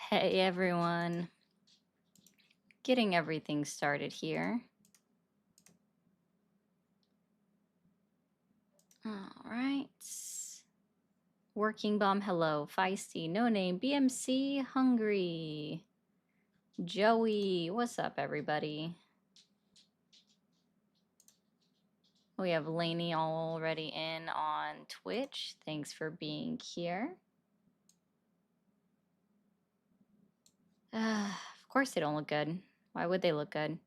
Hey everyone, getting everything started here. All right. Working Bomb, hello. Feisty, No Name, BMC, Hungry. Joey, what's up everybody? We have Lainey already in on Twitch. Thanks for being here. Of course they don't look good. Why would they look good?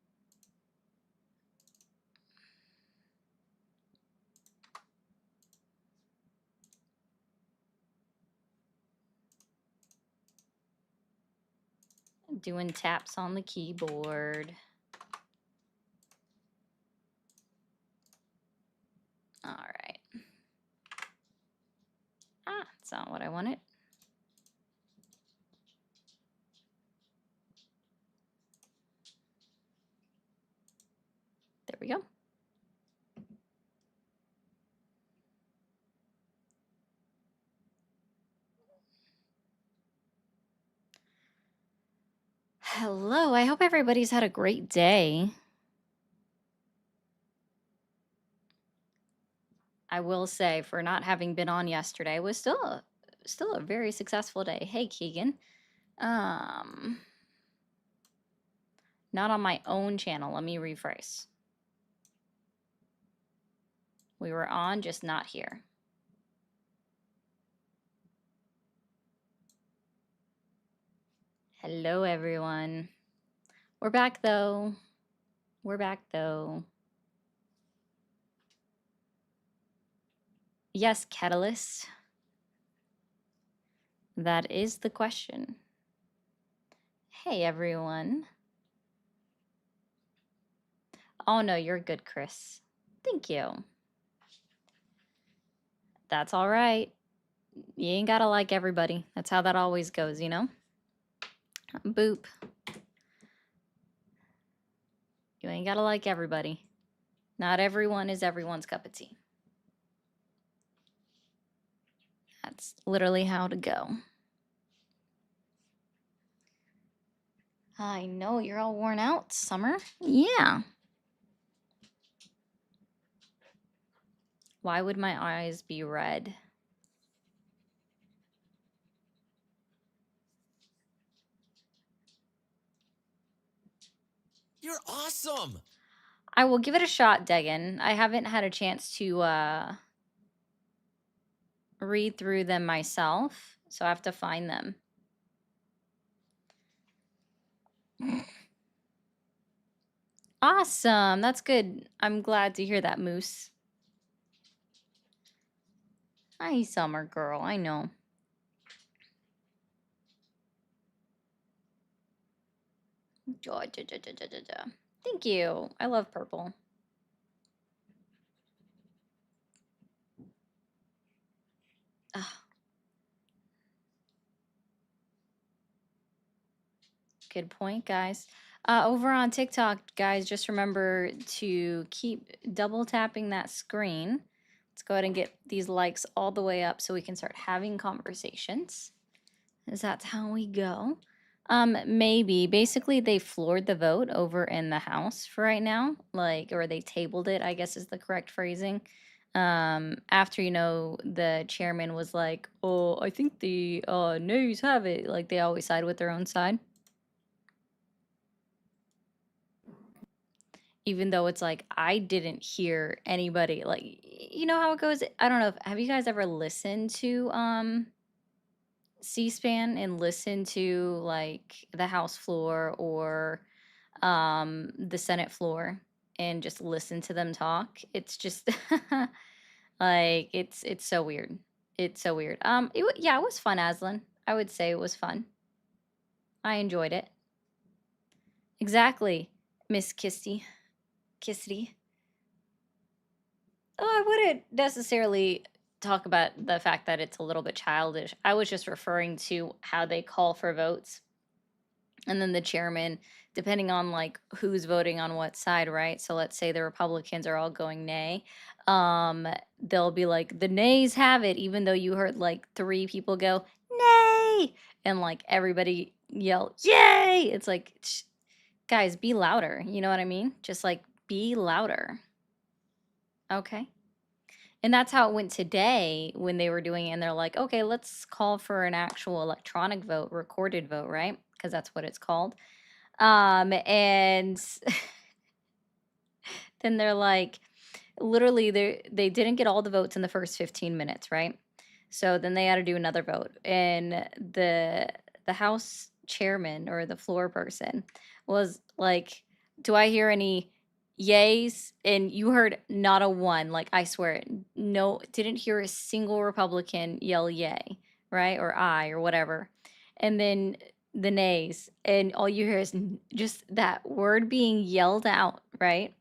Doing taps on the keyboard. All right. Ah, that's not what I wanted. There we go. Hello, I hope everybody's had a great day. I will say, for not having been on yesterday, was still a very successful day. Hey, Keegan. Not on my own channel. Let me rephrase. We were on, just not here. Hello, everyone. We're back, though. We're back, though. Yes, Catalyst. That is the question. Hey, everyone. Oh, no, you're good, Chris. Thank you. That's all right. You ain't gotta like everybody. That's how that always goes, you know? Boop. You ain't gotta like everybody. Not everyone is everyone's cup of tea. That's literally how to go. I know you're all worn out, Summer. Yeah. Why would my eyes be red? You're awesome. I will give it a shot, Degan. I haven't had a chance to read through them myself, so I have to find them. Awesome. That's good. I'm glad to hear that, Moose. Hi, Summer girl. I know. Thank you. I love purple. Ugh. Good point, guys. Over on TikTok, guys, just remember to keep double tapping that screen. Let's go ahead and get these likes all the way up so we can start having conversations. Because that's how we go. Maybe. Basically, they floored the vote over in the House for right now. Like, or they tabled it, I guess is the correct phrasing. After, you know, the chairman was like, oh, I think the nays have it. Like, they always side with their own side. Even though it's like I didn't hear anybody, like, you know how it goes. I don't know if have you guys ever listened to C-SPAN and listened to like the House floor or the Senate floor and just listen to them talk? It's just like it's so weird. It's so weird. Yeah, it was fun, Aslan. I would say it was fun. I enjoyed it. Exactly, Miss Kisty. Kissity. Oh, I wouldn't necessarily talk about the fact that it's a little bit childish. I was just referring to how they call for votes. And then the chairman, depending on like who's voting on what side, right? So let's say the Republicans are all going nay. They'll be like, the nays have it, even though you heard like 3 people go, nay. And like everybody yell, "Yay!" It's like, guys, be louder. You know what I mean? Just like be louder. Okay. And that's how it went today when they were doing it. And they're like, okay, let's call for an actual electronic vote, recorded vote, right? Because that's what it's called. And then they're like, literally, they didn't get all the votes in the first 15 minutes, right? So then they had to do another vote, and the House chairman or the floor person was like, "Do I hear any yays?" And you heard not a one. Like I swear, no, didn't hear a single Republican yell yay, right, or I or whatever. And then the nays, and all you hear is just that word being yelled out, right?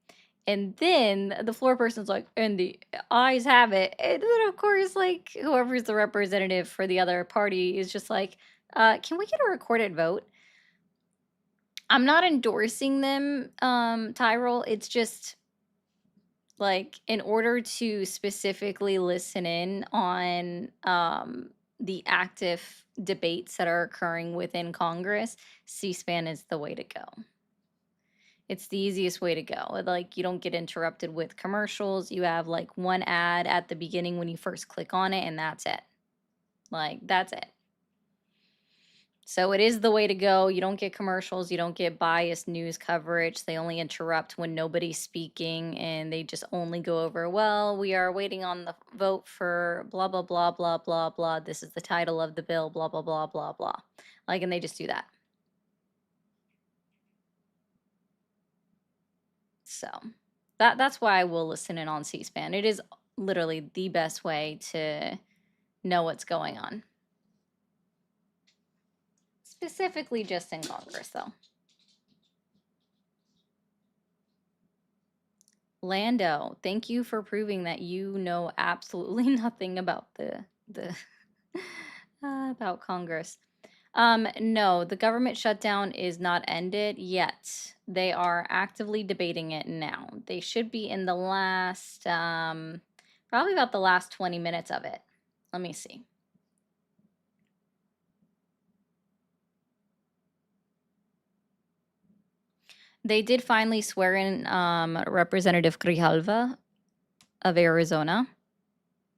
And then the floor person's like, and the ayes have it. And then, of course, like whoever's the representative for the other party is just like, can we get a recorded vote? I'm not endorsing them, Tyrell. It's just like in order to specifically listen in on the active debates that are occurring within Congress, C-SPAN is the way to go. It's the easiest way to go. Like, you don't get interrupted with commercials. You have like one ad at the beginning when you first click on it, and that's it. Like, that's it. So it is the way to go. You don't get commercials. You don't get biased news coverage. They only interrupt when nobody's speaking, and they just only go over, well, we are waiting on the vote for blah, blah, blah, blah, blah, blah. This is the title of the bill, blah, blah, blah, blah, blah. Like, and they just do that. So that's why I will listen in on C-SPAN. It is literally the best way to know what's going on. Specifically just in Congress, though. Lando, thank you for proving that you know absolutely nothing about the about Congress. No, the government shutdown is not ended yet. They are actively debating it now. They should be in the last, probably about the last 20 minutes of it. Let me see. They did finally swear in Representative Grijalva of Arizona.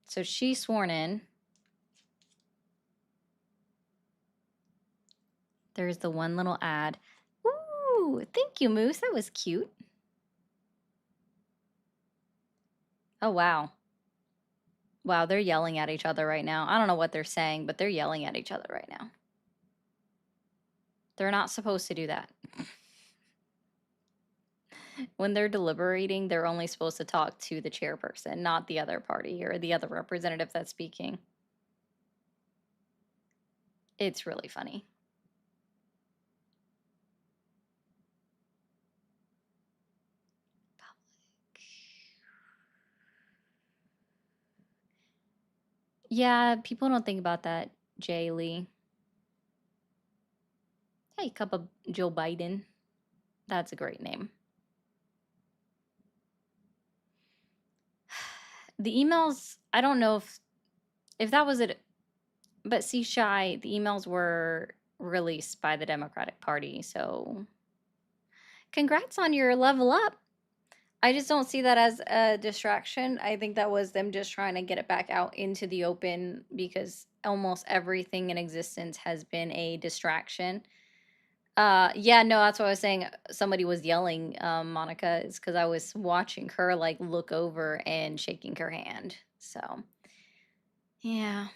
So she's sworn in. There's the one little ad. Ooh, thank you, Moose. That was cute. Oh, wow. Wow, they're yelling at each other right now. I don't know what they're saying, but they're yelling at each other right now. They're not supposed to do that. When they're deliberating, they're only supposed to talk to the chairperson, not the other party or the other representative that's speaking. It's really funny. Yeah, people don't think about that, Jay Lee. Hey, cup of Joe Biden. That's a great name. The emails, I don't know if that was it, but see, Shy, the emails were released by the Democratic Party, so congrats on your level up. I just don't see that as a distraction. I think that was them just trying to get it back out into the open because almost everything in existence has been a distraction. Yeah, no, that's what I was saying. Somebody was yelling, Monica, is because I was watching her like look over and shaking her hand. So, yeah.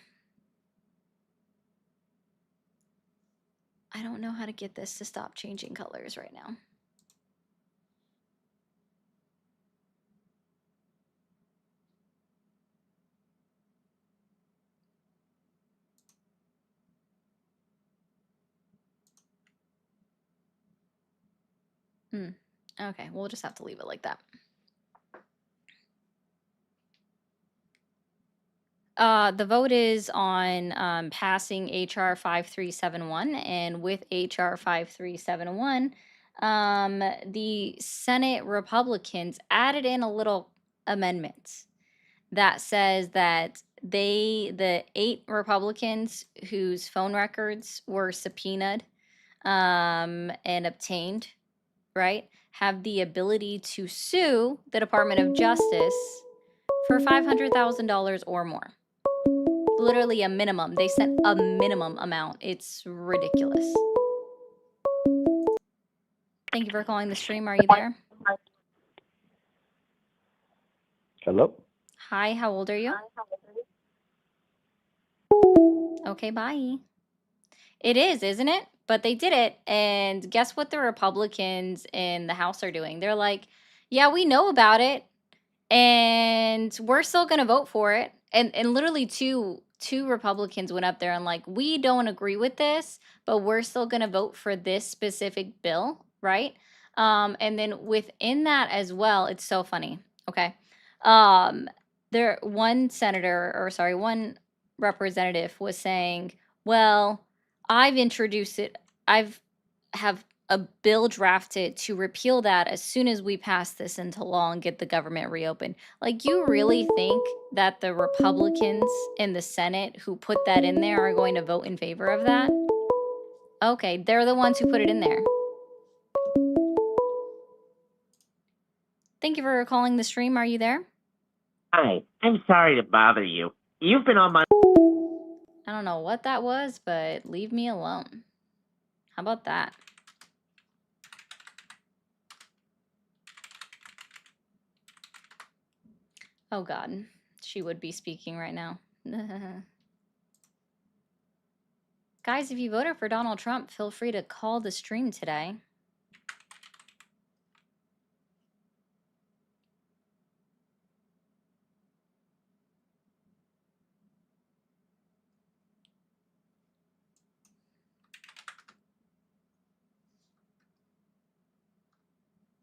I don't know how to get this to stop changing colors right now. Okay, we'll just have to leave it like that. The vote is on passing HR 5371, and with HR 5371, the Senate Republicans added in a little amendment that says that the 8 Republicans whose phone records were subpoenaed and obtained, right, have the ability to sue the Department of Justice for $500,000 or more. Literally a minimum. They set a minimum amount. It's ridiculous. Thank you for calling the stream. Are you there? Hello? Hi, how old are you? Okay, bye. It is, isn't it? But they did it. And guess what the Republicans in the House are doing? They're like, yeah, we know about it. And we're still going to vote for it. And literally two Republicans went up there and like, we don't agree with this, but we're still going to vote for this specific bill, right? And then within that as well, it's so funny. Okay. There one senator, or sorry, one representative was saying, well, I've introduced it. I've have a bill drafted to repeal that as soon as we pass this into law and get the government reopened. Like, you really think that the Republicans in the Senate who put that in there are going to vote in favor of that? Okay, they're the ones who put it in there. Thank you for calling the stream. Are you there? Hi, I'm sorry to bother you. You've been on my... I don't know what that was, but leave me alone. How about that? Oh God, she would be speaking right now. Guys, if you voted for Donald Trump, feel free to call the stream today.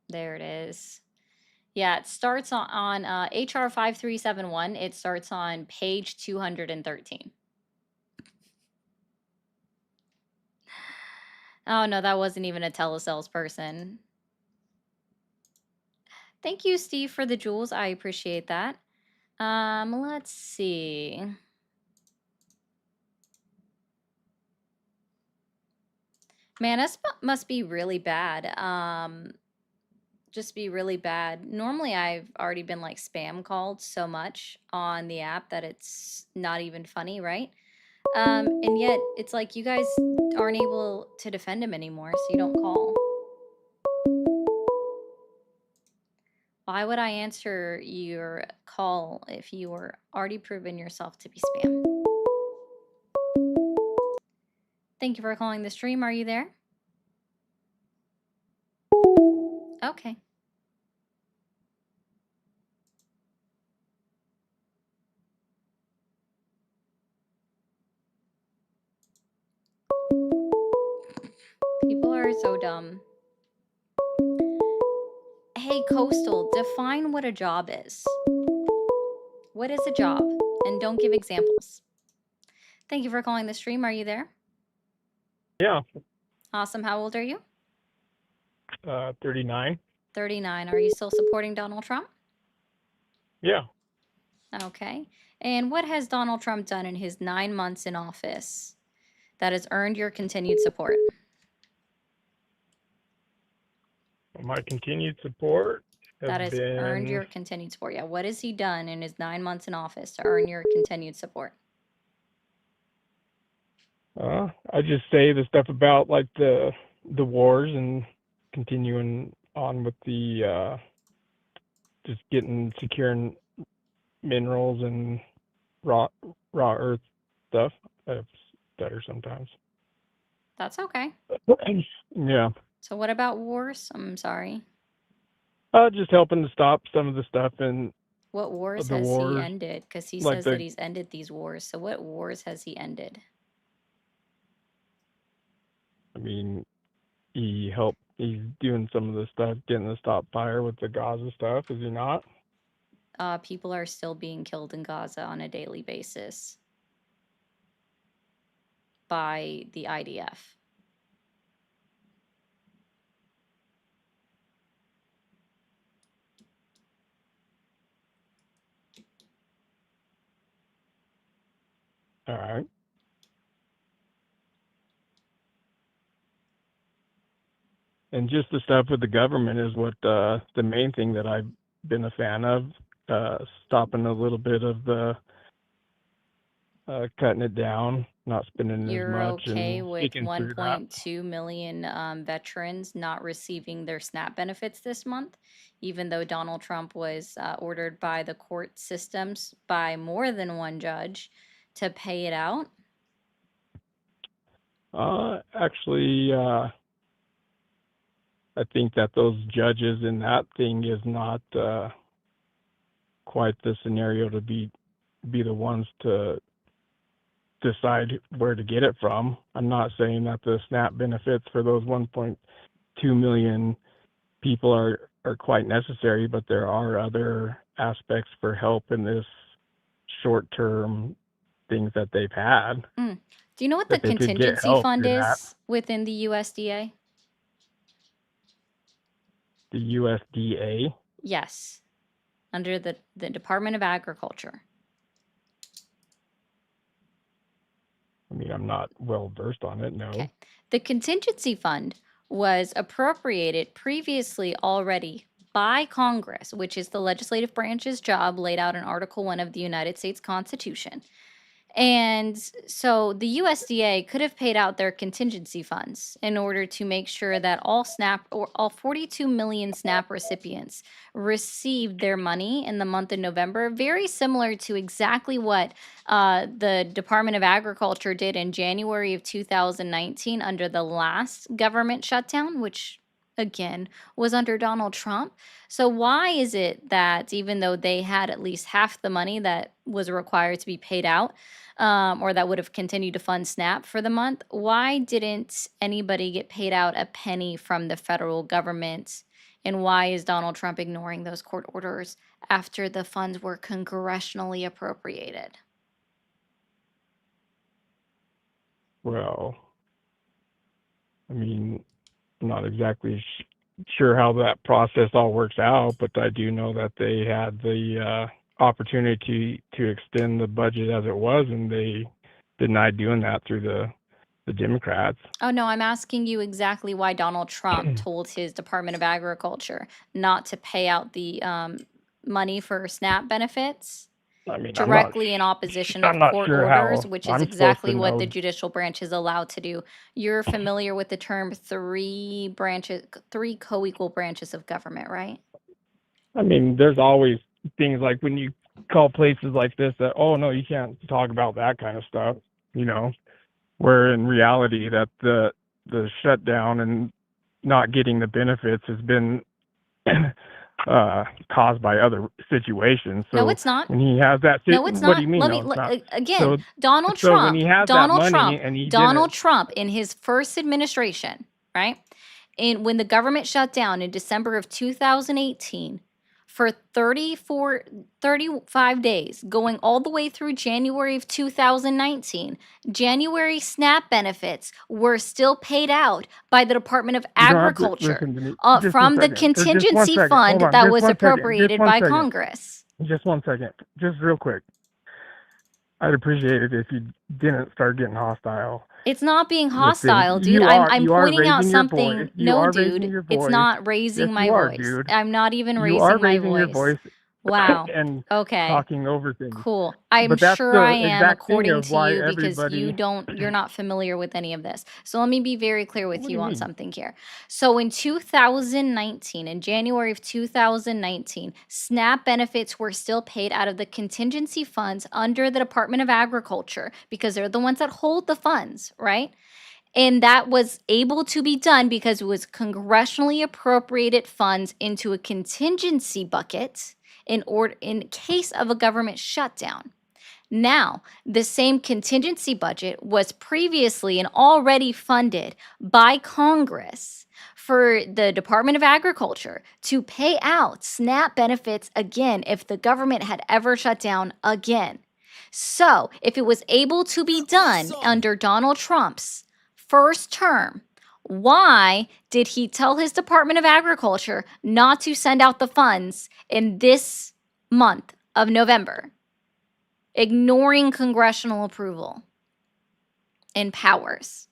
There it is. Yeah, it starts on HR 5371. It starts on page 213. Oh, no, that wasn't even a telesales person. Thank you, Steve, for the jewels. I appreciate that. Let's see. Man, this must be really bad. Just be really bad. Normally, I've already been like spam called so much on the app that it's not even funny, right? And yet it's like you guys aren't able to defend him anymore, so you don't call. Why would I answer your call if you were already proven yourself to be spam? Thank you for calling the stream. Are you there? Okay. People are so dumb. Hey, Coastal, define what a job is. What is a job? And don't give examples. Thank you for calling the stream. Are you there? Yeah. Awesome. How old are you? 39. 39. Are you still supporting Donald Trump? Yeah. Okay. And what has Donald Trump done in his 9 months in office that has earned your continued support? My continued support That has earned your continued support. Yeah. What has he done in his 9 months in office to earn your continued support? I just say the stuff about like the wars and continuing on with the just securing minerals and raw earth stuff. That's better sometimes. That's okay. Yeah. So what about wars? I'm sorry. Just helping to stop some of the stuff and What wars the has wars, he ended? Because he like says that he's ended these wars. So what wars has he ended? I mean, he's doing some of the stuff, getting the stop fire with the Gaza stuff, is he not? People are still being killed in Gaza on a daily basis by the IDF. All right. And just the stuff with the government is what the main thing that I've been a fan of. Stopping a little bit of the cutting it down, not spending as You're much, okay and with sticking through that. 1.2 million veterans not receiving their SNAP benefits this month, even though Donald Trump was ordered by the court systems by more than one judge to pay it out? Actually, I think that those judges in that thing is not quite the scenario to be the ones to decide where to get it from. I'm not saying that the SNAP benefits for those 1.2 million people are quite necessary, but there are other aspects for help in this short-term things that they've had Do you know what the that they could get contingency help fund in that. is within the USDA? The USDA. Yes, under the Department of Agriculture. I mean, I'm not well versed on it. No. Okay. The contingency fund was appropriated previously already by Congress, which is the legislative branch's job laid out in Article 1 of the United States Constitution. And so the USDA could have paid out their contingency funds in order to make sure that all SNAP or all 42 million SNAP recipients received their money in the month of November, very similar to exactly what the Department of Agriculture did in January of 2019 under the last government shutdown, which again was under Donald Trump. So why is it that even though they had at least half the money that was required to be paid out, or that would have continued to fund SNAP for the month, why didn't anybody get paid out a penny from the federal government? And why is Donald Trump ignoring those court orders after the funds were congressionally appropriated? Well, I mean, I'm not exactly sure how that process all works out, but I do know that they had the opportunity to extend the budget as it was, and they denied doing that through the Democrats. Oh, no, I'm asking you exactly why Donald Trump told his Department of Agriculture not to pay out the money for SNAP benefits I mean, directly in opposition I'm of not court sure orders, how which is I'm supposed exactly to what the know. judicial branch is allowed to do. You're familiar with the term three co-equal branches of government, right? I mean, there's always things like when you call places like this that, oh no, you can't talk about that kind of stuff, you know, where in reality that the shutdown and not getting the benefits has been caused by other situations. No, So it's not. when he has that, No, it's what do not. you mean? Let No, me it's not. again. So Donald so when Trump. he had that Donald money Trump. and he Donald didn't, Trump in his first administration, right? And when the government shut down in December of 2018 for 35 days, going all the way through January of 2019, January SNAP benefits were still paid out by the Department of you don't have to Agriculture listen to me. Just a from the second. Just one contingency second. fund Hold on. that Just was one second. Just appropriated one by second. Congress. Just 1 second. Just real quick. I'd appreciate it if you didn't start getting hostile It's not being with hostile, things. dude. I'm You are pointing out raising your voice. something. You No, are raising dude, your it's voice. not raising Yes, my you are, voice. dude. I'm not even You are raising my raising your voice. voice Wow. and Okay. talking over things. Cool. I'm But that's sure I the am, exact thing according of to why you, because everybody. you're not familiar with any of this. So let me be very clear with What do you you on mean? something here. So in 2019, in January of 2019, SNAP benefits were still paid out of the contingency funds under the Department of Agriculture because they're the ones that hold the funds, right? And that was able to be done because it was congressionally appropriated funds into a contingency bucket in case of a government shutdown. Now, the same contingency budget was previously and already funded by Congress for the Department of Agriculture to pay out SNAP benefits again if the government had ever shut down again. So, if it was able to be done under Donald Trump's first term, why did he tell his Department of Agriculture not to send out the funds in this month of November? Ignoring congressional approval and powers.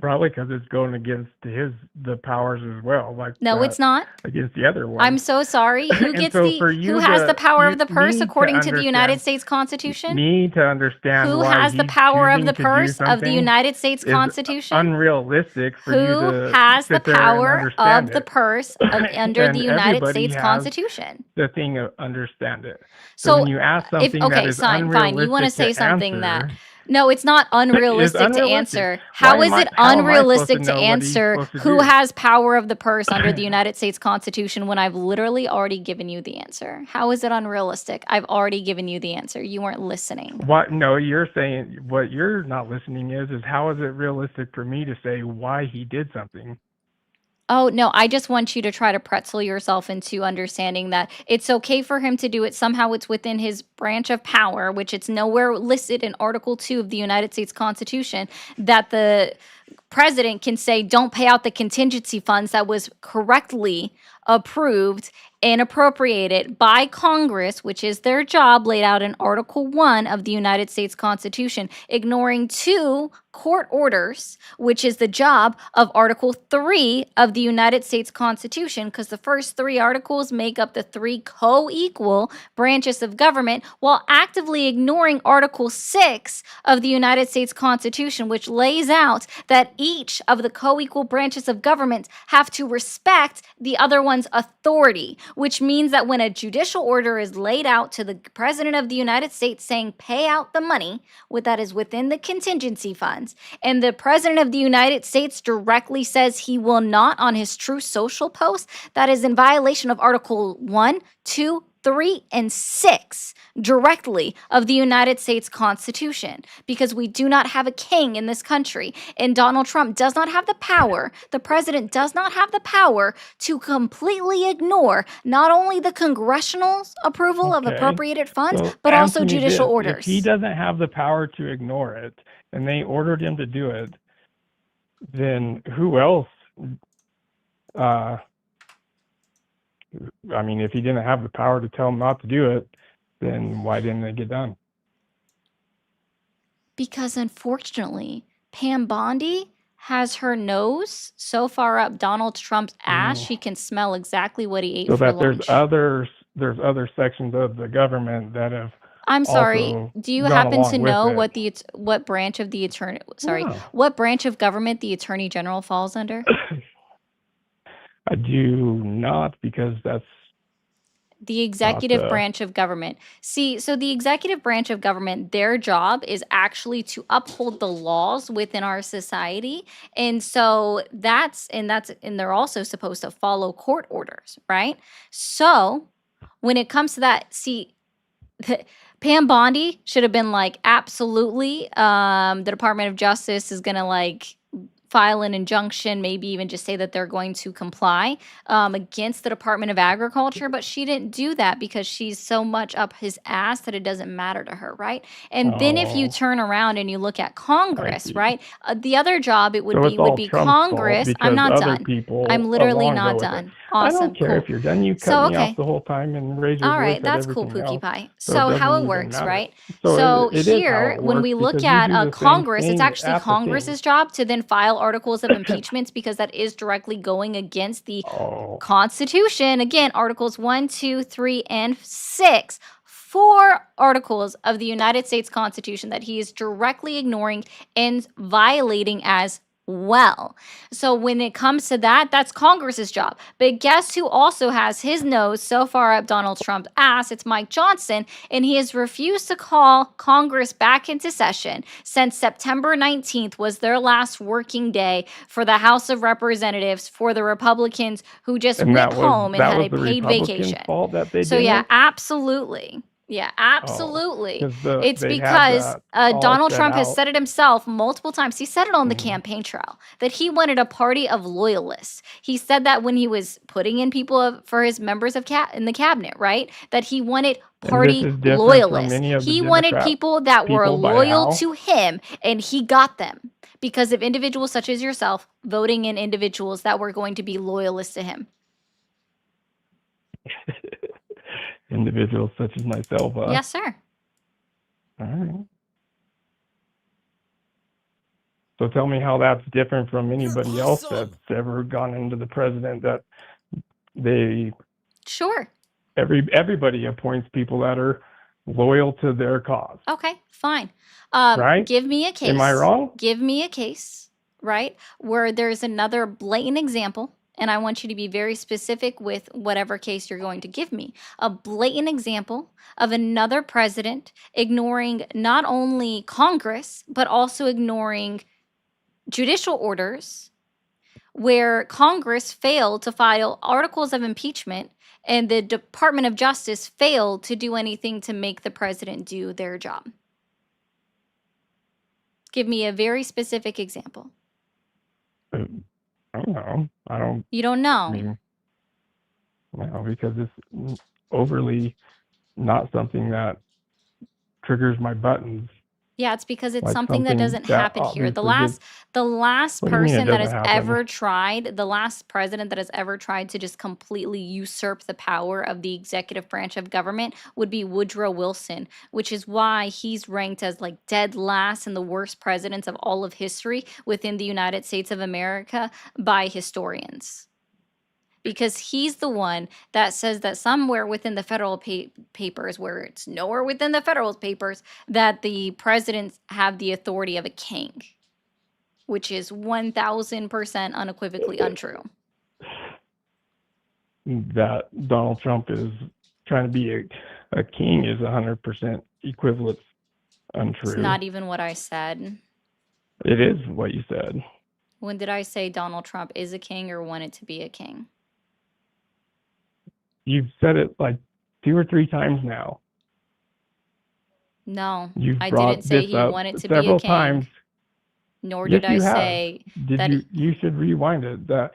Probably because it's going against the powers as well, like No, it's not. against the other I'm ones. so sorry. Who And gets so the for who you has the to power you of the purse need to according to the United understand States Constitution? need to understand Who why has the he's power of choosing the to do purse of the something United States is Constitution? unrealistic for you Who to has the sit there and power understand of the it. purse of under the And United everybody States has Constitution? the thing of understand it. So So when you ask if something that okay, is fine, fine. You want to unrealistic say to something that answer, no, it's not is unrealistic to unrealistic. answer. How is it How am I supposed to unrealistic to know what he's answer supposed to who do? has power of the purse under the United States Constitution when I've literally already given you the answer? How is it unrealistic? I've already given you the answer. You weren't listening. What? No, you're saying what you're not listening is how is it realistic for me to say why he did something? Oh, no, I just want you to try to pretzel yourself into understanding that it's okay for him to do it. Somehow it's within his branch of power, which it's nowhere listed in Article 2 of the United States Constitution, that the president can say, don't pay out the contingency funds that was correctly approved and appropriated by Congress, which is their job laid out in Article 1 of the United States Constitution, ignoring 2 court orders, which is the job of Article 3 of the United States Constitution, because the first 3 articles make up the 3 co-equal branches of government, while actively ignoring Article 6 of the United States Constitution, which lays out that each of the co-equal branches of government have to respect the other one's authority, which means that when a judicial order is laid out to the President of the United States saying pay out the money that is within the contingency funds, and the President of the United States directly says he will not on his Truth Social post, that is in violation of Article 1, 2, 3, and 6 directly of the United States Constitution, because we do not have a king in this country, and Donald Trump does not have the power, the president does not have the power to completely ignore not only the congressional approval of Okay. appropriated funds, So but also answer me judicial this. orders. If he doesn't have the power to ignore it and they ordered him to do it, then who else? I mean, if he didn't have the power to tell him not to do it, then why didn't it get done? Because unfortunately, Pam Bondi has her nose so far up Donald Trump's ass, she can smell exactly what he ate So for that lunch. there's other sections of the government that have I'm sorry. also Do you gone happen along to with know it. what branch of the attorney? Sorry, Yeah. what branch of government the Attorney General falls under? I do not, because that's The executive Not, branch of government. See, so the executive branch of government, their job is actually to uphold the laws within our society. And so and they're also supposed to follow court orders, right? So when it comes to that, see, Pam Bondi should have been like, absolutely, the Department of Justice is gonna like file an injunction, maybe even just say that they're going to comply against the Department of Agriculture, but she didn't do that because she's so much up his ass that it doesn't matter to her, right? And then if you Oh, turn around and you look at I Congress, see. right? The other job it would So be it's all Trump's Trump's fault I'm because not other done. people I'm literally along not go with it. done. I Awesome, don't care cool. if you're done. You cut So me off okay. the whole time and raise your All voice right, at that's cool, everything Pookie else. Pie. So So it how doesn't it even works, matter. right? So So it is how here, it when works we look because you at do the same Congress, it's thing actually at the Congress's thing. job to then file articles of impeachments because that is directly going against the Oh, Constitution. Again, Articles 1, 2, 3, and 6. 4 articles of the United States Constitution that he is directly ignoring and violating as well. So when it comes to that, that's Congress's job. But guess who also has his nose so far up Donald Trump's ass? It's Mike Johnson, and he has refused to call Congress back into session since September 19th was their last working day for the House of Representatives for the Republicans who just and went home and had a the paid Republicans' vacation. fault that they So did yeah, it. absolutely. Yeah, Oh, absolutely. because It's they had because that all Donald set Trump has out. said it himself multiple times. He said it on the Mhm. campaign trail that he wanted a party of loyalists. He said that when he was putting in people for his members of in the cabinet, right? That he wanted And this party is different from loyalists. any of the He wanted Democrat people that were people by loyal how? to him, and he got them because of individuals such as yourself voting in individuals that were going to be loyalists to him. Individuals such as myself. Yes, sir. All right. So So tell me how that's different from anybody else awesome. that's ever gone into the president, that they Sure. everybody appoints people that are loyal to their cause, Okay, fine. right? Give me a case. Am I wrong? Give me a case, right? Where there's another blatant example, and I want you to be very specific with whatever case you're going to give me. A blatant example of another president ignoring not only Congress, but also ignoring judicial orders where Congress failed to file articles of impeachment and the Department of Justice failed to do anything to make the president do their job. Give me a very specific example. I don't know. I don't. You don't I know. mean, no, because it's overly not something that triggers my buttons. Yeah, it's because it's Like something that doesn't that happen here. The obviously last What do you mean it person that doesn't has happen? ever tried, the last president that has ever tried to just completely usurp the power of the executive branch of government would be Woodrow Wilson, which is why he's ranked as like dead last in the worst presidents of all of history within the United States of America by historians. Because he's the one that says that somewhere within the federal papers, where it's nowhere within the federal papers, that the presidents have the authority of a king, which is 1000% unequivocally untrue. That Donald Trump is trying to be a king is 100% equivalent untrue. It's not even what I said. It is what you said. When did I say Donald Trump is a king or wanted to be a king? You've said it like 2 or 3 times now. No, You've I brought didn't say this he up wanted to be a several king. times. Nor Yes, did I you have. say Did that. you should rewind it because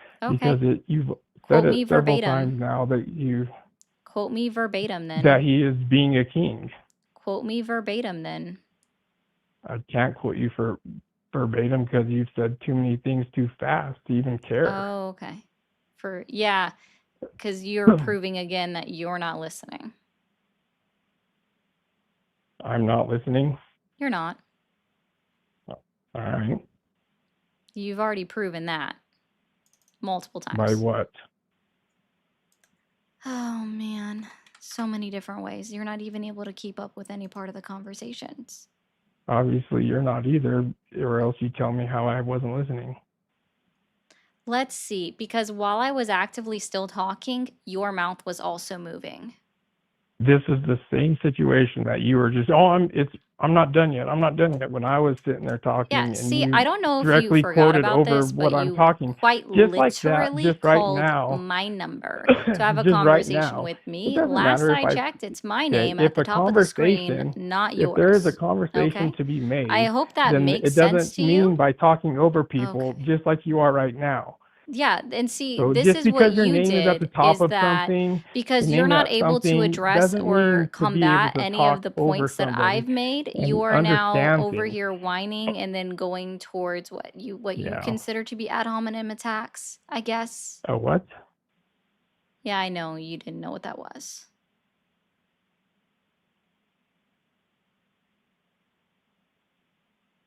Okay, you've quote said me it several verbatim. times now that Quote me verbatim that then. he is being a king. Quote me verbatim then. I can't quote you for verbatim because you've said too many things too fast to even care. Oh, okay. Yeah, because you're proving again that you're not listening. I'm not listening. You're not. All right. You've already proven that multiple times. By what? Oh man, so many different ways. You're not even able to keep up with any part of the conversations. Obviously, you're not either, or else you tell me how I wasn't listening. Let's see, because while I was actively still talking, your mouth was also moving. This is the same situation that you were just, I'm not done yet. I'm not done yet. When I was sitting there talking, Yeah, and see, you I don't know if you directly forgot quoted about over this, what but I'm you talking, quite just like that, literally just right called now. my number to have a Just right conversation now. with It me. doesn't Last matter if I I, checked, it's my okay, name at if the a top of the screen, conversation, not if there is a yours. conversation Okay? to be I made, hope that then makes it sense doesn't to you. mean by talking over people, Okay. just like you are right now. Yeah, and see, So this just is what because your you name is at the did top is of that something, because your you're name not at able to something address doesn't or mean to be able combat to any of talk the over points that somebody I've made, you and are now understand over things. here whining and then going towards what you Yeah. consider to be ad hominem attacks, I guess. A what? Yeah, I know you didn't know what that was.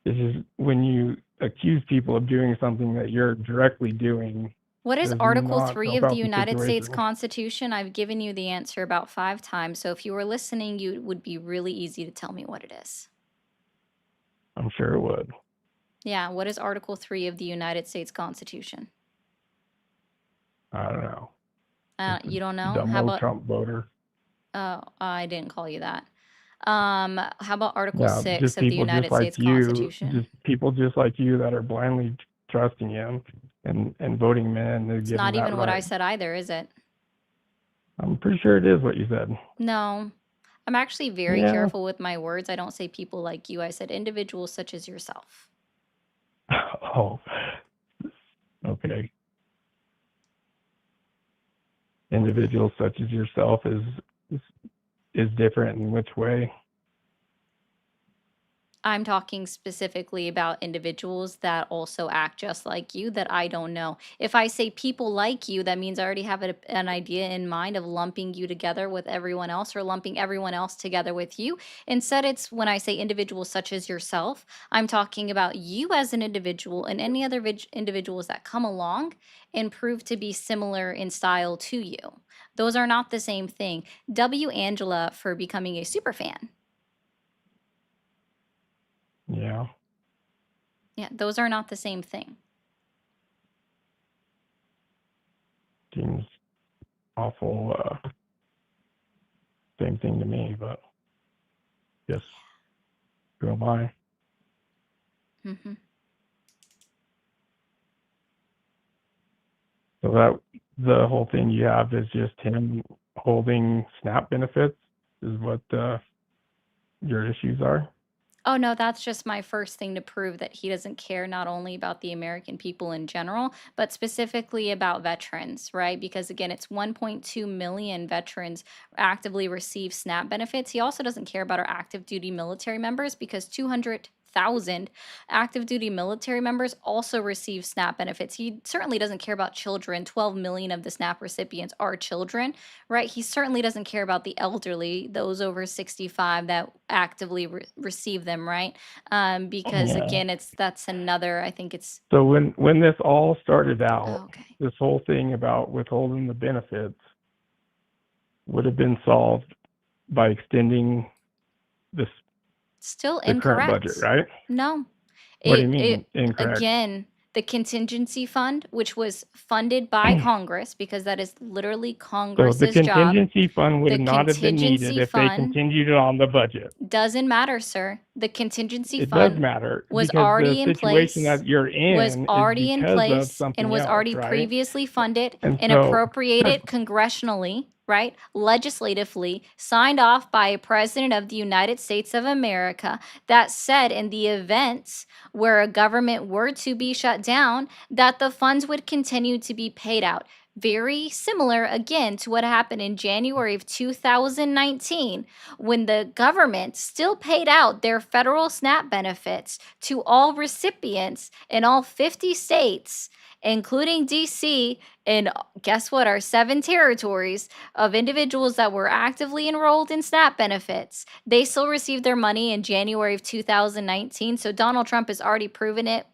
This is when you accuse people of doing something that you're directly doing. What is Does Article not 3 help of the out the United States situation. Constitution? I've given you the answer about 5 times, so if you were listening, it would be really easy to tell me what it is. I'm sure it would. Yeah, what is Article 3 of the United States Constitution? I don't know. You don't know? Dumb How old about Trump voter. I didn't call you that. How about Article Yeah, 6 just of the people just United like States you, Constitution? just people just like you that are blindly trusting him and voting him in to It's give him not that even what I right. said either, is it? I'm pretty sure it is what you said. No. I'm actually very Yeah. careful with my words. I don't say people like you. I said individuals such as yourself. Oh, okay. Individuals such as yourself is different in which way? I'm talking specifically about individuals that also act just like you that I don't know. If I say people like you, that means I already have an idea in mind of lumping you together with everyone else or lumping everyone else together with you. Instead, it's when I say individuals such as yourself, I'm talking about you as an individual and any other individuals that come along and prove to be similar in style to you. Those are not the same thing. W. Angela for becoming a super fan. Yeah. Yeah, those are not the same thing. Seems awful. Same thing to me, but yes, who am I? Hmm. So that the whole thing you have is just him holding SNAP benefits is what your issues are. Oh, no, that's just my first thing to prove that he doesn't care not only about the American people in general, but specifically about veterans, right? Because again, it's 1.2 million veterans actively receive SNAP benefits. He also doesn't care about our active duty military members because 200,000 active duty military members also receive SNAP benefits. He certainly doesn't care about children. 12 million of the SNAP recipients are children, right? He certainly doesn't care about the elderly, those over 65 that actively receive them, right? Because Yeah. again, that's another. I think it's. So when this all started out, Oh, okay. this whole thing about withholding the benefits would have been solved by extending this Still the current incorrect. budget, right? No. What do you mean incorrect? Again, the contingency fund, which was funded by Congress, because that is literally So the Congress's job. contingency fund would The not have been needed contingency if they fund continued it on the budget. doesn't matter, sir. The contingency It does fund matter was because already the in situation place, that you're was in is already in because of place, and something was else, already right? previously funded And and so appropriated congressionally, right? Legislatively, signed off by a president of the United States of America that said in the events where a government were to be shut down, that the funds would continue to be paid out. Very similar, again, to what happened in January of 2019 when the government still paid out their federal SNAP benefits to all recipients in all 50 states, including DC, and guess what? Our 7 territories of individuals that were actively enrolled in SNAP benefits. They still received their money in January of 2019. So Donald Trump has already proven it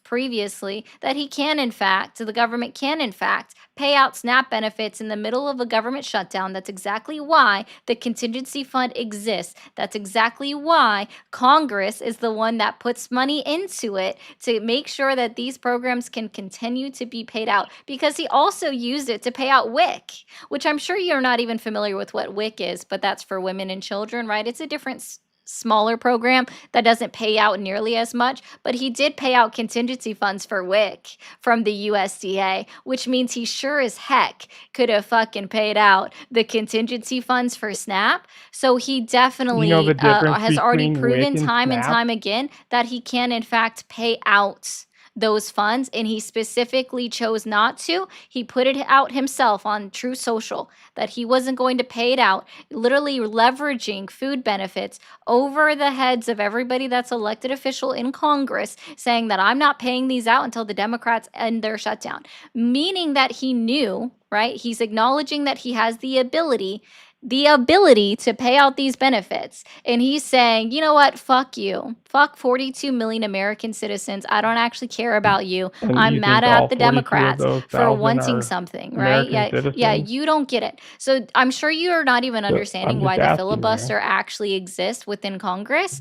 previously, that he can, in fact, the government can, in fact, pay out SNAP benefits in the middle of a government shutdown. That's exactly why the contingency fund exists. That's exactly why Congress is the one that puts money into it to make sure that these programs can continue to be paid out, because he also used it to pay out WIC, which I'm sure you're not even familiar with what WIC is, but that's for women and children, right? It's a different smaller program that doesn't pay out nearly as much, but he did pay out contingency funds for WIC from the USDA, which means he sure as heck could have fucking paid out the contingency funds for SNAP. So he definitely the difference has already between proven WIC and time and SNAP? time again that he can, in fact, pay out those funds, and he specifically chose not to. He put it out himself on True Social that he wasn't going to pay it out, literally leveraging food benefits over the heads of everybody that's elected official in Congress, saying that I'm not paying these out until the Democrats end their shutdown, meaning that he knew, right? He's acknowledging that he has the ability to pay out these benefits. And he's saying, you know what? Fuck you. Fuck 42 million American citizens. I don't actually care about you. And I'm you mad think all at the 42 of Democrats those for 1,000 wanting are something, right? American Yeah, citizens? you don't get it. So I'm sure you are not even So understanding I'm why just the asking you. filibuster actually exists within Congress,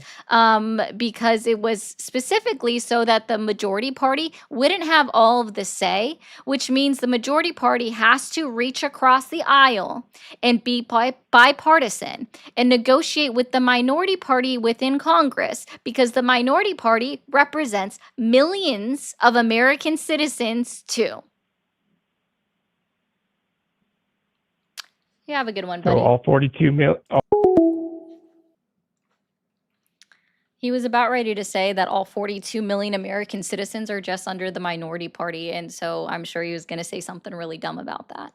because it was specifically so that the majority party wouldn't have all of the say, which means the majority party has to reach across the aisle and be bipartisan and negotiate with the minority party within Congress, because the minority party represents millions of American citizens too. You have a good one, So buddy. all 42 million. He was about ready to say that all 42 million American citizens are just under the minority party, and so I'm sure he was going to say something really dumb about that.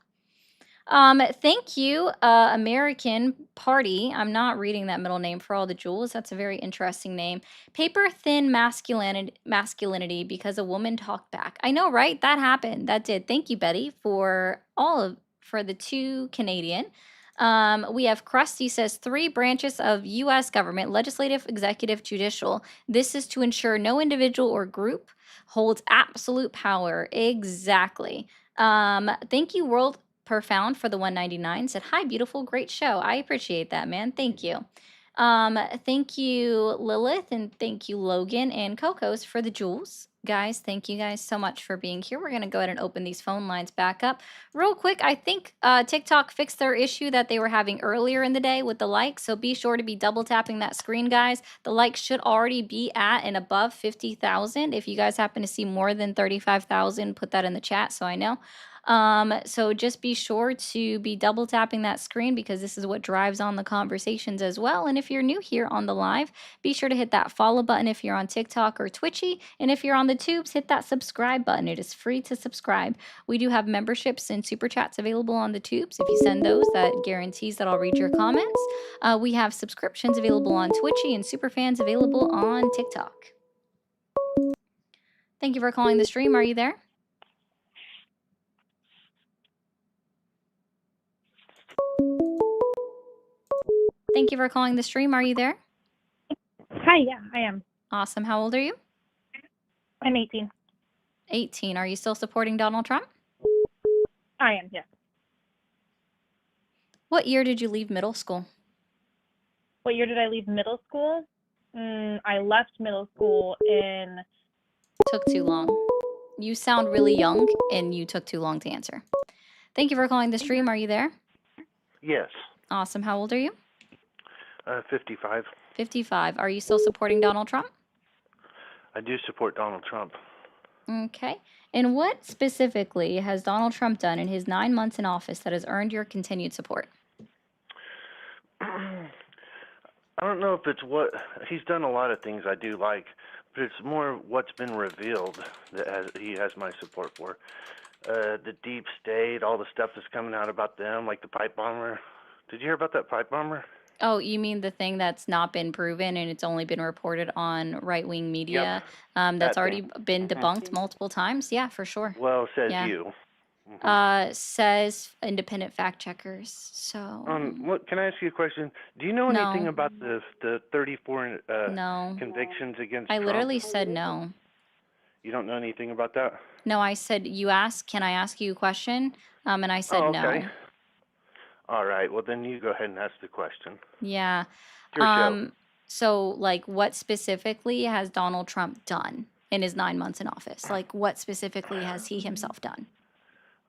Thank you, American Party. I'm not reading that middle name for all the jewels. That's a very interesting name. Paper thin masculinity because a woman talked back. I know, right? That happened. That did. Thank you, Betty, for the 2 Canadian. We have Krusty says 3 branches of U.S. government: legislative, executive, judicial. This is to ensure no individual or group holds absolute power. Exactly. Thank you, World Profound, for the 199. Said, "Hi, beautiful, great show." I appreciate that, man. Thank you. Thank you, Lilith, and thank you, Logan and Cocos, for the jewels. Guys, thank you guys so much for being here. We're going to go ahead and open these phone lines back up. Real quick, I think TikTok fixed their issue that they were having earlier in the day with the likes, so be sure to be double tapping that screen, guys. The likes should already be at and above 50,000. If you guys happen to see more than 35,000, put that in the chat so I know. So just be sure to be double tapping that screen because this is what drives on the conversations as well. And if you're new here on the live, be sure to hit that follow button if you're on TikTok or Twitchy. And if you're on the tubes, hit that subscribe button. It is free to subscribe. We do have memberships and super chats available on the tubes. If you send those, that guarantees that I'll read your comments. We have subscriptions available on Twitchy and super fans available on TikTok. Thank you for calling the stream. Are you there? Thank you for calling the stream. Are you there? Hi, yeah, I am. Awesome. How old are you? I'm 18. 18. Are you still supporting Donald Trump? I am, yes. What year did you leave middle school? What year did I leave middle school? I left middle school in... Took too long. You sound really young, and you took too long to answer. Thank you for calling the stream. Are you there? Yes. Awesome. How old are you? 55. 55. Are you still supporting Donald Trump? I do support Donald Trump. Okay. And what specifically has Donald Trump done in his 9 months in office that has earned your continued support? I don't know if it's what he's done. A lot of things I do like, but it's more what's been revealed that he has my support for. The deep state, all the stuff that's coming out about them, like the pipe bomber. Did you hear about that pipe bomber? Oh, you mean the thing that's not been proven and it's only been reported on right-wing media? That's that already thing. been debunked multiple times? Yeah, for sure. Well, says Yeah. you. Says independent fact checkers. So What can I ask you a question? Do you know anything No. about the 34 no. convictions against I Trump? literally said no. You don't know anything about that? No, I said you asked, can I ask you a question? And I said okay. no. All right. Well, then you go ahead and ask the question. Yeah. It's your show. So like what specifically has Donald Trump done in his 9 months in office? Like what specifically has he himself done?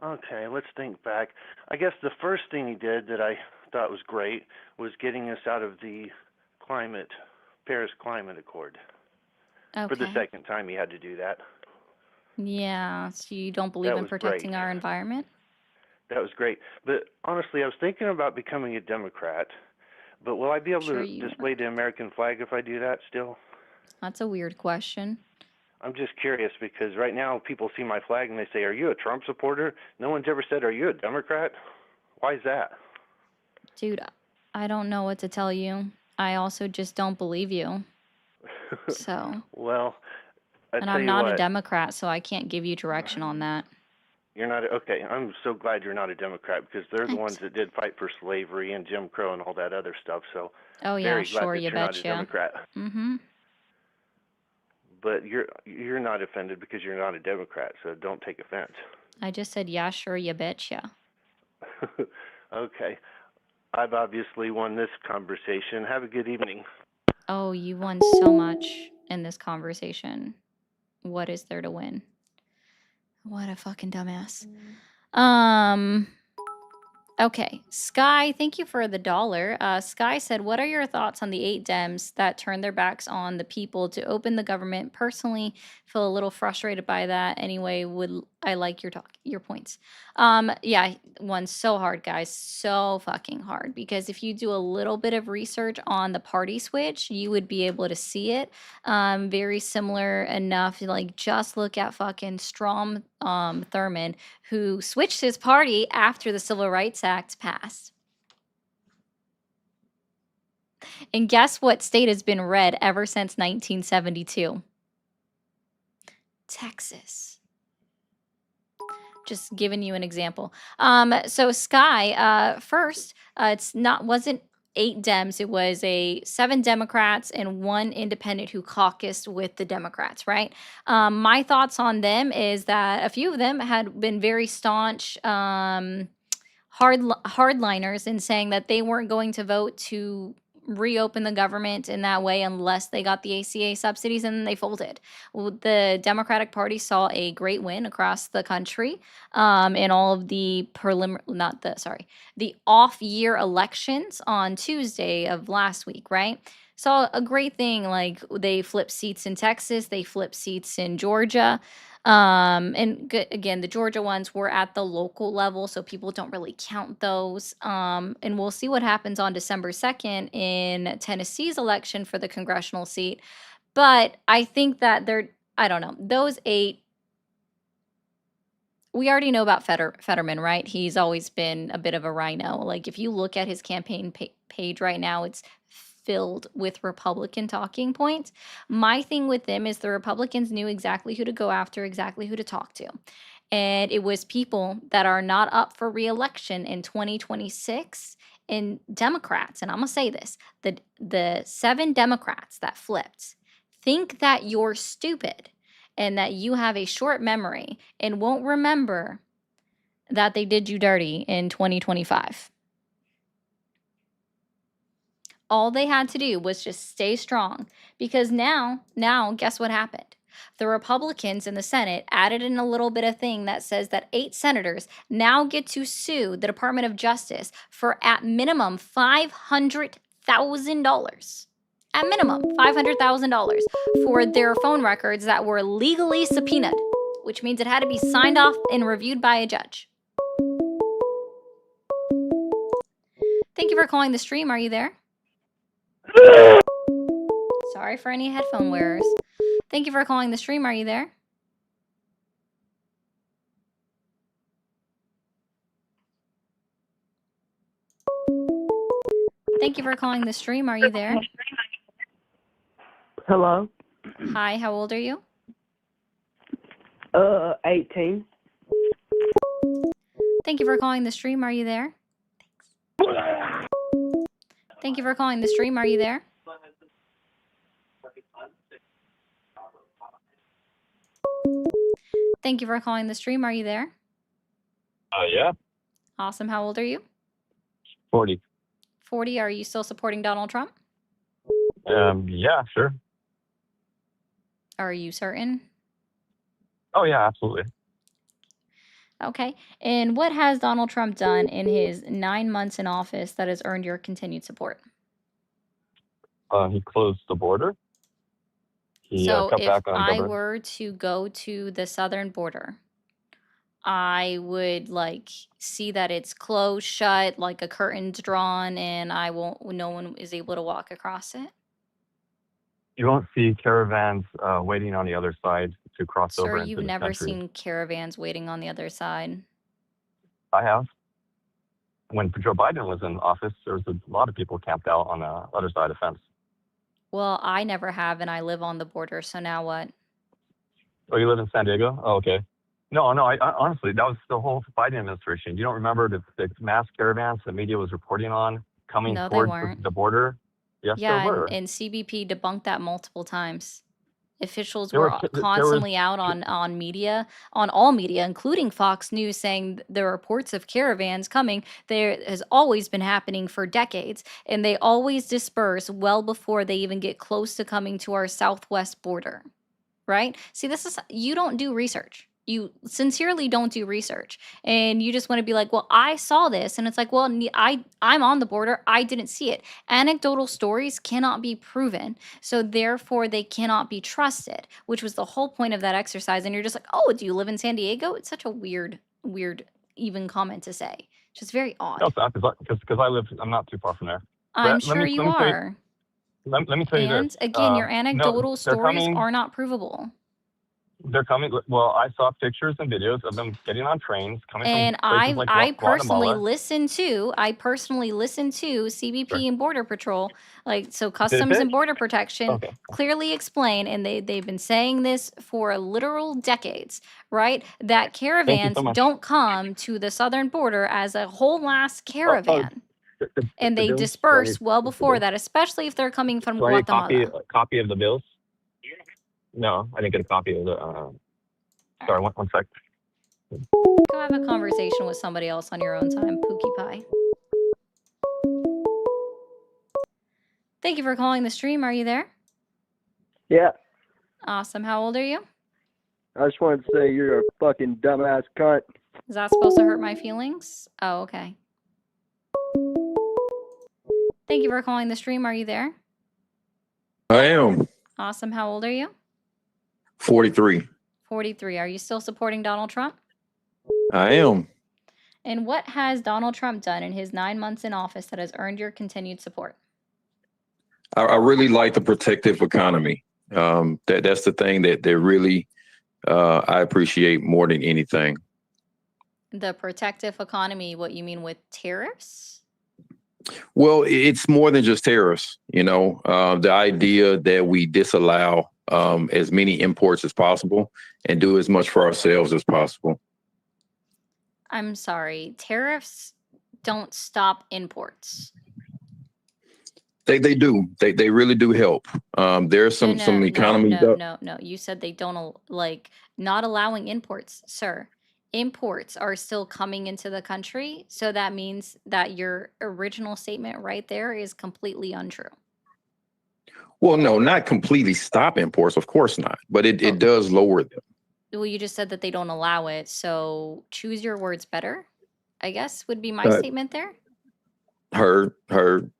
Okay, let's think back. I guess the first thing he did that I thought was great was getting us out of the Paris Climate Accord. Okay. For the second time he had to do that. Yeah, so you don't believe That in was protecting great. our environment? That was great. But honestly, I was thinking about becoming a Democrat. But will I be able Sure to you display the American flag if I do that still? That's a weird question. I'm just curious because right now people see my flag and they say, "Are you a Trump supporter?" No one's ever said, "Are you a Democrat?" Why is that? Dude, I don't know what to tell you. I also just don't believe you. So, Well, I and tell I'm you not what, a Democrat, so I can't give you direction on that. you're not okay. I'm so glad you're not a Democrat because they're the Thanks. ones that did fight for slavery and Jim Crow and all that other stuff. So Oh yeah, very glad sure, that you you're not a betcha. Democrat. Mm-hmm. But you're not offended because you're not a Democrat. So don't take offense. I just said yeah, sure, you betcha. Okay. I've obviously won this conversation. Have a good evening. Oh, you won so much in this conversation. What is there to win? What a fucking dumbass. Okay, Sky, thank you for the dollar. Sky said, "What are your thoughts on the 8 Dems that turned their backs on the people to open the government? Personally, feel a little frustrated by that. Anyway, I like your points." Yeah, one's so hard, guys, so fucking hard. Because if you do a little bit of research on the party switch, you would be able to see it. Very similar enough. Like, just look at fucking Strom Thurmond, who switched his party after the Civil Rights Act passed. And guess what state has been red ever since 1972? Texas. Just giving you an example. So Sky, first, wasn't 8 Dems. It was 7 Democrats and 1 independent who caucused with the Democrats, right? My thoughts on them is that a few of them had been very staunch hardliners in saying that they weren't going to vote to reopen the government in that way unless they got the ACA subsidies, and then they folded. Well, the Democratic Party saw a great win across the country in all of the the off-year elections on Tuesday of last week, right? Saw a great thing, like they flipped seats in Texas, they flipped seats in Georgia. Again, the Georgia ones were at the local level, so people don't really count those. And we'll see what happens on December 2nd in Tennessee's election for the congressional seat. But I think that I don't know, those 8, we already know about Fetterman, right? He's always been a bit of a rhino. Like, if you look at his campaign page right now, it's filled with Republican talking points. My thing with them is the Republicans knew exactly who to go after, exactly who to talk to. And it was people that are not up for reelection in 2026 and Democrats. And I'm going to say this, the 7 Democrats that flipped think that you're stupid and that you have a short memory and won't remember that they did you dirty in 2025. All they had to do was just stay strong, because now guess what happened? The Republicans in the Senate added in a little bit of thing that says that 8 senators now get to sue the Department of Justice for at minimum $500,000. At minimum $500,000 for their phone records that were legally subpoenaed, which means it had to be signed off and reviewed by a judge. Thank you for calling the stream. Are you there? Sorry for any headphone wearers. Thank you for calling the stream. Are you there? Thank you for calling the stream. Are you there? Hello. Hi, how old are you? 18. Thank you for calling the stream. Are you there? Thanks. Thank you for calling the stream. Are you there? Thank you for calling the stream. Are you there? Yeah. Awesome. How old are you? 40. 40. Are you still supporting Donald Trump? Yeah, sure. Are you certain? Oh, yeah, absolutely. Okay. And what has Donald Trump done in his 9 months in office that has earned your continued support? He closed the border. He So cut if back on I government. were to go to the southern border, I would see that it's closed shut, like a curtain's drawn, and no one is able to walk across it. You won't see caravans waiting on the other side to cross over Sir, into you've the never country. seen caravans waiting on the other side. I have. When Joe Biden was in office, there was a lot of people camped out on the other side of the fence. Well, I never have, and I live on the border, so now what? Oh, you live in San Diego? Oh, okay. No, I honestly, that was the whole Biden administration. You don't remember the mass caravans the media was reporting on coming No, they towards weren't. the border? Yes, Yeah, there were. and CBP debunked that multiple times. Officials There were were- there constantly out on media, on all media, including Fox News, saying the reports of caravans coming there has always been happening for decades, and they always disperse well before they even get close to coming to our southwest border. Right? See, you don't do research. You sincerely don't do research, and you just want to be like, well, I saw this, and it's like, well, I'm on the border, I didn't see it. Anecdotal stories cannot be proven, so therefore they cannot be trusted, which was the whole point of that exercise. And you're just like, oh, do you live in San Diego? It's such a weird even comment to say. Just very No, odd. it's not because I'm not too far from there. I'm But sure you let me tell you, are. let me tell you this. And again, your No, anecdotal they're stories coming. are not provable. They're coming. Well, I saw pictures and videos of them getting on trains coming from And places like I personally Guatemala. listen to Sure. CBP and Border Patrol, like, so Did Customs they? and Border Protection Okay. clearly explain, and they've been saying this for literal decades, right? That Thank you caravans so much. don't come to the southern border as a whole last Oh, caravan, and the they bills. disperse well The before bills. that, especially if they're coming from Do I need Guatemala. a copy of the bills? No, I didn't get a copy of the. Sorry, one sec. Go have a conversation with somebody else on your own time, Pookie Pie. Thank you for calling the stream. Are you there? Yeah, Awesome. How old are you? I just wanted to say you're a fucking dumbass cunt. Is that supposed to hurt my feelings? Oh, okay. Thank you for calling the stream. Are you there? I am Awesome. How old are you? 43. 43. Are you still supporting Donald Trump? I am. And what has Donald Trump done in his 9 months in office that has earned your continued support? I really like the protective economy. That's the thing that really I appreciate more than anything. The protective economy, what you mean with tariffs? Well, it's more than just tariffs. The idea that we disallow as many imports as possible and do as much for ourselves as possible. I'm sorry. Tariffs don't stop imports. They do. They really do help. There's some economies. No. You said they don't not allowing imports, sir. Imports are still coming into the country, so that means that your original statement right there is completely untrue. Well, no, not completely stop imports, of course not, but it does lower them. Well, you just said that they don't allow it, so choose your words better, I guess would be my statement there. Heard.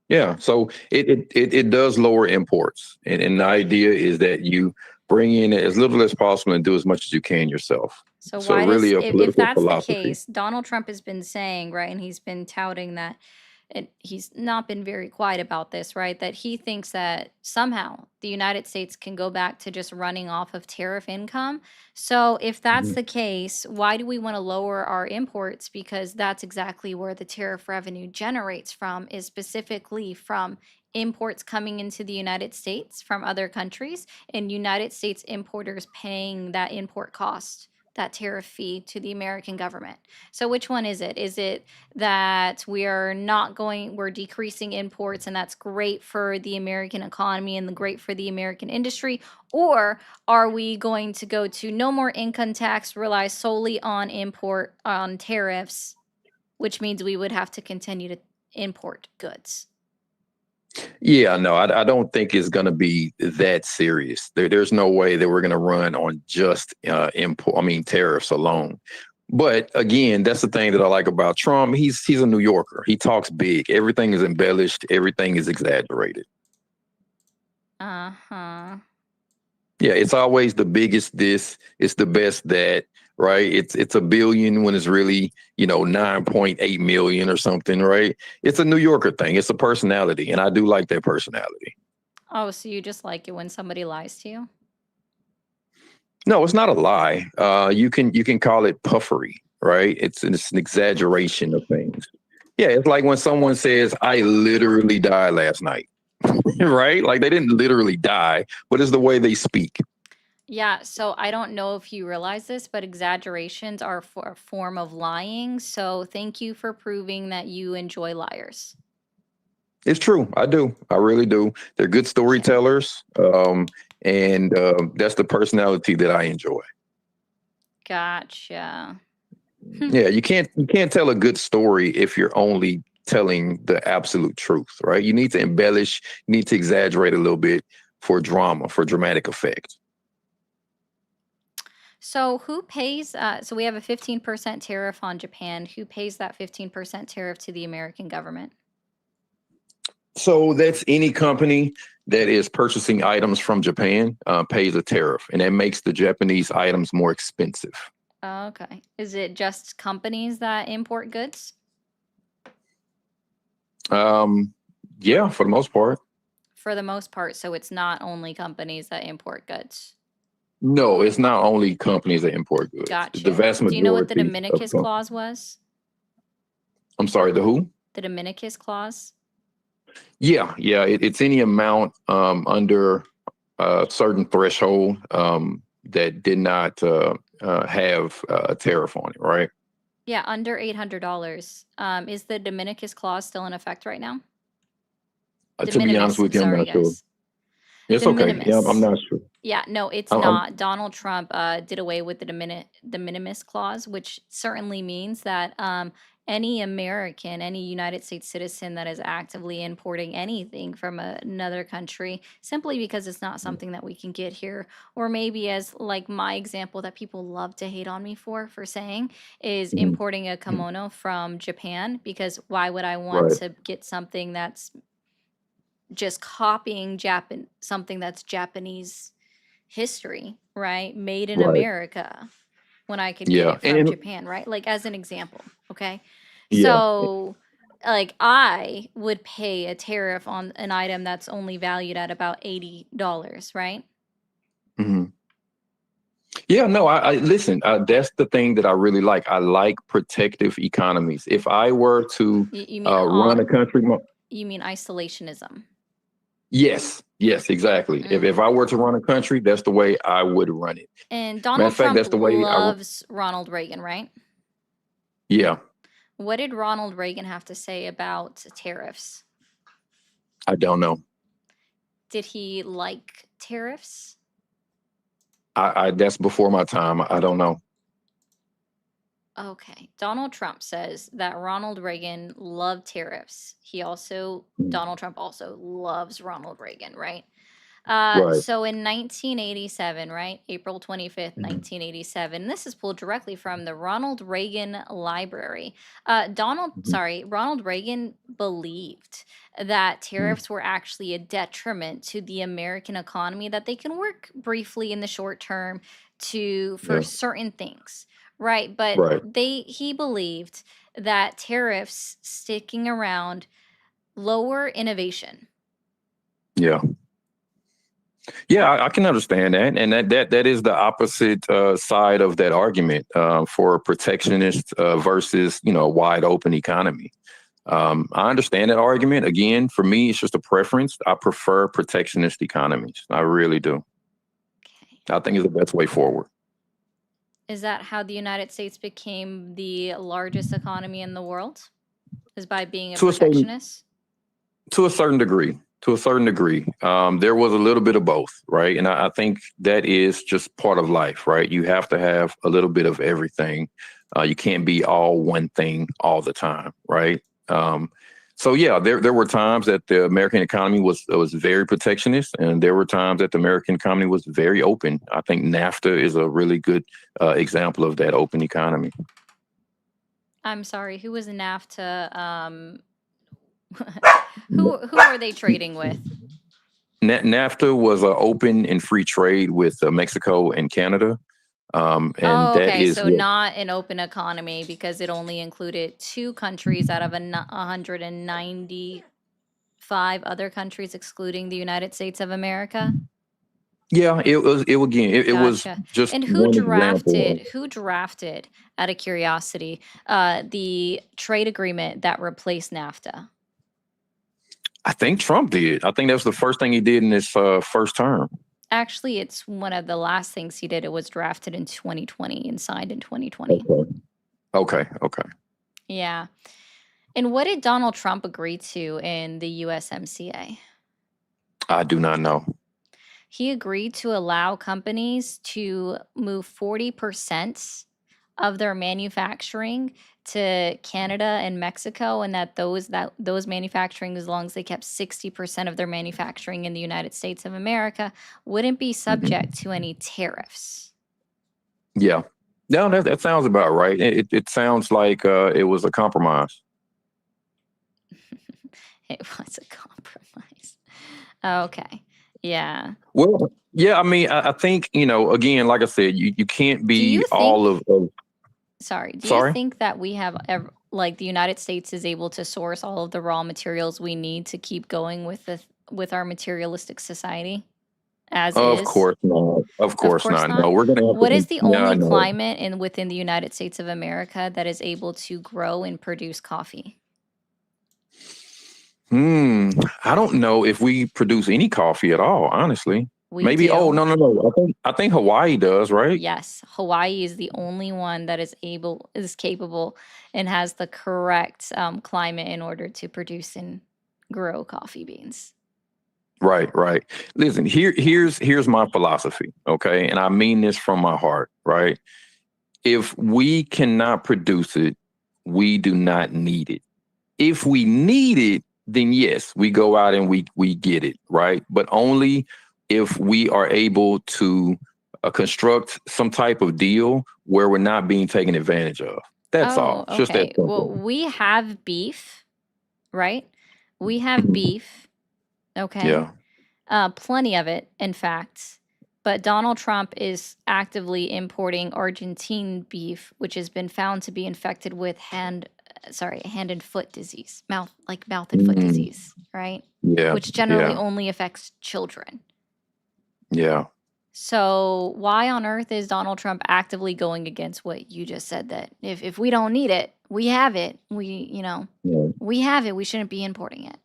Yeah. So it does lower imports. And the idea is that you bring in as little as possible and do as much as you can yourself. So So why really does, a if political that's the philosophy. case, Donald Trump has been saying, right, and he's been touting that he's not been very quiet about this, right, that he thinks that somehow the United States can go back to just running off of tariff income. So if that's the case, why do we want to lower our imports? Because that's exactly where the tariff revenue generates from, is specifically from imports coming into the United States from other countries, and United States importers paying that import cost, that tariff fee to the American government. So which one is it? Is it that we're decreasing imports and that's great for the American economy and great for the American industry? Or are we going to go to no more income tax, rely solely on tariffs, which means we would have to continue to import goods? Yeah, no, I don't think it's going to be that serious. There's no way that we're going to run on just tariffs alone. But again, that's the thing that I like about Trump. He's a New Yorker. He talks big. Everything is embellished. Everything is exaggerated. Uh-huh. Yeah, it's always the biggest this. It's the best that. Right. It's $1 billion when it's really, 9.8 million or something. Right. It's a New Yorker thing. It's a personality. And I do like that personality. Oh, so you just like it when somebody lies to you? No, it's not a lie. You can call it puffery. Right. It's an exaggeration of things. Yeah. It's like when someone says, I literally died last night. Right. Like they didn't literally die, but it's the way they speak. Yeah, so I don't know if you realize this, but exaggerations are a form of lying. So thank you for proving that you enjoy liars. It's true. I do. I really do. They're good storytellers. And that's the personality that I enjoy. Gotcha. Yeah, you can't tell a good story if you're only telling the absolute truth, right? You need to embellish, you need to exaggerate a little bit for drama, for dramatic effect. So who pays? So we have a 15% tariff on Japan. Who pays that 15% tariff to the American government? So that's any company that is purchasing items from Japan pays a tariff, and that makes the Japanese items more expensive. Okay. Is it just companies that import goods? Yeah, for the most part. For the most part, so it's not only companies that import goods. No, it's not only companies that import goods. Gotcha. The vast Do you know what the majority of Dominicus Clause was? I'm sorry, the who? The Dominicus Clause? Yeah, it's any amount under a certain threshold that did not have a tariff on it, right? Yeah, under $800. Is the Dominicus Clause still in effect right now? To be honest with you, I'm sorry, not sure. guys. It's De okay. Yeah, I'm minimis. not sure. Yeah, no, it's I'm- not. Donald Trump did away with the de minimis clause, which certainly means that any American, any United States citizen that is actively importing anything from another country, simply because it's not something that we can get here, or maybe as like my example that people love to hate on me for saying, is Mhm. importing a kimono from Japan, because why would I want Right. to get something that's just copying something that's Japanese history, right? Made in Right. America, when I could get Yeah, it from and Japan, right? Like as an example, okay? yeah, So like I would pay a tariff on an item that's only valued at about $80, right? hmm yeah. No, I listen. That's the thing that I really like. I like protective economies. If I were to You mean run a country, you mean isolationism? yes, exactly. If I were to run a country, that's the way I would run it. And Matter Donald of fact, Trump that's the way loves Ronald Reagan, right? Yeah, What did Ronald Reagan have to say about tariffs? I don't know. Did he like tariffs? I that's before my time. I don't know. Okay. Donald Trump says that Ronald Reagan loved tariffs. Donald Trump also loves Ronald Reagan, right? Right. So in 1987, right? April 25th, Mhm. 1987, this is pulled directly from the Ronald Reagan Library. Ronald Reagan believed that tariffs were actually a detriment to the American economy, that they can work briefly in the short term for Yeah. certain things, right? But Right. he believed that tariffs sticking around lower innovation. Yeah. Yeah, I can understand that, and that is the opposite side of that argument for protectionist versus a wide open economy. I understand that argument. Again, for me, it's just a preference. I prefer protectionist economies. I really do. Okay. I think it's the best way forward. Is that how the United States became the largest economy in the world? Is by being a To a certain- protectionist? To a certain degree. There was a little bit of both, right? And I think that is just part of life, right? You have to have a little bit of everything. You can't be all one thing all the time, right? So yeah, there were times that the American economy was very protectionist, and there were times that the American economy was very open. I think NAFTA is a really good example of that open economy. I'm sorry, who was NAFTA? Who are they trading with? NAFTA was an open and free trade with Mexico and Canada. And that okay, is so not an open economy because it only included 2 countries out of 195 other countries, excluding the United States of America. Yeah, it was Gotcha. just And who one example. drafted, out of curiosity, the trade agreement that replaced NAFTA? I think Trump did. I think that was the first thing he did in his first term. Actually, it's one of the last things he did. It was drafted in 2020 and signed in 2020. Okay. Yeah. And what did Donald Trump agree to in the USMCA? I do not know. He agreed to allow companies to move 40% of their manufacturing to Canada and Mexico, and that those manufacturing, as long as they kept 60% of their manufacturing in the United States of America, wouldn't be subject to any tariffs. Yeah. No, that sounds about right. It sounds like it was a compromise. It was a compromise. Okay. Yeah. Well, yeah, I mean, I think, again, like I said, you can't Do be you all think, of sorry, do you sorry? think that we have, like, the United States is able to source all of the raw materials we need to keep going with our materialistic society as Of is? course not. Of Of course course not. No, not. we're gonna have What is to. the Yeah, I only know. climate within the United States of America that is able to grow and produce coffee? I don't know if we produce any coffee at all, honestly. We Maybe. Oh, do. no, no, no. I think Hawaii does, right? Yes, Hawaii is the only one that is capable, and has the correct climate in order to produce and grow coffee beans. Right, right. Listen, here's my philosophy, okay? And I mean this from my heart, right? If we cannot produce it, we do not need it. If we need it, then yes, we go out and we get it, right? But only if we are able to construct some type of deal where we're not being taken advantage of. That's Oh, all. It's just that okay. Well, simple. we have beef, right? We have Mhm. beef, okay? Yeah. Plenty of it, in fact. But Donald Trump is actively importing Argentine beef, which has been found to be infected with hand and foot disease, mouth and foot Mm, disease, right? yeah. Which generally Yeah. only affects children. Yeah. So why on earth is Donald Trump actively going against what you just said, that if we don't need it, we have it. Yeah. We have it. We shouldn't be importing it.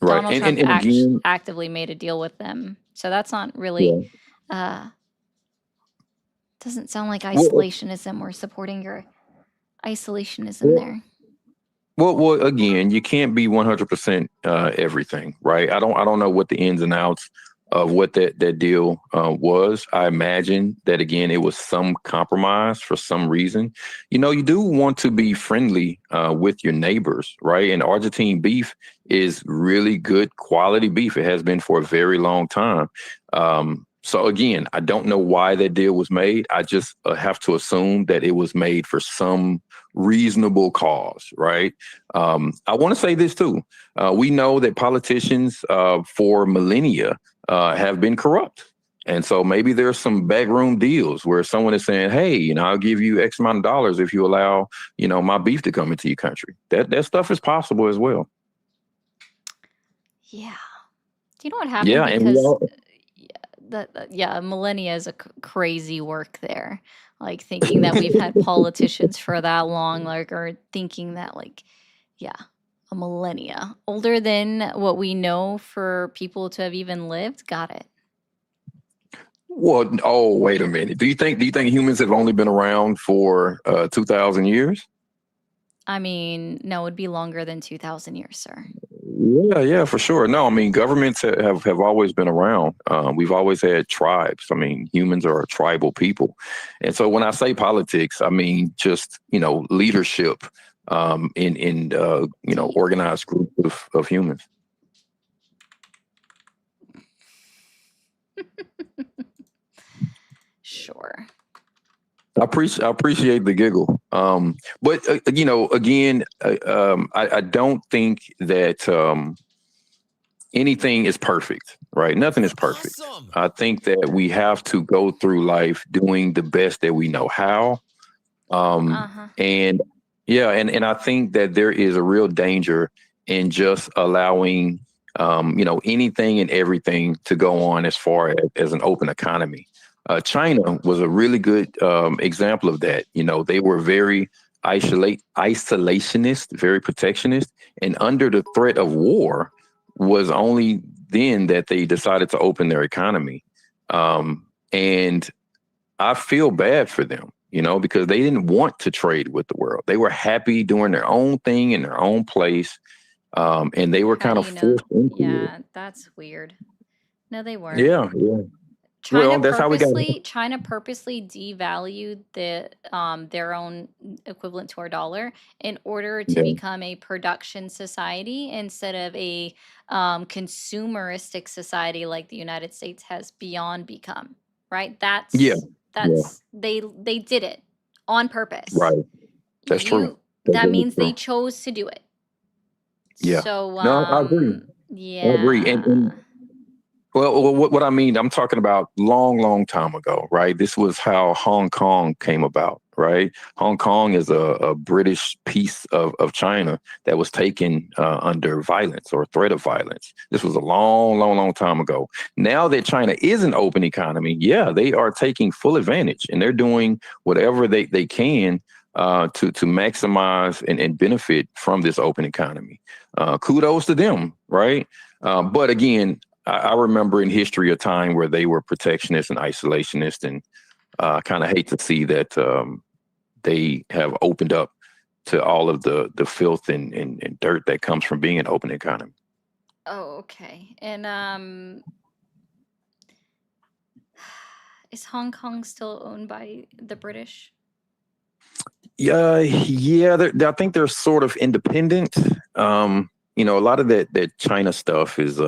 Right. Donald And Trump again, actively made a deal with them. So that's not really, yeah. uh, doesn't sound like Well, isolationism or supporting your isolationism well, there. well, again, you can't be 100% everything, right? I don't know what the ins and outs of what that deal was. I imagine that again, it was some compromise for some reason. You do want to be friendly with your neighbors, right? And Argentine beef is really good quality beef. It has been for a very long time. So again, I don't know why that deal was made. I just have to assume that it was made for some reasonable cause, right? I want to say this too. We know that politicians for millennia have been corrupt. And so maybe there's some backroom deals where someone is saying, hey, I'll give you X amount of dollars if you allow, my beef to come into your country. That stuff is possible as well. Yeah. Do you know what happened? Yeah. And we Because all, millennia is a crazy work there. Like thinking that we've had politicians for that long, like, or thinking that, like, yeah, a millennia older than what we know for people to have even lived. Got it. well, oh, wait a minute. Do you think humans have only been around for 2,000 years? I mean, no, it'd be longer than 2,000 years, sir. Yeah, for sure. No, I mean, governments have always been around. We've always had tribes. I mean, humans are a tribal people. And so when I say politics, I mean just, leadership in organized group of humans. Sure. I appreciate the giggle. But again, I don't think that anything is perfect, right? Nothing is perfect. Awesome. I think that we have to go through life doing the best that we know how. Uh-huh. And yeah, and I think that there is a real danger in just allowing, anything and everything to go on as far as an open economy. China was a really good example of that. They were very isolationist, very protectionist, and under the threat of war was only then that they decided to open their economy. And I feel bad for them, because they didn't want to trade with the world. They were happy doing their own thing in their own place. And they were How kind do of you know? forced into it. Yeah, that's weird. No, they weren't. Yeah, yeah. Well, that's how we got. China purposely devalued their own equivalent to our dollar in order to Yeah, become a production society instead of a consumeristic society like the United States has beyond become, right? yeah, That's they did it on purpose. Right. That's true. You That's that very means they true. chose to do it. Yeah. So No, I agree. I agree. And yeah. well, what I mean, I'm talking about long time ago, right? This was how Hong Kong came about, right? Hong Kong is a British piece of China that was taken under violence or threat of violence. This was a long time ago. Now that China is an open economy, yeah, they are taking full advantage and they're doing whatever they can to maximize and benefit from this open economy. Kudos to them, right? But again, I remember in history a time where they were protectionist and isolationist, and kind of hate to see that they have opened up to all of the filth and dirt that comes from being an open economy. Oh, okay. And is Hong Kong still owned by the British? Yeah, I think they're sort of independent. A lot of that China stuff is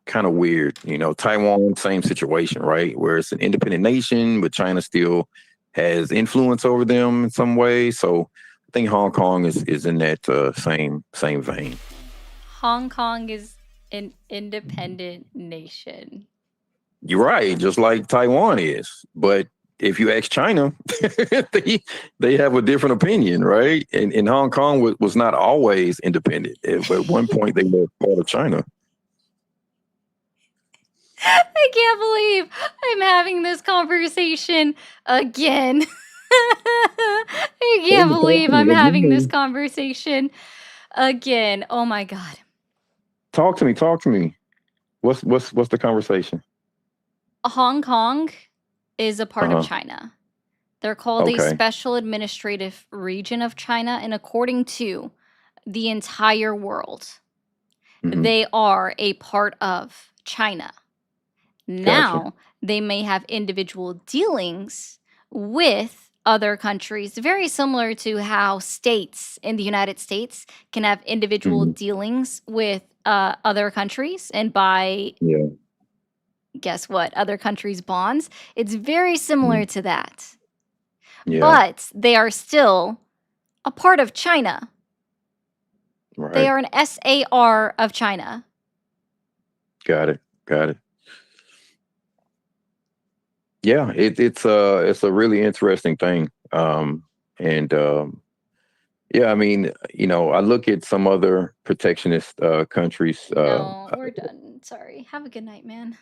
kind of weird. Taiwan, same situation, right? Where it's an independent nation, but China still has influence over them in some way. So I think Hong Kong is in that same vein. Hong Kong is an independent nation. You're right, just like Taiwan is. But if you ask China, they have a different opinion, right? And Hong Kong was not always independent. At one point, they were part of China. I can't believe I'm having this conversation again. I can't believe I'm having this conversation again. Oh my God. Talk to me. What's the conversation? Hong Kong is a part of Uh-huh. China. They're called a Okay. special administrative region of China, and according to the entire world, Mhm. they are a part of China. Now, they may have individual dealings with other countries, very similar to how states in the United States can have individual Mhm. dealings with other countries and buy, Yeah. guess what, other countries' bonds. It's very similar to that. Yeah. But they are still a part of China. Right. They are an SAR of China. Got it. Yeah, it's a really interesting thing. Yeah, I mean, I look at some other protectionist countries. No, we're done. Sorry. Have a good night, man.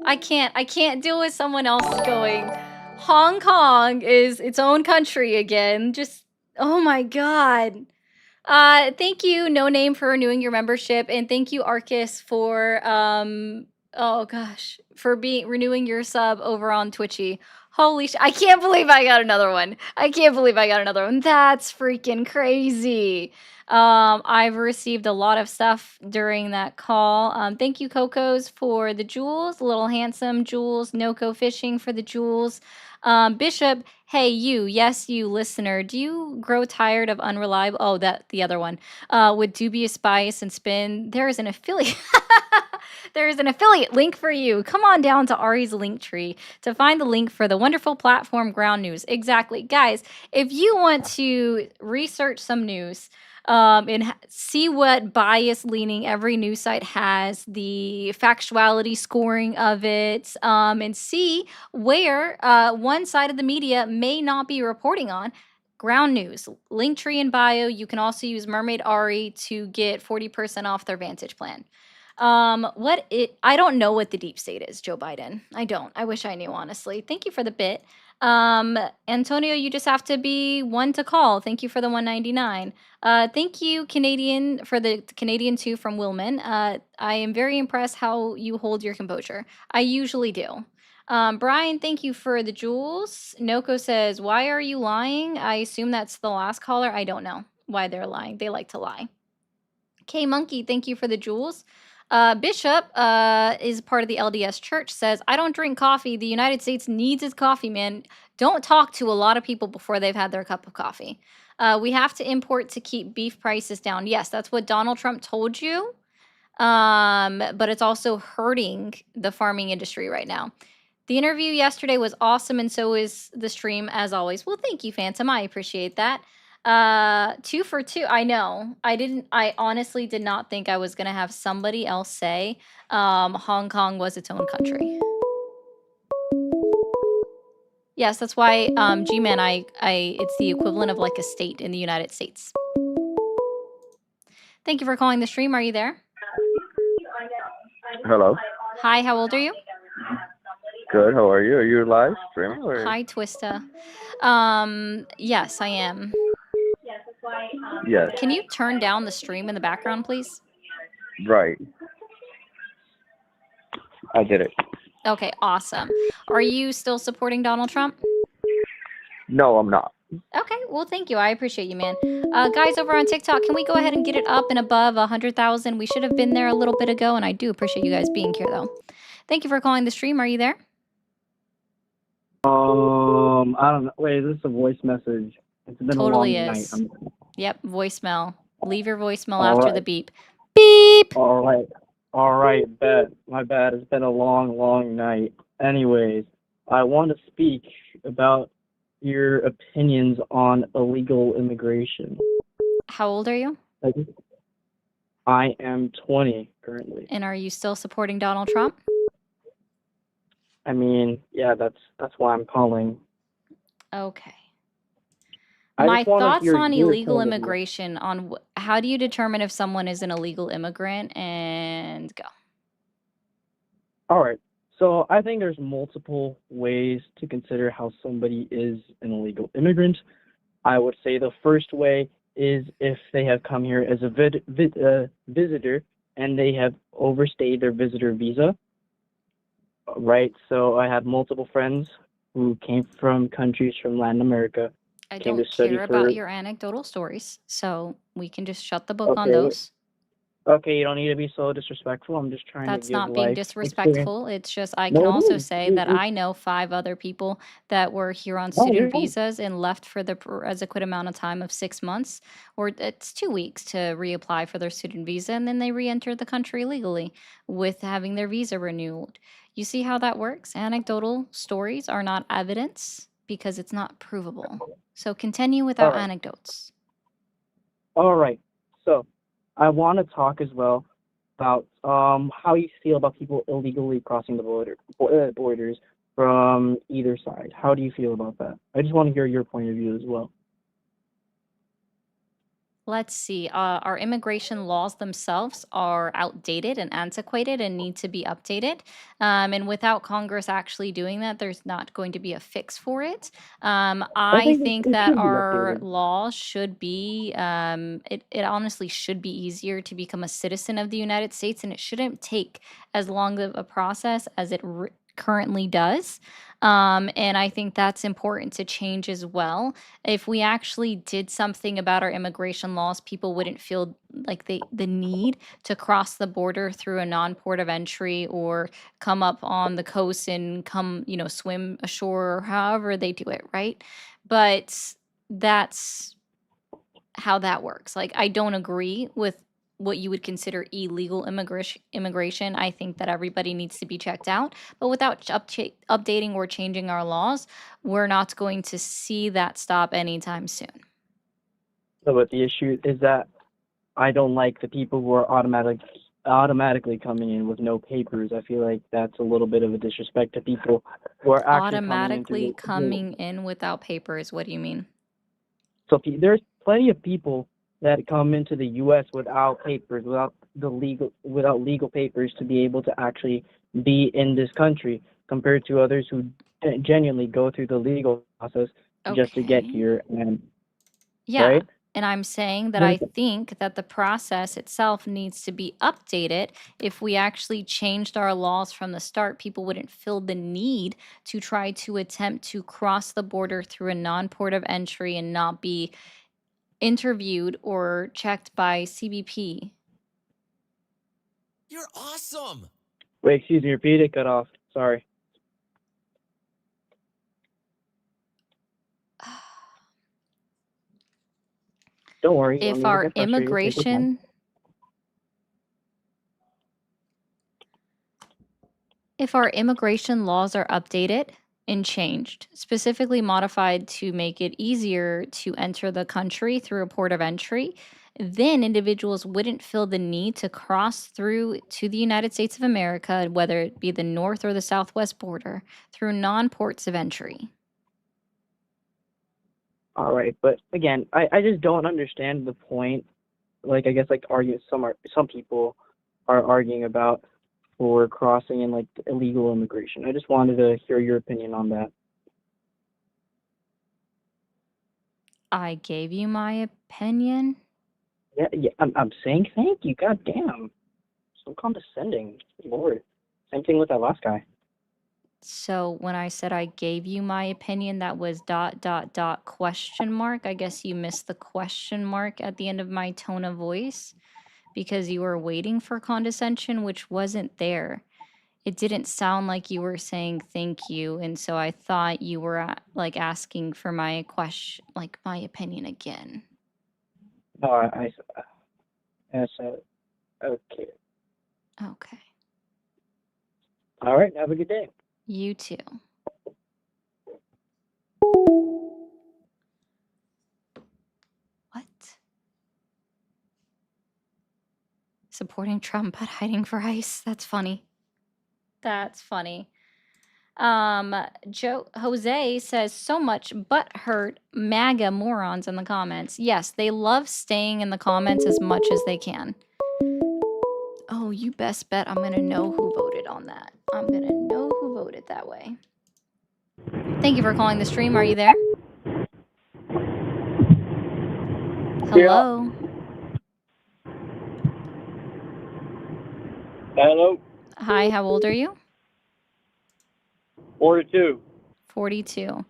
I can't deal with someone else going, Hong Kong is its own country again. Just, oh my God. Thank you, No Name, for renewing your membership, and thank you, Arcus, for oh gosh, for renewing your sub over on Twitchy. Holy I can't believe I got another one. That's freaking crazy. I've received a lot of stuff during that call. Thank you, Cocos, for the jewels. Little Handsome Jewels, Noco Fishing for the jewels. Bishop, hey you, yes you listener, do you grow tired of unreliable? Oh, the other one. With dubious bias and spin, there is an affiliate. There is an affiliate link for you. Come on down to Ari's link tree to find the link for the wonderful platform Ground News. Exactly, guys. If you want to research some news, and see what bias leaning every news site has, the factuality scoring of it, and see where one side of the media may not be reporting on. Ground News, link tree in bio. You can also use Mermaid Ari to get 40% off their Vantage plan. I don't know what the deep state is, Joe Biden. I don't. I wish I knew, honestly. Thank you for the bit. Antonio, you just have to be one to call. Thank you for the 199. Thank you, Canadian, for the Canadian 2 from Wilman. I am very impressed how you hold your composure. I usually do. Brian, thank you for the jewels. Noko says, why are you lying? I assume that's the last caller. I don't know why they're lying. They like to lie. K Monkey, thank you for the jewels. Bishop is part of the LDS Church, says, I don't drink coffee. The United States needs its coffee, man. Don't talk to a lot of people before they've had their cup of coffee. We have to import to keep beef prices down. Yes, that's what Donald Trump told you. But it's also hurting the farming industry right now. The interview yesterday was awesome, and so is the stream as always. Well, thank you, Phantom. I appreciate that. 2 for 2. I know. I honestly did not think I was gonna have somebody else say Hong Kong was its own country. Yes, that's why G-Man, it's the equivalent of like a state in the United States. Thank you for calling the stream. Are you there? Hello. Hi, how old are you? Good. How are you? Are you live streaming? Or? Hi, Twista. Yes, I am. Yes. Can you turn down the stream in the background, please? Right. I did it. Okay, awesome. Are you still supporting Donald Trump? No, I'm not. Okay, well, thank you. I appreciate you, man. Guys over on TikTok, can we go ahead and get it up and above 100,000? We should have been there a little bit ago, and I do appreciate you guys being here, though. Thank you for calling the stream. Are you there? I don't know. Wait, is this a voice message? It's been Totally a long is. night. Yep, voicemail. Leave your voicemail All after right. the beep. Beep! All right, bet. My bad. It's been a long night. Anyways, I want to speak about your opinions on illegal immigration. How old are you? I am 20 currently. And are you still supporting Donald Trump? I mean, yeah, that's why I'm calling. Okay. I My just wanna thoughts hear on your illegal point of view. immigration, on how do you determine if someone is an illegal immigrant, and go. All right. So I think there's multiple ways to consider how somebody is an illegal immigrant. I would say the first way is if they have come here as a visitor and they have overstayed their visitor visa. Right. So I have multiple friends who came from countries from Latin America. I came don't to study care about for- your anecdotal stories, so we can just shut the book on Okay, those. Okay, you don't need to be so disrespectful. I'm just trying That's to give not being life disrespectful. It's just I No, can it also is. say It that is. I know 5 other people that were here on No, you're student right. visas and left for the adequate amount of time of 6 months, or it's 2 weeks to reapply for their student visa, and then they re-entered the country legally with having their visa renewed. You see how that works? Anecdotal stories are not evidence because it's not provable. So continue without Alright. anecdotes. All right. So I want to talk as well about how you feel about people illegally crossing the borders from either side. How do you feel about that? I just want to hear your point of view as well. Let's see. Our immigration laws themselves are outdated and antiquated and need to be updated. And without Congress actually doing that, there's not going to be a fix for it. I think it that should be our updated. laws should be, it honestly should be easier to become a citizen of the United States, and it shouldn't take as long of a process as it currently does. And I think that's important to change as well. If we actually did something about our immigration laws, people wouldn't feel like the need to cross the border through a non-port of entry or come up on the coast and come, swim ashore or however they do it, right? But that's how that works. Like, I don't agree with what you would consider illegal immigration. I think that everybody needs to be checked out. But without updating or changing our laws, we're not going to see that stop anytime soon. So, but the issue is that I don't like the people who are automatically coming in with no papers. I feel like that's a little bit of a disrespect to people who are actually Automatically coming coming in without papers. What do you mean? So there's plenty of people that come into the U.S. without papers, without legal papers to be able to actually be in this country, compared to others who genuinely go through the legal process just to get Okay. here. And Yeah. right? And I'm saying that What I is it? think that the process itself needs to be updated. If we actually changed our laws from the start, people wouldn't feel the need to try to attempt to cross the border through a non-port of entry and not be interviewed or checked by CBP. You're awesome. Wait, excuse me, repeat it. Cut off. Sorry. Don't worry. You don't If need to our get frustrated. Take your time. immigration, If our immigration laws are updated and changed, specifically modified to make it easier to enter the country through a port of entry, then individuals wouldn't feel the need to cross through to the United States of America, whether it be the north or the southwest border, through non-ports of entry. All right, but again, I just don't understand the point. Like I guess like some people are arguing about for crossing in like illegal immigration. I just wanted to hear your opinion on that. I gave you my opinion. Yeah, I'm saying thank you. God damn, so condescending, Lord. Same thing with that last guy. So when I said I gave you my opinion, that was ... question mark. I guess you missed the question mark at the end of my tone of voice because you were waiting for condescension, which wasn't there. It didn't sound like you were saying thank you, and so I thought you were like asking for my question, like my opinion again. No, I said okay. Okay. All right, have a good day. You too. What? Supporting Trump but hiding for ICE. That's funny. That's funny. Jose says so much butthurt MAGA morons in the comments. Yes, they love staying in the comments as much as they can. Oh, you best bet I'm gonna know who voted on that. I'm gonna know who voted that way. Thank you for calling the stream. Are you there? Hello? Hello, Hi, how old are you? 42. 42.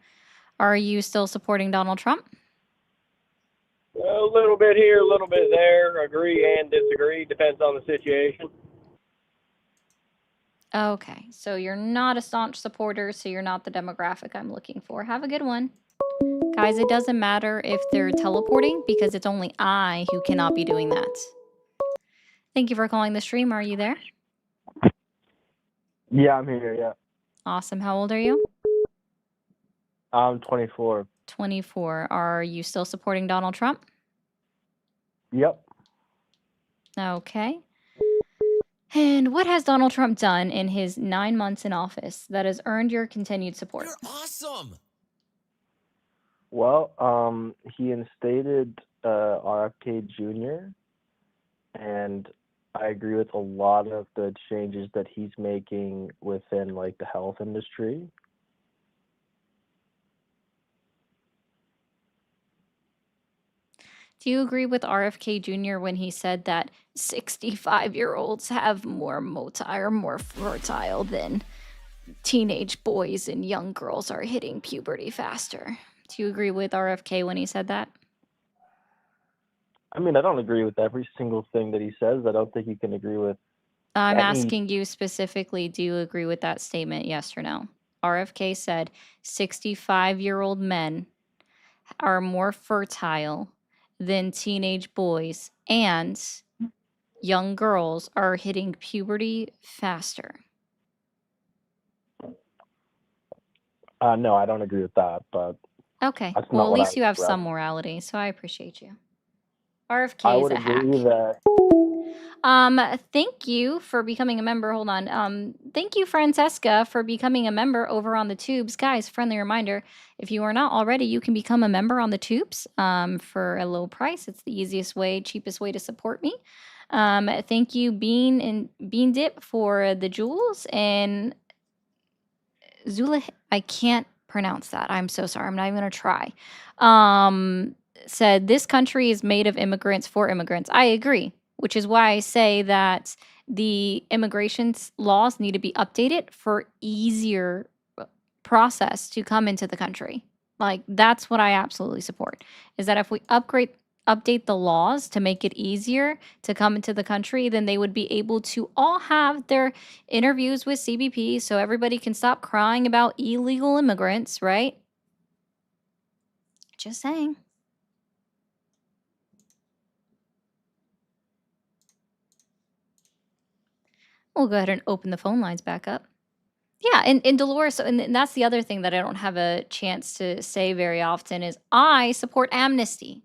Are you still supporting Donald Trump? A little bit here, a little bit there. Agree and disagree. Depends on the situation. Okay, so you're not a staunch supporter, so you're not the demographic I'm looking for. Have a good one. Guys, it doesn't matter if they're teleporting because it's only I who cannot be doing that. Thank you for calling the stream. Are you there? Yeah, I'm here. Yeah, Awesome. How old are you? I'm 24. 24. Are you still supporting Donald Trump? Yep. Okay. And what has Donald Trump done in his 9 months in office that has earned your continued support? You're awesome. Well, he instated RFK Jr. and I agree with a lot of the changes that he's making within like the health industry. Do you agree with RFK Jr. when he said that 65-year-olds have more fertile than teenage boys and young girls are hitting puberty faster? Do you agree with RFK when he said that? I mean, I don't agree with every single thing that he says. I don't think you can agree with I'm any. asking you specifically, do you agree with that statement, yes or no? RFK said 65-year-old men are more fertile than teenage boys and young girls are hitting puberty faster. No, I don't agree with that, but Okay, that's well, not at what least I you have read. some morality, so I appreciate you. RFK I is would a hack. agree that Thank you for becoming a member. Hold on. Thank you, Francesca, for becoming a member over on the Tubes. Guys, friendly reminder, if you are not already, you can become a member on the Tubes for a low price. It's the easiest way, cheapest way to support me. Thank you, Bean Dip, for the jewels, and Zula, I can't pronounce that. I'm so sorry. I'm not even going to try. Said this country is made of immigrants for immigrants. I agree, which is why I say that the immigration laws need to be updated for easier process to come into the country. Like that's what I absolutely support. Is that if we update the laws to make it easier to come into the country, then they would be able to all have their interviews with CBP so everybody can stop crying about illegal immigrants, right? Just saying. We'll go ahead and open the phone lines back up. Yeah, and Dolores, and that's the other thing that I don't have a chance to say very often is I support amnesty.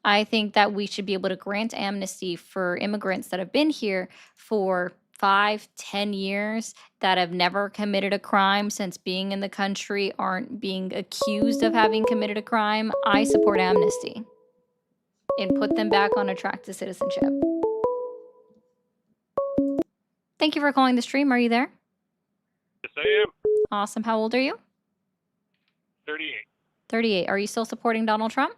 I think that we should be able to grant amnesty for immigrants that have been here for 5, 10 years that have never committed a crime since being in the country, aren't being accused of having committed a crime. I support amnesty and put them back on a track to citizenship. Thank you for calling the stream. Are you there? Yes, I am. Awesome. How old are you? 38. 38. Are you still supporting Donald Trump?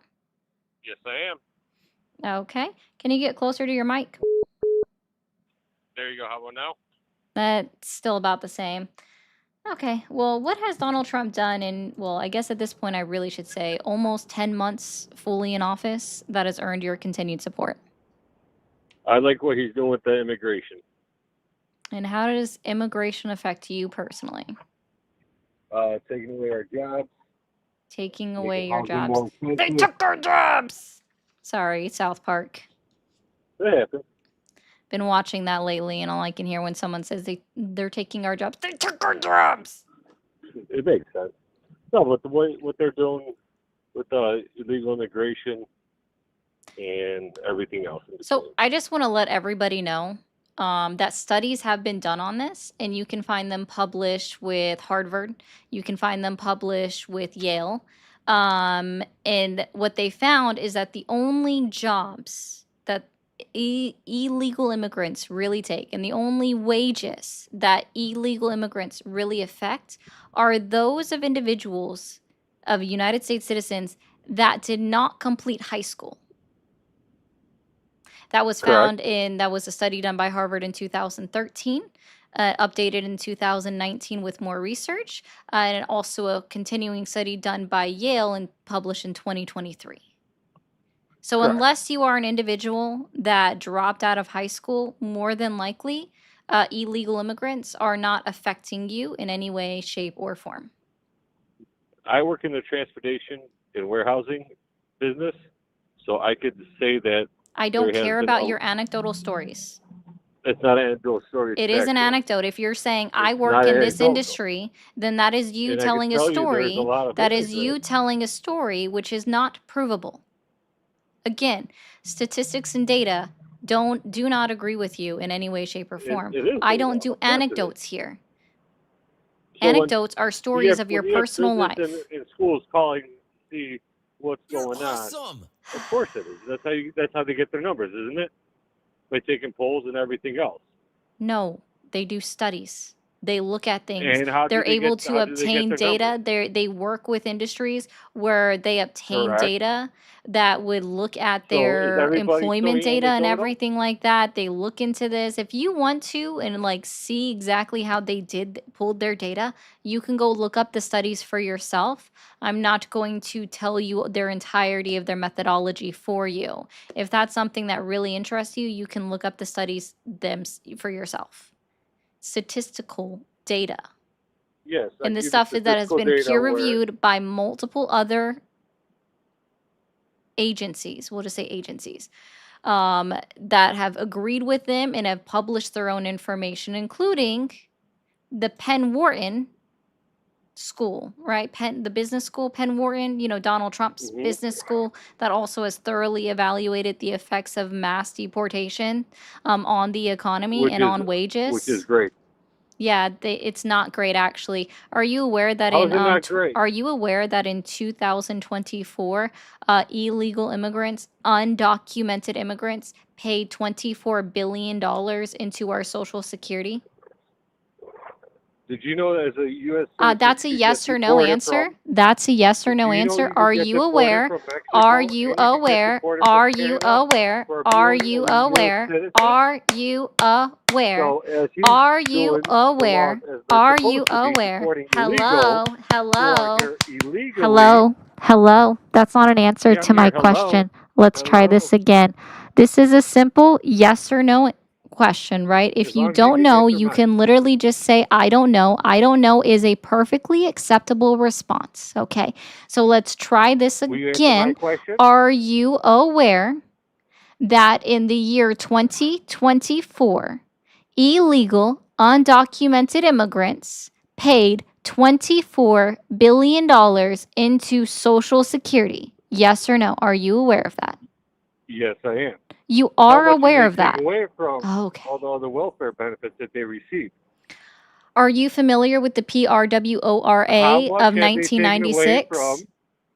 Yes, I am. Okay. Can you get closer to your mic? There you go. How about now? That's still about the same. Okay. Well, what has Donald Trump done in, well, I guess at this point I really should say almost 10 months fully in office that has earned your continued support? I like what he's doing with the immigration. And how does immigration affect you personally? Taking away our jobs. Taking making away your housing jobs. more They expensive. took our jobs! Sorry, South Park. That happens. Been watching that lately, and all I can hear when someone says they're taking our jobs. They took our jobs! It makes sense. No, but the way what they're doing with the illegal immigration and everything else. So I just want to let everybody know that studies have been done on this, and you can find them published with Harvard. You can find them published with Yale. And what they found is that the only jobs that illegal immigrants really take, and the only wages that illegal immigrants really affect, are those of individuals, of United States citizens, that did not complete high school. That was found in, that was a study done by Harvard in 2013, updated in 2019 with more research, and also a continuing study done by Yale and published in 2023. So Correct. unless you are an individual that dropped out of high school, more than likely, illegal immigrants are not affecting you in any way, shape, or form. I work in the transportation and warehousing business, so I could say that I don't there has care been about a- your anecdotal stories. it's not an anecdotal story. It it's is an factual. anecdote. If you're saying I work not in this anecdotal. industry, then that is you And I can telling a tell you there's story. a lot of That is immigrants. you telling a story which is not provable. Again, statistics and data do not agree with you in any way, shape, or form. it is I provable. don't do Of course it is. anecdotes here. So when Anecdotes are stories of your when you have personal life. business in schools calling to see what's going on. Of course it is. That's how they get their numbers, isn't it? By taking polls and everything else. No, they do studies. They look at things. And how do They're they able get- to how do they get obtain their data. They work with industries where they obtain Correct. data that would look at So is their everybody employment still data and anecdotal? everything like that. They look into this. If you want to and like see exactly how they pulled their data, you can go look up the studies for yourself. I'm not going to tell you their entirety of their methodology for you. If that's something that really interests you, you can look up the studies for yourself. Statistical data. Yes. I And the see stuff that has statistical been data peer where- reviewed by multiple other agencies, we'll just say agencies, that have agreed with them and have published their own information, including the Penn Wharton school, right? The business school, Penn Wharton, Donald Trump's Mhm. business school that also has thoroughly evaluated the effects of mass deportation on the economy Which and is- on wages. Which is great. Yeah, it's not great actually. Are you aware that How in is it not great? are you aware that in 2024, illegal immigrants, undocumented immigrants, paid $24 billion into our Social Security? Did you know that as a U.S. That's a yes or no answer. That's a yes or no Do you know answer. you can Are get you deported aware? from Mexico Are and you you can get aware? deported from Are you Canada aware? for Are being you a US aware? citizen? Are you aware? So as he's Are you doing the aware? laws as they're Are supposed you to be aware? deporting Hello? illegal, Hello? go out here illegally. Hello? Hello? That's not an answer Yeah, to I'm my here. Hello? question. Let's try this again. This is a simple yes or no question, right? If As you long as you don't can know, answer you mine. can literally just say, I don't know. I don't know is a perfectly acceptable response. Okay. So let's try this Will you answer my again. question? Are you aware that in the year 2024, illegal undocumented immigrants paid $24 billion into Social Security. Yes or no? Are you aware of that? Yes, I am. You How are much did aware they of that. take away from Oh, okay. all the other welfare benefits that they received? Are you familiar with the How PRWORA much of have they taken away 1996? from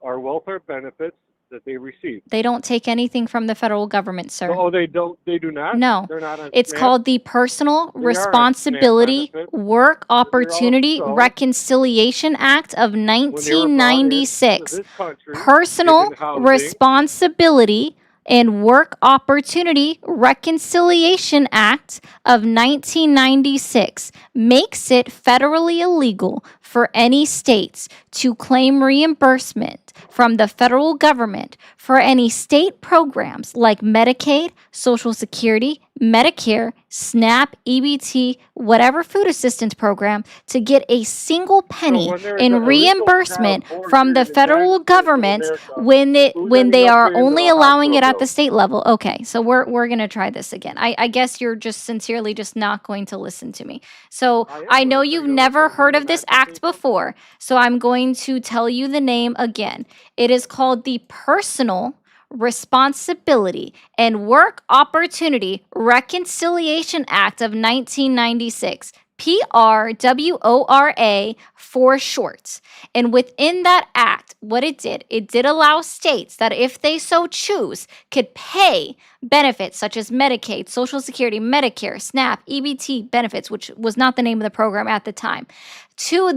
our welfare benefits that they received? They don't take anything from the federal government, sir. Oh, they don't. They do not. No. They're not on It's SNAP. called the Personal They are on SNAP Responsibility benefits. Work They're Opportunity also, Reconciliation Act of when they were brought into 1996. this country, Personal given housing, Responsibility and Work Opportunity Reconciliation Act of 1996 makes it federally illegal for any states to claim reimbursement from the federal government for any state programs like Medicaid, Social Security, Medicare, SNAP, EBT, whatever food assistance program to get a single penny when there's in a illegal reimbursement child born from here the in the federal United States of government America, who's when ending they up are paying only the allowing it hospital at the bill? state level. Okay, so we're gonna try this again. I guess you're just sincerely just not going to listen to me. So I know you've never heard of this act before, so I'm going to tell you the name again. It is called the Personal Responsibility and Work Opportunity Reconciliation Act of 1996. PRWORA for short. And within that act, what it did allow states that if they so choose could pay benefits such as Medicaid, Social Security, Medicare, SNAP, EBT benefits, which was not the name of the program at the time, to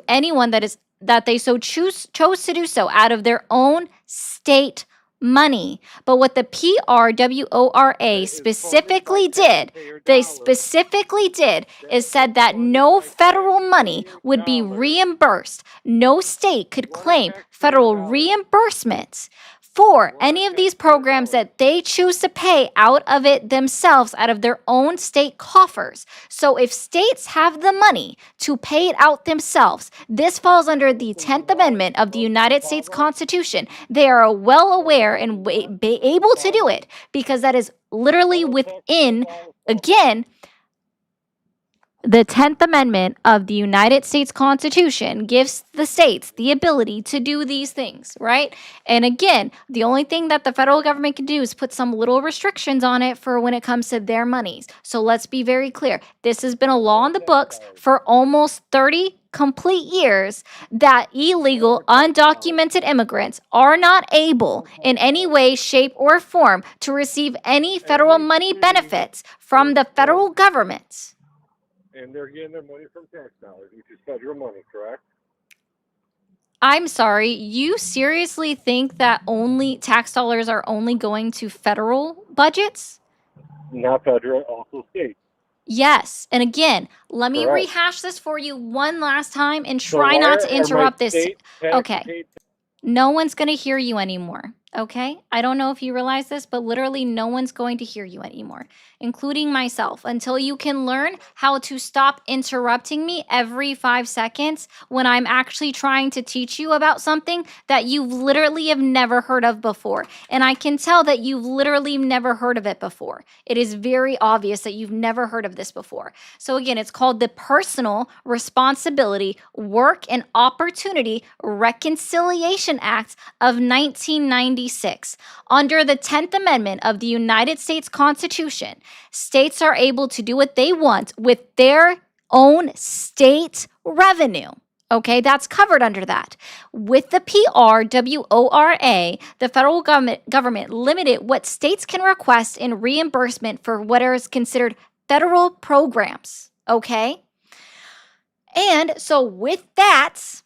anyone that they so chose to do so out of their own state money. But what the PRWORA specifically did, is said that no federal money would be reimbursed. No state could claim federal reimbursements for any of these programs that they choose to pay out of it themselves, out of their own state coffers. So if states have the money to pay it out themselves, this falls under the 10th Amendment of the United States Constitution. They are well aware and be able to do it because that is literally within, again, the 10th Amendment of the United States Constitution gives the states the ability to do these things, right? And again, the only thing that the federal government can do is put some little restrictions on it for when it comes to their monies. So let's be very clear. This has been a law in the books for almost 30 complete years that illegal, undocumented immigrants are not able in any way, shape, or form to receive any federal money benefits from the federal government. And they're getting their money from tax dollars, which is federal money, correct? I'm sorry, you seriously think that only tax dollars are only going to federal budgets? Not federal, also state. Yes. And again, let me Correct. rehash this for you one last time and So try why not to are my interrupt this. state tax Okay. paid- No one's going to hear you anymore. Okay? I don't know if you realize this, but literally no one's going to hear you anymore, including myself, until you can learn how to stop interrupting me every 5 seconds when I'm actually trying to teach you about something that you literally have never heard of before. And I can tell that you've literally never heard of it before. It is very obvious that you've never heard of this before. So again, it's called the Personal Responsibility, Work and Opportunity Reconciliation Act of 1996. Under the 10th Amendment of the United States Constitution, states are able to do what they want with their own state revenue. Okay, that's covered under that. With the PRWORA, the federal government limited what states can request in reimbursement for what is considered federal programs. Okay? And so with that,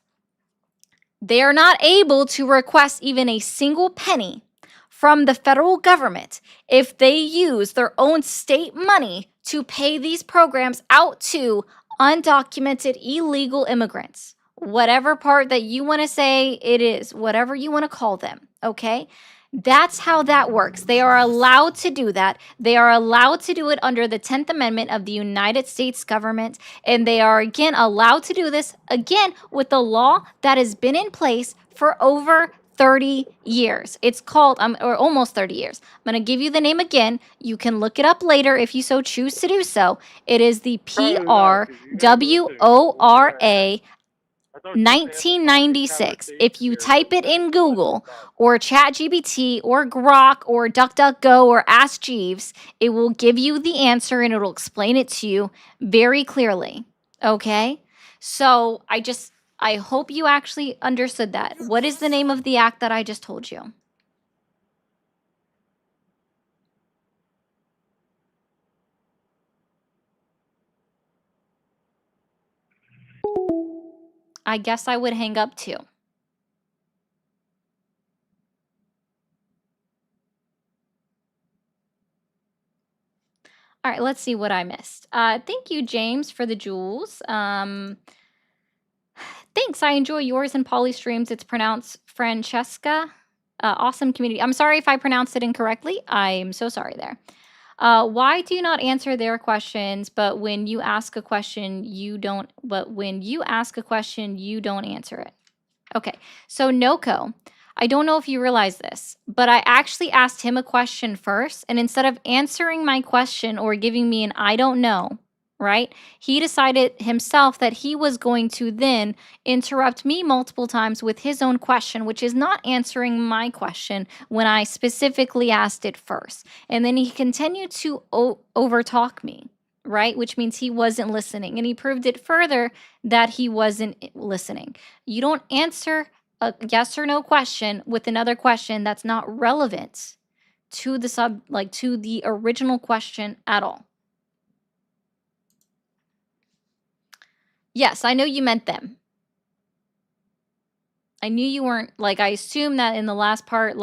they are not able to request even a single penny from the federal government if they use their own state money to pay these programs out to undocumented illegal immigrants. Whatever part that you want to say it is, whatever you want to call them, okay? That's how that works. They are allowed to do that. They are allowed to do it under the 10th Amendment of the United States government. And they are, again, allowed to do this, again, with a law that has been in place for over 30 years. It's called, or almost 30 years. I'm going to give you the name again. You can look it up later if you so choose to do so. It is the PRWORA I thought you were saying the 1996. If you here, type so it in that's Google what or ChatGPT or Grok or DuckDuckGo or Ask Jeeves, it will give you the answer and it'll explain it to you very clearly. Okay? So I hope you actually understood that. What is the name of the act that I just told you? I guess I would hang up too. All right, let's see what I missed. Thank you, James, for the jewels. Thanks. I enjoy yours and Polly's streams. It's pronounced Francesca. Awesome community. I'm sorry if I pronounced it incorrectly. I'm so sorry there. Why do you not answer their questions, but when you ask a question, you don't answer it? Okay. So Noko, I don't know if you realize this, but I actually asked him a question first, and instead of answering my question or giving me an I don't know, right? He decided himself that he was going to then interrupt me multiple times with his own question, which is not answering my question when I specifically asked it first. And then he continued to overtalk me, right? Which means he wasn't listening. And he proved it further that he wasn't listening. You don't answer a yes or no question with another question that's not relevant to the to the original question at all. Yes, I know you meant them. I knew you weren't, I assume that in the last part,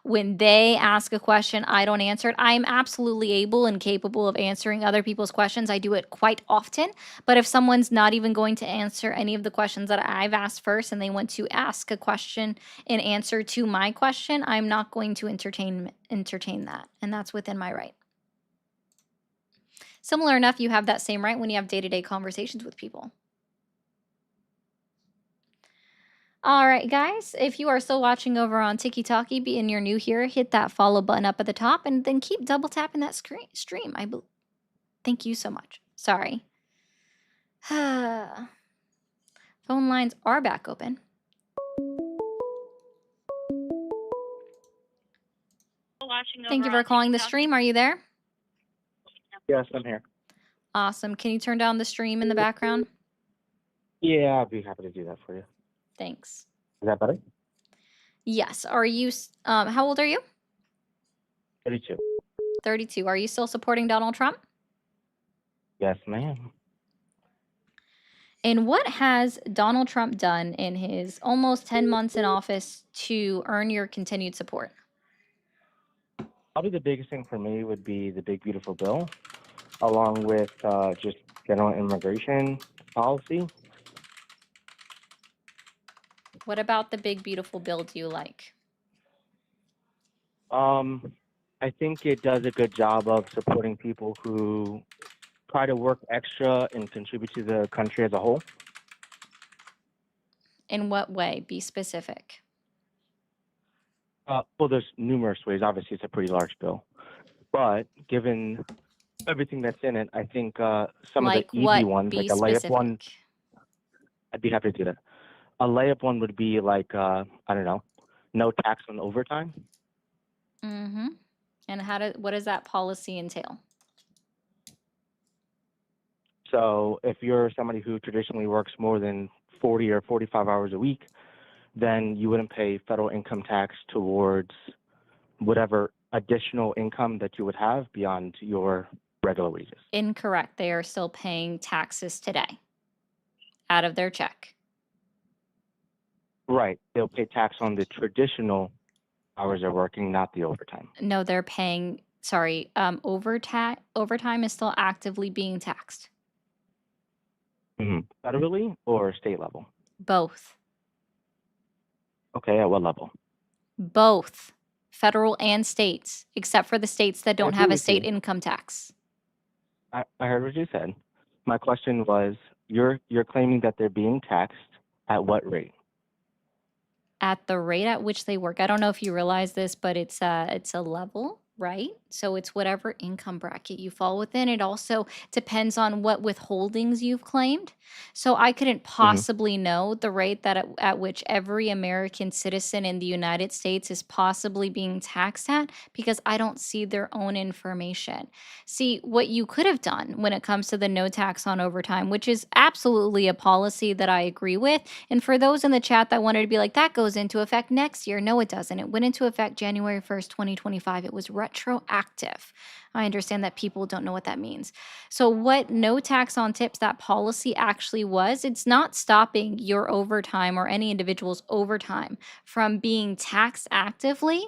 when they ask a question, I don't answer it. I'm absolutely able and capable of answering other people's questions. I do it quite often. But if someone's not even going to answer any of the questions that I've asked first and they want to ask a question in answer to my question, I'm not going to entertain that. And that's within my right. Similar enough, you have that same right when you have day-to-day conversations with people. All right, guys, if you are still watching over on TikTok and you're new here, hit that follow button up at the top and then keep double tapping that stream. Thank you so much. Sorry. Phone lines are back open. Thank you for calling the stream. Are you there? Yes, I'm here. Awesome. Can you turn down the stream in the background? Yeah, I'll be happy to do that for you. Thanks. Is that better? Yes. Are you, how old are you? 32. 32. Are you still supporting Donald Trump? Yes, ma'am. And what has Donald Trump done in his almost 10 months in office to earn your continued support? Probably the biggest thing for me would be the Big Beautiful Bill, along with just general immigration policy. What about the Big Beautiful Bill do you like? I think it does a good job of supporting people who try to work extra and contribute to the country as a whole. In what way? Be specific. Well, there's numerous ways. Obviously, it's a pretty large bill. But given everything that's in it, I think some of the easy ones, like a layup one, I'd be happy to do that. A layup one would be like, I don't know, no tax on overtime. Mm-hmm. And what does that policy entail? So if you're somebody who traditionally works more than 40 or 45 hours a week, then you wouldn't pay federal income tax towards whatever additional income that you would have beyond your regular wages. Incorrect. They are still paying taxes today out of their check. Right. They'll pay tax on the traditional hours they're working, not the overtime. No, they're paying, sorry, overtime is still actively being taxed. Mm-hmm. Federally or state level? Both. Okay, at what level? Both. Federal and states, except for the states that don't have a state income tax. I heard what you said. My question was, you're claiming that they're being taxed at what rate? at the rate at which they work. I don't know if you realize this, but it's a level, right? So it's whatever income bracket you fall within. It also depends on what withholdings you've claimed. So I couldn't possibly know the rate that at which every American citizen in the United States is possibly being taxed at because I don't see their own information. See, what you could have done when it comes to the no tax on overtime, which is absolutely a policy that I agree with. And for those in the chat that wanted to be like, that goes into effect next year. No, it doesn't. It went into effect January 1st, 2025. It was retroactive. I understand that people don't know what that means. So what no tax on tips, that policy actually was, it's not stopping your overtime or any individual's overtime from being taxed actively.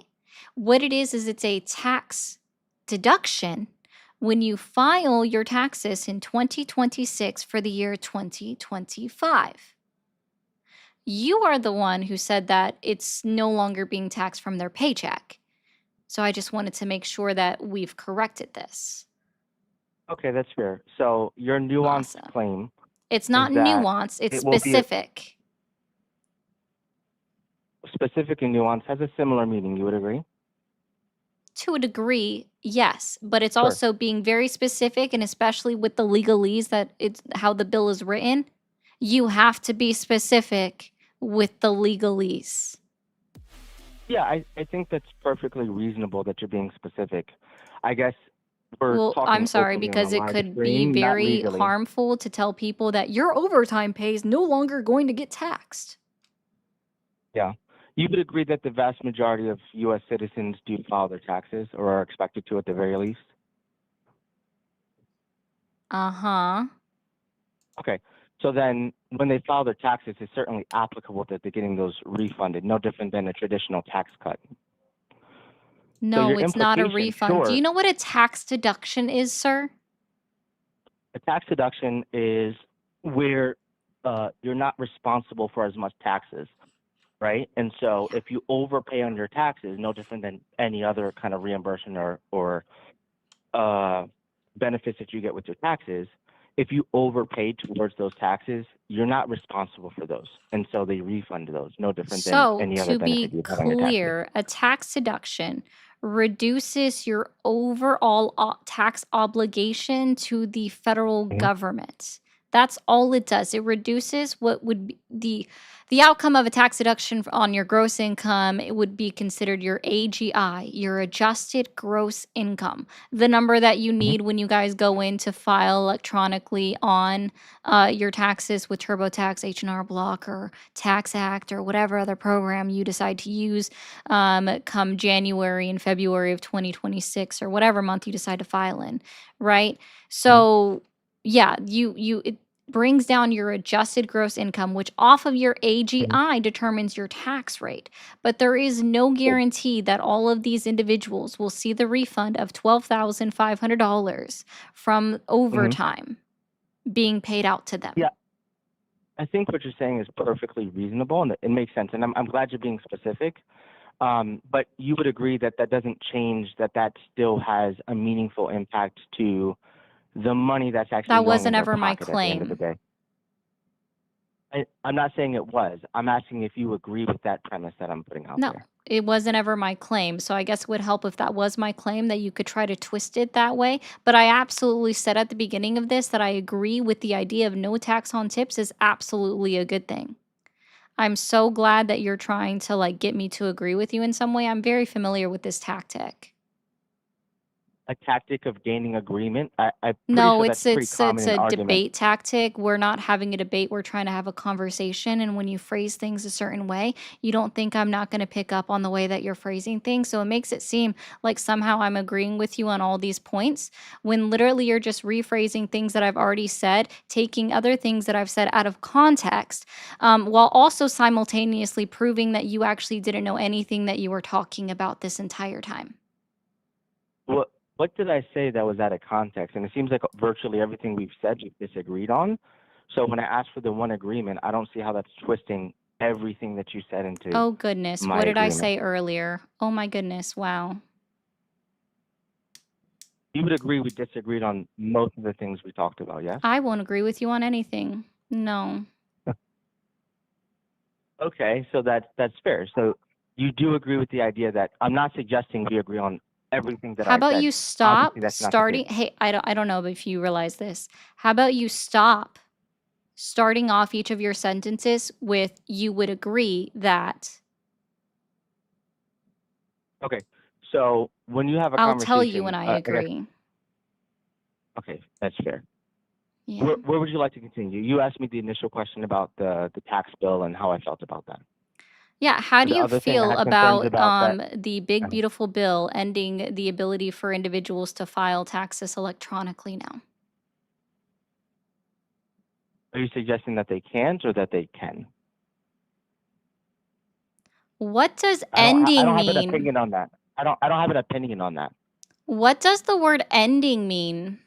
What it is it's a tax deduction when you file your taxes in 2026 for the year 2025. You are the one who said that it's no longer being taxed from their paycheck. So I just wanted to make sure that we've corrected this. Okay, that's fair. So your nuanced Awesome. claim It's not is that nuance, it's it will be specific. specific and nuance has a similar meaning. You would agree? To a degree, yes, but it's Sure. also being very specific, and especially with the legalese that it's how the bill is written, you have to be specific with the legalese. Yeah, I think that's perfectly reasonable that you're being specific. I guess we're Well, talking I'm sorry, openly on because a it live could be stream, not very legally. harmful to tell people that your overtime pay is no longer going to get taxed. Yeah. You would agree that the vast majority of U.S. citizens do file their taxes or are expected to at the very least? Uh-huh. Okay. So then when they file their taxes, it's certainly applicable that they're getting those refunded, no different than a traditional tax cut. No, your it's not a implication, refund. Do sure. you know what a tax deduction is, sir? A tax deduction is where you're not responsible for as much taxes, right? And so if you overpay on your taxes, no different than any other kind of reimbursement or benefits that you get with your taxes, if you overpay towards those taxes, you're not responsible for those. And so they refund those, no different than So, any other to benefit be you have on your taxes. clear, a tax deduction reduces your overall tax obligation to the federal Mhm. government. That's all it does. It reduces what would be the outcome of a tax deduction on your gross income. It would be considered your AGI, your adjusted gross income, the number that you need when you guys go in to file electronically on your taxes with TurboTax, H&R Block, or Tax Act, or whatever other program you decide to use come January and February of 2026, or whatever month you decide to file in, right? So yeah, it brings down your adjusted gross income, which off of your AGI determines your tax rate. But there is no guarantee that all of these individuals will see the refund of $12,500 from overtime being paid out to them. Yeah. I think what you're saying is perfectly reasonable and it makes sense. And I'm glad you're being specific. But you would agree that that doesn't change that still has a meaningful impact to the money that's actually That going wasn't in their ever my pocket at the end of the claim. day. I'm not saying it was. I'm asking if you agree with that premise that I'm putting out No, there. it wasn't ever my claim. So I guess it would help if that was my claim, that you could try to twist it that way. But I absolutely said at the beginning of this that I agree with the idea of no tax on tips is absolutely a good thing. I'm so glad that you're trying to like get me to agree with you in some way. I'm very familiar with this tactic. A tactic of gaining agreement. I'm pretty No, sure that's pretty common in a arguments. debate tactic. We're not having a debate. We're trying to have a conversation. And when you phrase things a certain way, you don't think I'm not going to pick up on the way that you're phrasing things. So it makes it seem like somehow I'm agreeing with you on all these points when literally you're just rephrasing things that I've already said, taking other things that I've said out of context, while also simultaneously proving that you actually didn't know anything that you were talking about this entire time. What did I say that was out of context? And it seems like virtually everything we've said we've disagreed on. So when I ask for the one agreement, I don't see how that's twisting everything that you said into Oh goodness, my what did I agreement. say earlier? Oh my goodness, wow. You would agree we disagreed on most of the things we talked about, yes? I won't agree with you on anything. No. Okay, so that's fair. So you do agree with the idea that I'm not suggesting we agree on everything that How I about said. you stop Obviously, that's not the starting? case. Hey, I don't know if you realize this. How about you stop starting off each of your sentences with "you would agree that"? Okay, so when you have a I'll tell you when conversation, I I guess, agree. okay, that's fair. Yeah. Where would you like to continue? You asked me the initial question about the tax bill and how I felt about that. Yeah, how do The you other thing I feel had concerns about about that. the big beautiful bill ending the ability for individuals to file taxes electronically now? Are you suggesting that they can't or that they can? What does I don't ending have an mean? opinion on that. I don't have an opinion on that. What does the word ending mean?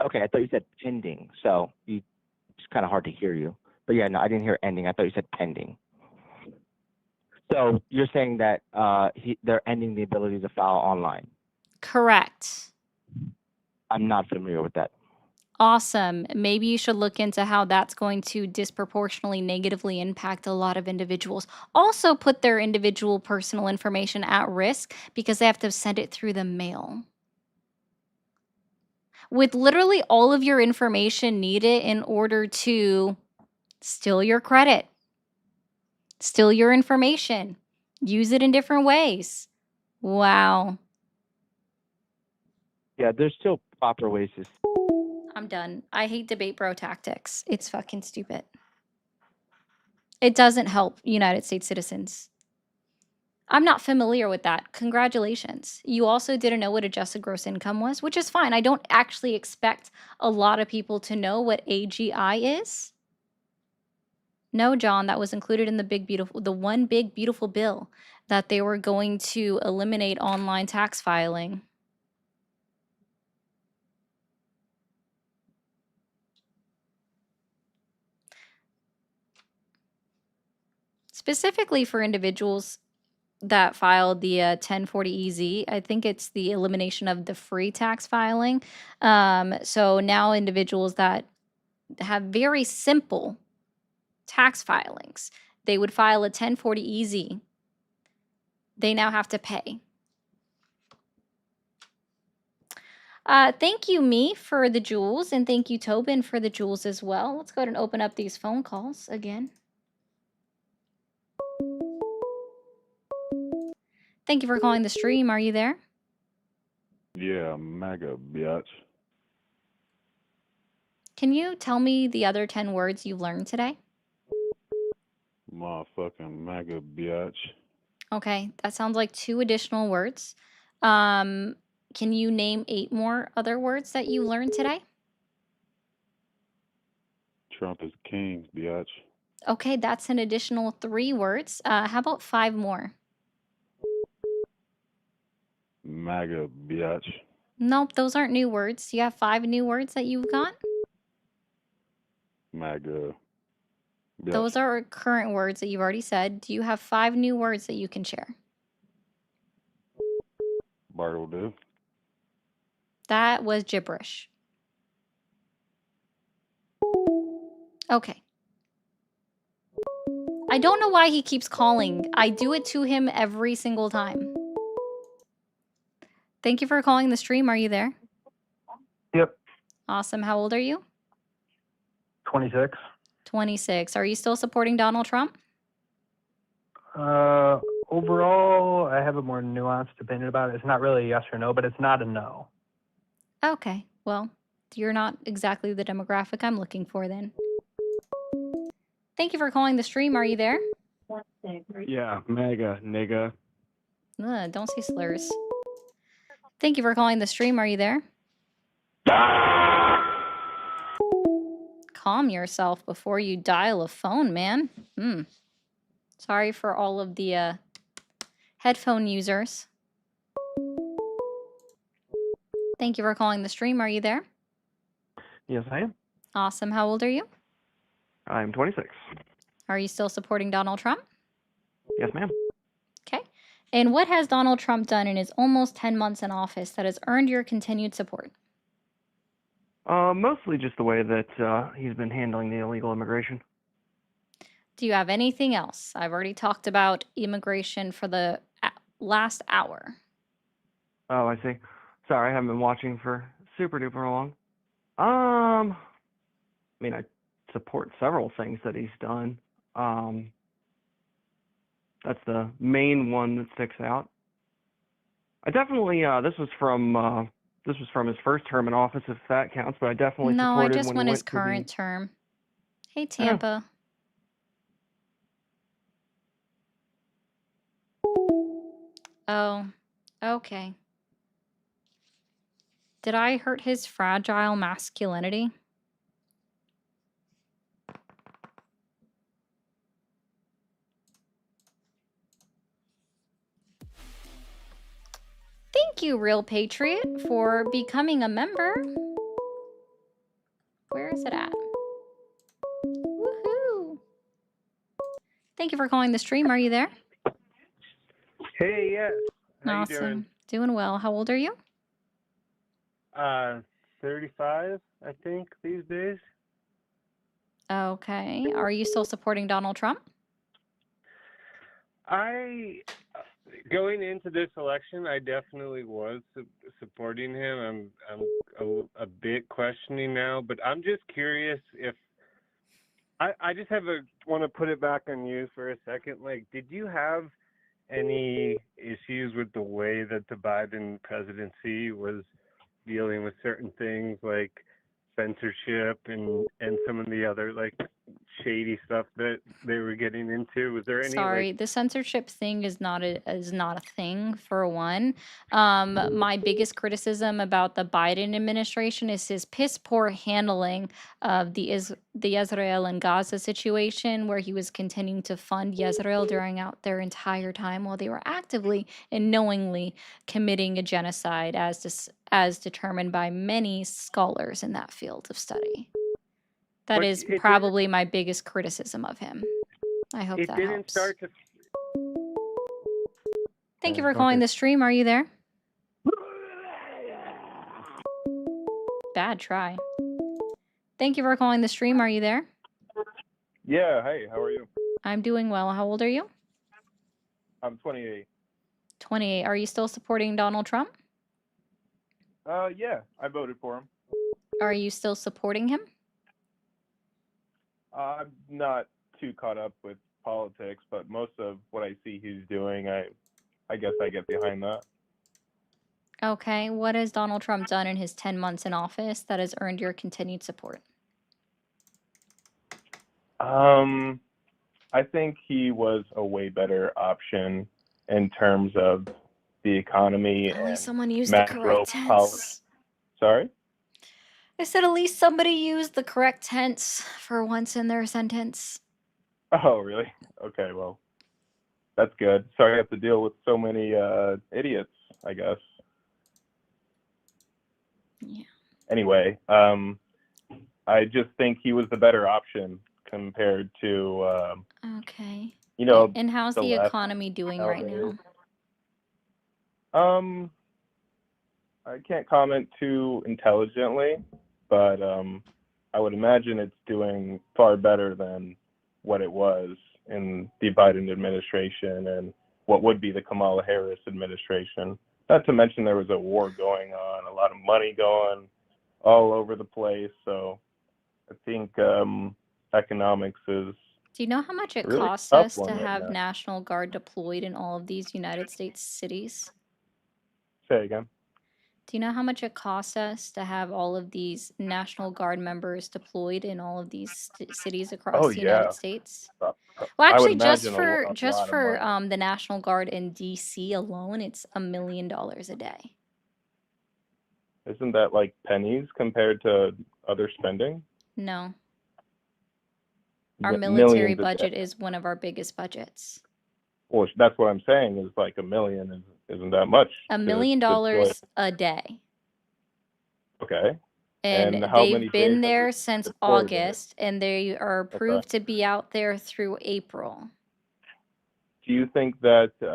Okay, I thought you said pending, so it's kind of hard to hear you. But yeah, no, I didn't hear ending. I thought you said pending. So you're saying that they're ending the ability to file online. Correct. I'm not familiar with that. Awesome. Maybe you should look into how that's going to disproportionately negatively impact a lot of individuals. Also, put their individual personal information at risk because they have to send it through the mail. With literally all of your information needed in order to steal your credit, steal your information, use it in different ways. Wow. Yeah, there's still proper ways to. I'm done. I hate debate bro tactics. It's fucking stupid. It doesn't help United States citizens. I'm not familiar with that. Congratulations. You also didn't know what adjusted gross income was, which is fine. I don't actually expect a lot of people to know what AGI is. No, John, that was included in the one big beautiful bill that they were going to eliminate online tax filing. Specifically for individuals that filed the 1040EZ, I think it's the elimination of the free tax filing. So now individuals that have very simple tax filings, they would file a 1040EZ. They now have to pay. Thank you, me, for the jewels, and thank you, Tobin, for the jewels as well. Let's go ahead and open up these phone calls again. Thank you for calling the stream. Are you there? Yeah, mega bitch. Can you tell me the other 10 words you've learned today? Motherfucking mega bitch. Okay, that sounds like 2 additional words. Can you name 8 more other words that you learned today? Trump is king, bitch. Okay, that's an additional 3 words. How about 5 more? Mega bitch. Nope, those aren't new words. You have 5 new words that you've got? Mega bitch. Those are current words that you've already said. Do you have 5 new words that you can share? Bart will do. That was gibberish. Okay. I don't know why he keeps calling. I do it to him every single time. Thank you for calling the stream. Are you there? Yep, Awesome. How old are you? 26. 26. Are you still supporting Donald Trump? Overall, I have a more nuanced opinion about it. It's not really a yes or no, but it's not a no. Okay. Well, you're not exactly the demographic I'm looking for then. Thank you for calling the stream. Are you there? Yeah, mega nigga. Ugh, don't say slurs. Thank you for calling the stream. Are you there? Calm yourself before you dial a phone, man. Sorry for all of the headphone users. Thank you for calling the stream. Are you there? Yes, I am. Awesome. How old are you? I'm 26. Are you still supporting Donald Trump? Yes, ma'am. Okay. And what has Donald Trump done in his almost 10 months in office that has earned your continued support? Mostly just the way that he's been handling the illegal immigration. Do you have anything else? I've already talked about immigration for the last hour. Oh, I see. Sorry, I haven't been watching for super duper long. I mean, I support several things that he's done. That's the main one that sticks out. I definitely this was from his first term in office, if that counts, but I definitely No, I supported just when he want his went to the current term. Hey, Oh. Tampa. Oh, okay. Did I hurt his fragile masculinity? Thank you, Real Patriot, for becoming a member. Where is it at? Woohoo! Thank you for calling the stream. Are you there? Hey, yes. How you doing? Awesome. Doing well. How old are you? 35, I think, these days. Okay. Are you still supporting Donald Trump? Going into this election, I definitely was supporting him. I'm a bit questioning now, but I'm just curious if I just want to put it back on you for a second. Like, did you have any issues with the way that the Biden presidency was dealing with certain things like censorship and some of the other like shady stuff that they were getting into? Was there any Sorry, like the censorship thing is not a thing, for one. My biggest criticism about the Biden administration is his piss poor handling of the Israel and Gaza situation, where he was continuing to fund Israel during out their entire time while they were actively and knowingly committing a genocide, as determined by many scholars in that field of study. That But is it didn't- probably my biggest criticism of him. I hope it that didn't helps. start to Thank you for calling the stream. Are you there? Bad try. Thank you for calling the stream. Are you there? Yeah, hey, how are you? I'm doing well. How old are you? I'm 28. 28. Are you still supporting Donald Trump? Yeah, I voted for him. Are you still supporting him? I'm not too caught up with politics, but most of what I see he's doing, I guess I get behind that. Okay. What has Donald Trump done in his 10 months in office that has earned your continued support? I think he was a way better option in terms of the economy At least and someone used the macro correct policy. tense. Sorry? I said at least somebody used the correct tense for once in their sentence. Oh, really? Okay, well, that's good. Sorry I have to deal with so many idiots, I guess. Yeah. Anyway, I just think he was the better option compared to, Okay. you know, And how's the left economy doing right nowadays. now? I can't comment too intelligently, but I would imagine it's doing far better than what it was in the Biden administration and what would be the Kamala Harris administration. Not to mention there was a war going on, a lot of money going all over the place. So I think economics is Do you know how much it a really costs tough us one to right have now. National Guard deployed in all of these United States cities? Say again. Do you know how much it costs us to have all of these National Guard members deployed in all of these cities across Oh the United yeah. States? Uh, Well, I would actually, just imagine for a lot of money. the National Guard in DC alone, it's $1 million a day. Isn't that like pennies compared to other spending? No, our Millions military a day. budget is one of our biggest budgets. Well, that's what I'm saying is like $1 million isn't that much $1 to million deploy. a day. Okay. And how many they've been days have there we since deployed it? August, and they are Okay. approved to be out there through April. Do you think that the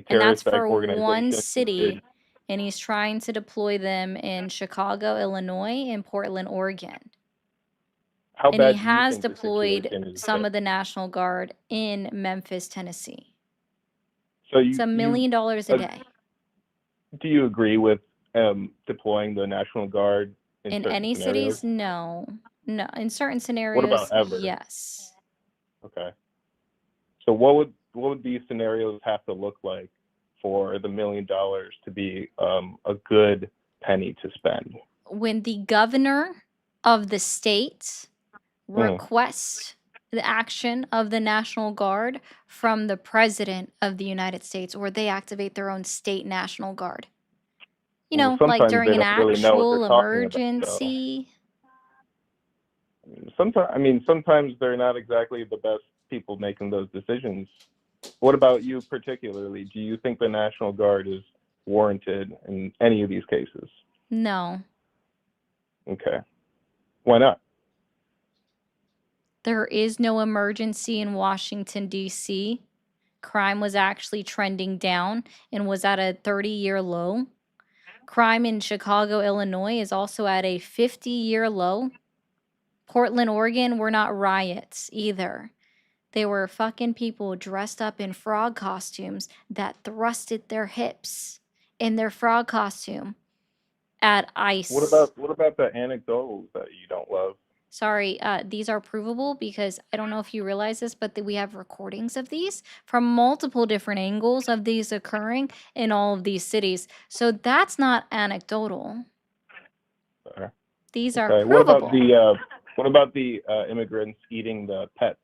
And that's terrorist for organization one did- city, and he's trying to deploy them in Chicago, Illinois, and Portland, Oregon. How And he bad do you has think the deployed situation is some there? of the National Guard in Memphis, Tennessee. So It's $1 million a uh, day. do you agree with deploying the National Guard in In certain any scenarios? cities, no. No. In certain What scenarios, about ever? yes. Okay. So what would these scenarios have to look like for the $1 million to be a good penny to spend? When the governor of the state requests the action of the National Guard from the President of the United States, or they activate their own state National Guard. You Well, know, like sometimes during they an don't really know what they're actual talking about, though. emergency. Sometimes they're not exactly the best people making those decisions. What about you particularly? Do you think the National Guard is warranted in any of these cases? No, Okay. Why not? there is no emergency in Washington, D.C. Crime was actually trending down and was at a 30-year low. Crime in Chicago, Illinois is also at a 50-year low. Portland, Oregon were not riots either. They were fucking people dressed up in frog costumes that thrusted their hips in their frog costume at ICE. What about the anecdotals that you don't love? Sorry, these are provable because I don't know if you realize this, but we have recordings of these from multiple different angles of these occurring in all of these cities. So that's not anecdotal. Okay. These are Okay. provable. What about the immigrants eating the pets?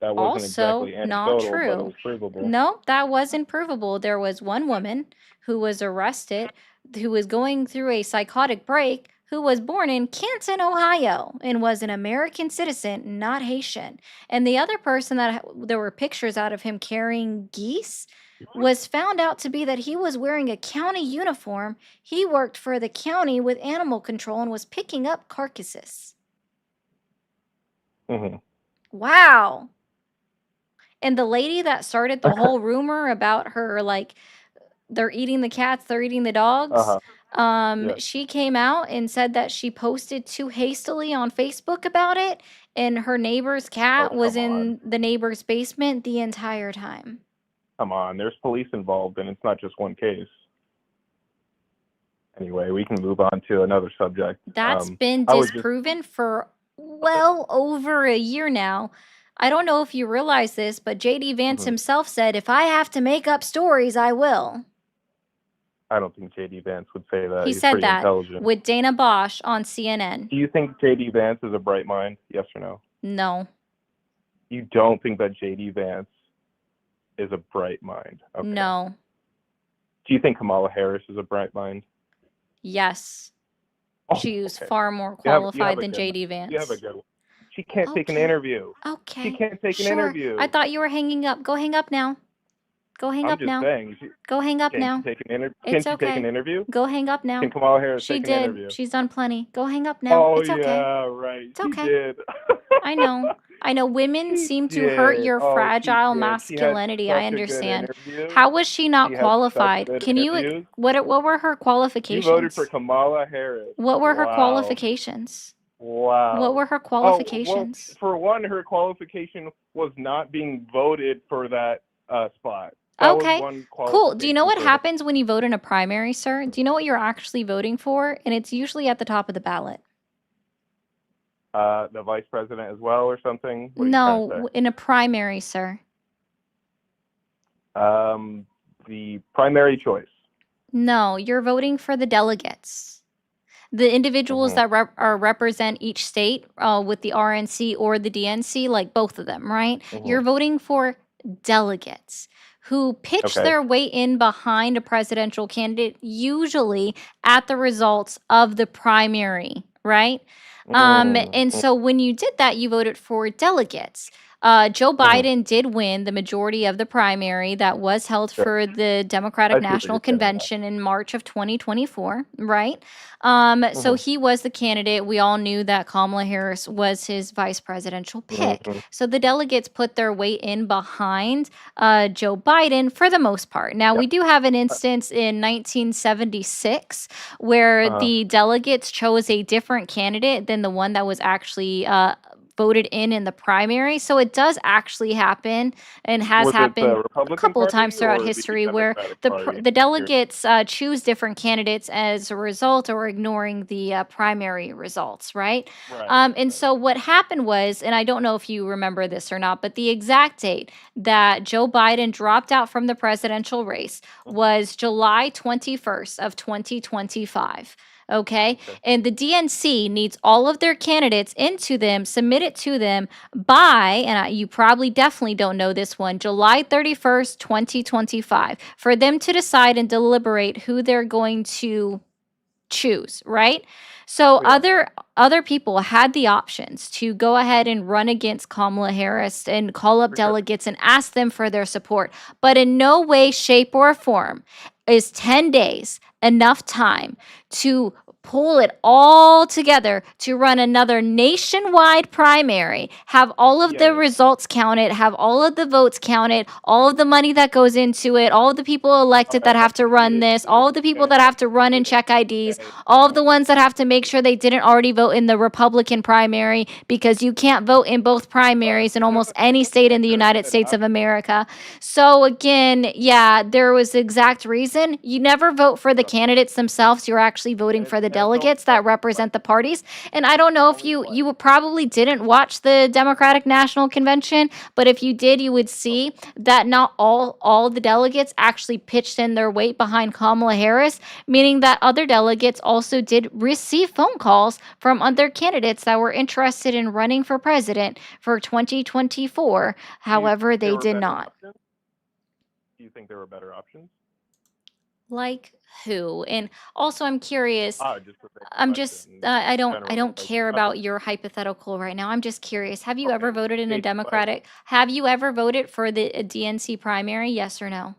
That wasn't Also exactly not anecdotal, but it true. was provable. No, that wasn't provable. There was one woman who was arrested who was going through a psychotic break who was born in Canton, Ohio, and was an American citizen, not Haitian. And the other person that there were pictures out of him carrying geese was found out to be that he was wearing a county uniform. He worked for the county with animal control and was picking up carcasses. Mm-hmm. Wow. And the lady that started the whole rumor about her, like, they're eating the cats, they're eating the dogs. Yeah. She came out and said that she posted too hastily on Facebook about it, and her neighbor's cat was in the neighbor's basement the entire time. Come on, there's police involved, and it's not just one case. Anyway, we can move on to another subject. That's been I was just disproven for well over a year now. I don't know if you realize this, but JD Vance himself said, if I have to make up stories, I will. I don't think JD Vance would say that. He He's said pretty that intelligent. with Dana Bosch on CNN. Do you think JD Vance is a bright mind? Yes or no? No. You don't think that JD Vance is a bright mind? Okay. No. Do you think Kamala Harris is a bright mind? Yes. Oh, She's okay. far more You have qualified a than good JD one. Vance. You have a good one. She can't take an Okay. interview. Okay. She can't take an Sure. interview. I thought you were hanging up. Go hang up now. Go hang I'm up just now. saying. Go hang up Can now. she take an interview? It's Can she take an okay. interview? Go hang up now. Can Kamala Harris She take an did. interview? She's done plenty. Go hang up now. Oh It's okay. yeah, right. It's She okay. did. I know. I know women She seem to hurt did. your Oh, she fragile did. She had masculinity. I such a good understand. interview. How was she not She had such qualified? good Can you interviews. what were her You voted qualifications? for Kamala Harris. What were her Wow. qualifications? Wow. What were her Oh, well, qualifications? for one, her qualification was not being voted for that spot. That was Okay. one Cool. Do you know qualification what for her. happens when you vote in a primary, sir? Do you know what you're actually voting for? And it's usually at the top of the ballot. The vice president as well, or something? What are you trying to No, in a primary, sir. say? The primary choice. No, you're voting for the delegates. The individuals that represent each state with the RNC or the DNC, like both of them, right? You're voting for delegates who pitch Okay. their way in behind a presidential candidate, usually at the results of the primary, right? And so when you did that, you voted for delegates. Joe Biden did win the majority of the primary that was held Sure. for the I Democratic see what National you're getting at. Convention in March of 2024, right? So he was the candidate. We all knew that Kamala Harris was his vice presidential pick. So the delegates put their weight in behind Joe Biden for the most part. Now, we do have an instance in 1976 where the delegates chose a different candidate than the one that was actually voted in the primary. So it does actually happen and has Was it happened the a Republican couple of Party times throughout or the history where Democratic the Party? the delegates choose different candidates as a result, or ignoring the primary results, right? Right. And so what happened was, and I don't know if you remember this or not, but the exact date that Joe Biden dropped out from the presidential race was July 21st of 2025. Okay. And the DNC needs all of their candidates into them, submit it to them by, and you probably definitely don't know this one, July 31st, 2025, for them to decide and deliberate who they're going to choose, right? So other people had the options to go ahead and run against Kamala Harris and call up delegates and ask them for their support. But in no way, shape, or form is 10 days enough time to pull it all together to run another nationwide primary, have all of the results counted, have all of the votes counted, all of the money that goes into it, all of the people elected that have to run this, all of the people that have to run and check IDs, all of the ones that have to make sure they didn't already vote in the Republican primary, because you can't vote in both primaries in almost any state in the United States of America. So again, yeah, there was the exact reason. You never vote for the candidates themselves. You're actually voting for the delegates that represent the parties. And I don't know if you probably didn't watch the Democratic National Convention, but if you did, you would see that not all the delegates actually pitched in their weight behind Kamala Harris, meaning that other delegates also did receive phone calls from other candidates that were interested in running for president for 2024. However, they did not. Do you think there were better options? Like who? And also, I'm curious. Just a big I'm just question. I don't Generally, like care other. about your hypothetical right now. I'm just curious. Have you ever voted in a States, but Democratic? Have you ever voted for the DNC primary? Yes or no?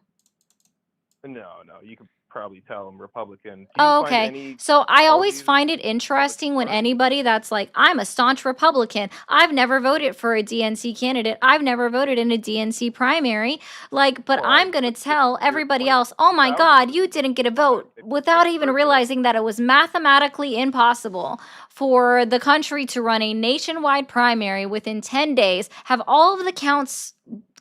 no, you could probably tell I'm Republican. Do you Oh, find okay. any So I always qualities find it interesting when anybody that's like, I'm a staunch Republican. I've never voted for a DNC candidate. I've never voted in a DNC primary. Like, but I'm going to tell everybody else, oh my God, you didn't get a vote, without even realizing that it was mathematically impossible for the country to run a nationwide primary within 10 days, have all of the counts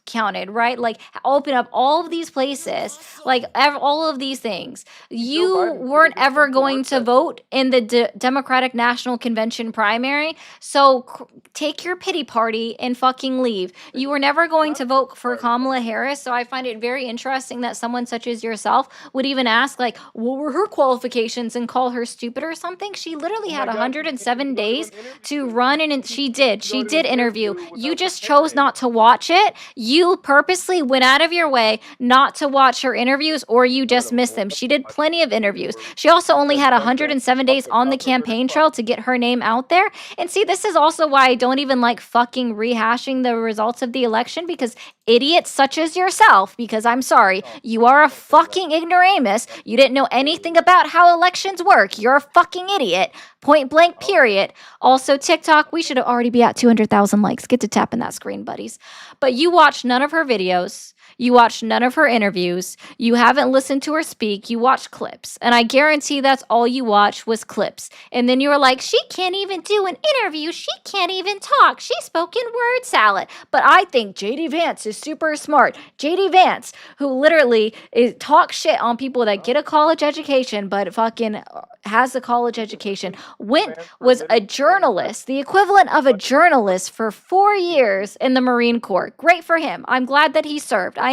counted, right? Like open up all of these places, like all of these things. You weren't ever going to vote in the Democratic National Convention primary, so take your pity party and fucking leave. You were never going to vote for Kamala Harris, so I find it very interesting that someone such as yourself would even ask, like, what were her qualifications, and call her stupid or something. She literally had 107 days to run, and she did interview. You just chose not to watch it. You purposely went out of your way not to watch her interviews, or you just missed them. She did plenty of interviews. She also only had 107 days on the campaign trail to get her name out there. And see, this is also why I don't even like fucking rehashing the results of the election, because idiots such as yourself, because I'm sorry, you are a fucking ignoramus. You didn't know anything about how elections work. You're a fucking idiot. Point blank, period. Also, TikTok, we should already be at 200,000 likes. Get to tapping that screen, buddies. But you watched none of her videos. You watched none of her interviews. You haven't listened to her speak. You watched clips. And I guarantee that's all you watched was clips. And then you were like, she can't even do an interview. She can't even talk. She spoke in word salad. But I think JD Vance is super smart. JD Vance, who literally talks shit on people that get a college education, but fucking has a college education, was a journalist, the equivalent of a journalist for 4 years in the Marine Corps. Great for him. I'm glad that he served. I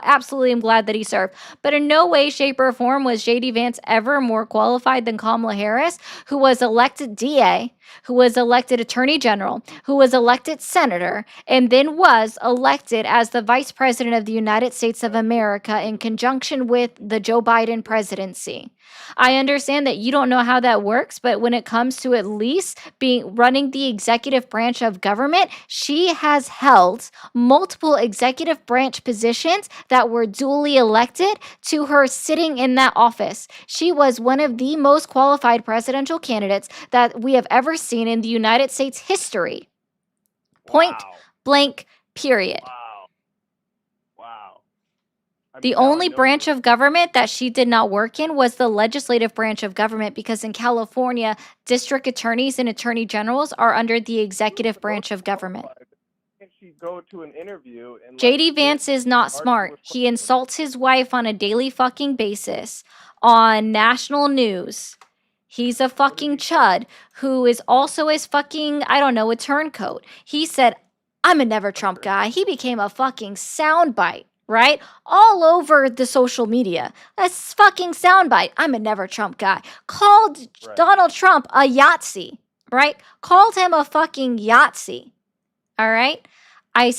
absolutely am glad that he served. But in no way, shape, or form was JD Vance ever more qualified than Kamala Harris, who was elected DA, who was elected Attorney General, who was elected Senator, and then was elected as the Vice President of the United States of America in conjunction with the Joe Biden presidency. I understand that you don't know how that works, but when it comes to at least running the executive branch of government, she has held multiple executive branch positions that were duly elected to her sitting in that office. She was one of the most qualified presidential candidates that we have ever seen in the United States history. Point blank, period. Wow. The only branch of government that she did not work in was the legislative branch of government, because in California, district attorneys and attorney generals are under the executive branch of government. Can she go to an interview and JD Vance is not smart. He insults his wife on a daily fucking basis on national news. He's a fucking chud who is also a fucking, I don't know, a turncoat. He said, I'm a never Trump guy. He became a fucking soundbite, right? All over the social media. That's fucking soundbite. I'm a never Trump guy. Called Donald Trump a Yahtzee, right? Called him a fucking Yahtzee. All right?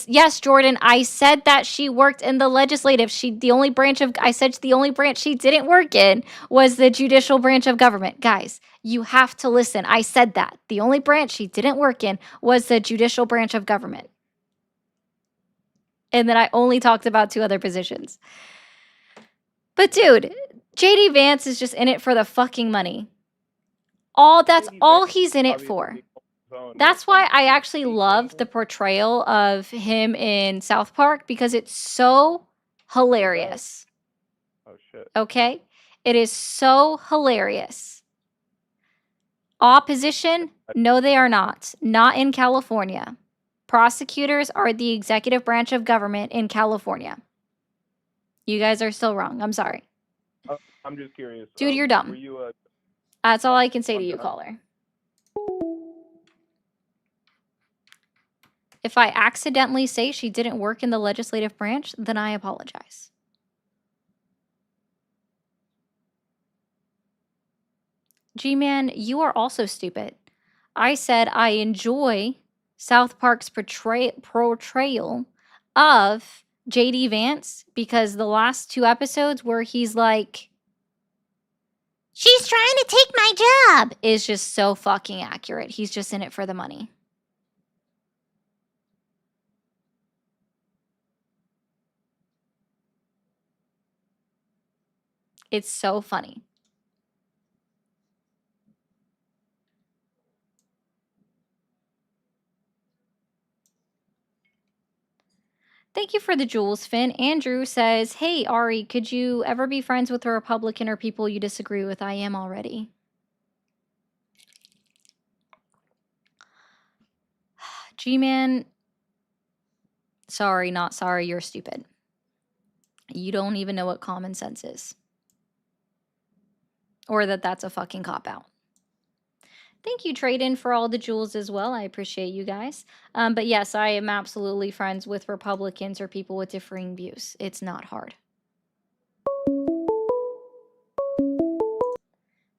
Yes, Jordan, I said that she worked in the legislative. The only branch she didn't work in was the judicial branch of government. Guys, you have to listen. I said that. The only branch she didn't work in was the judicial branch of government. And then I only talked about 2 other positions. But dude, JD Vance is just in it for the fucking money. That's all he's in it for. That's why I actually love the portrayal of him in South Park, because it's so hilarious. Oh shit. Okay? It is so hilarious. Opposition? No, they are not. Not in California. Prosecutors are the executive branch of government in California. You guys are still wrong. I'm sorry. I'm just curious. Dude, you're dumb. Were you That's all I can say to you, caller. If I accidentally say she didn't work in the legislative branch, then I apologize. G-Man, you are also stupid. I said I enjoy South Park's portrayal of JD Vance because the last 2 episodes where he's like, she's trying to take my job, is just so fucking accurate. He's just in it for the money. It's so funny. Thank you for the jewels, Finn. Andrew says, hey, Ari, could you ever be friends with a Republican or people you disagree with? I am already. G-Man, sorry, not sorry, you're stupid. You don't even know what common sense is. Or that that's a fucking cop-out. Thank you, Trade-In, for all the jewels as well. I appreciate you guys. But yes, I am absolutely friends with Republicans or people with differing views. It's not hard.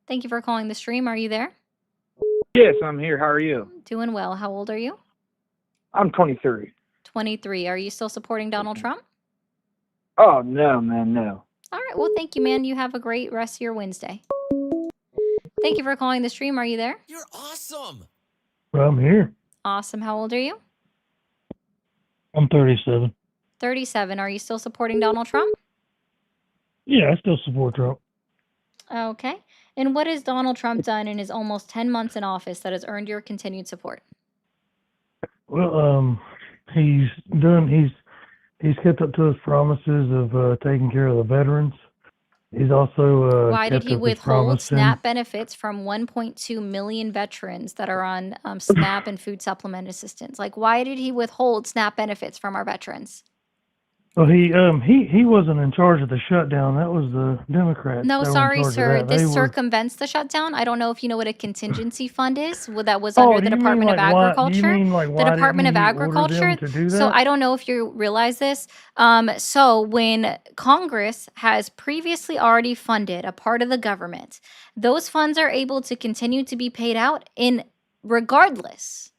Thank you for calling the stream. Are you there? Yes, I'm here. How are you? Doing well. How old are you? I'm 23. 23. Are you still supporting Donald Trump? Oh, no, man, no. All right. Well, thank you, man. You have a great rest of your Wednesday. Thank you for calling the stream. Are you there? You're awesome. I'm here. Awesome. How old are you? I'm 37. 37. Are you still supporting Donald Trump? Yeah, I still support Trump. Okay. And what has Donald Trump done in his almost 10 months in office that has earned your continued support? Well, he's kept up to his promises of taking care of the veterans. He's also Why did kept he up his withhold promise SNAP benefits from 1.2 million veterans that are on SNAP and food supplement assistance? Like, why did he withhold SNAP benefits from our veterans? Well, he wasn't in charge of the shutdown. That was the Democrats. No, that were in sorry, charge of sir. that. This They were- circumvents the shutdown. I don't know if you know what a contingency fund is. Well, that was under Oh, the do you mean Department of like why? Do Agriculture. you mean like The why Department of didn't he order Agriculture. them to do So that? I don't know if you realize this. So when Congress has previously already funded a part of the government, those funds are able to continue to be paid out in regardless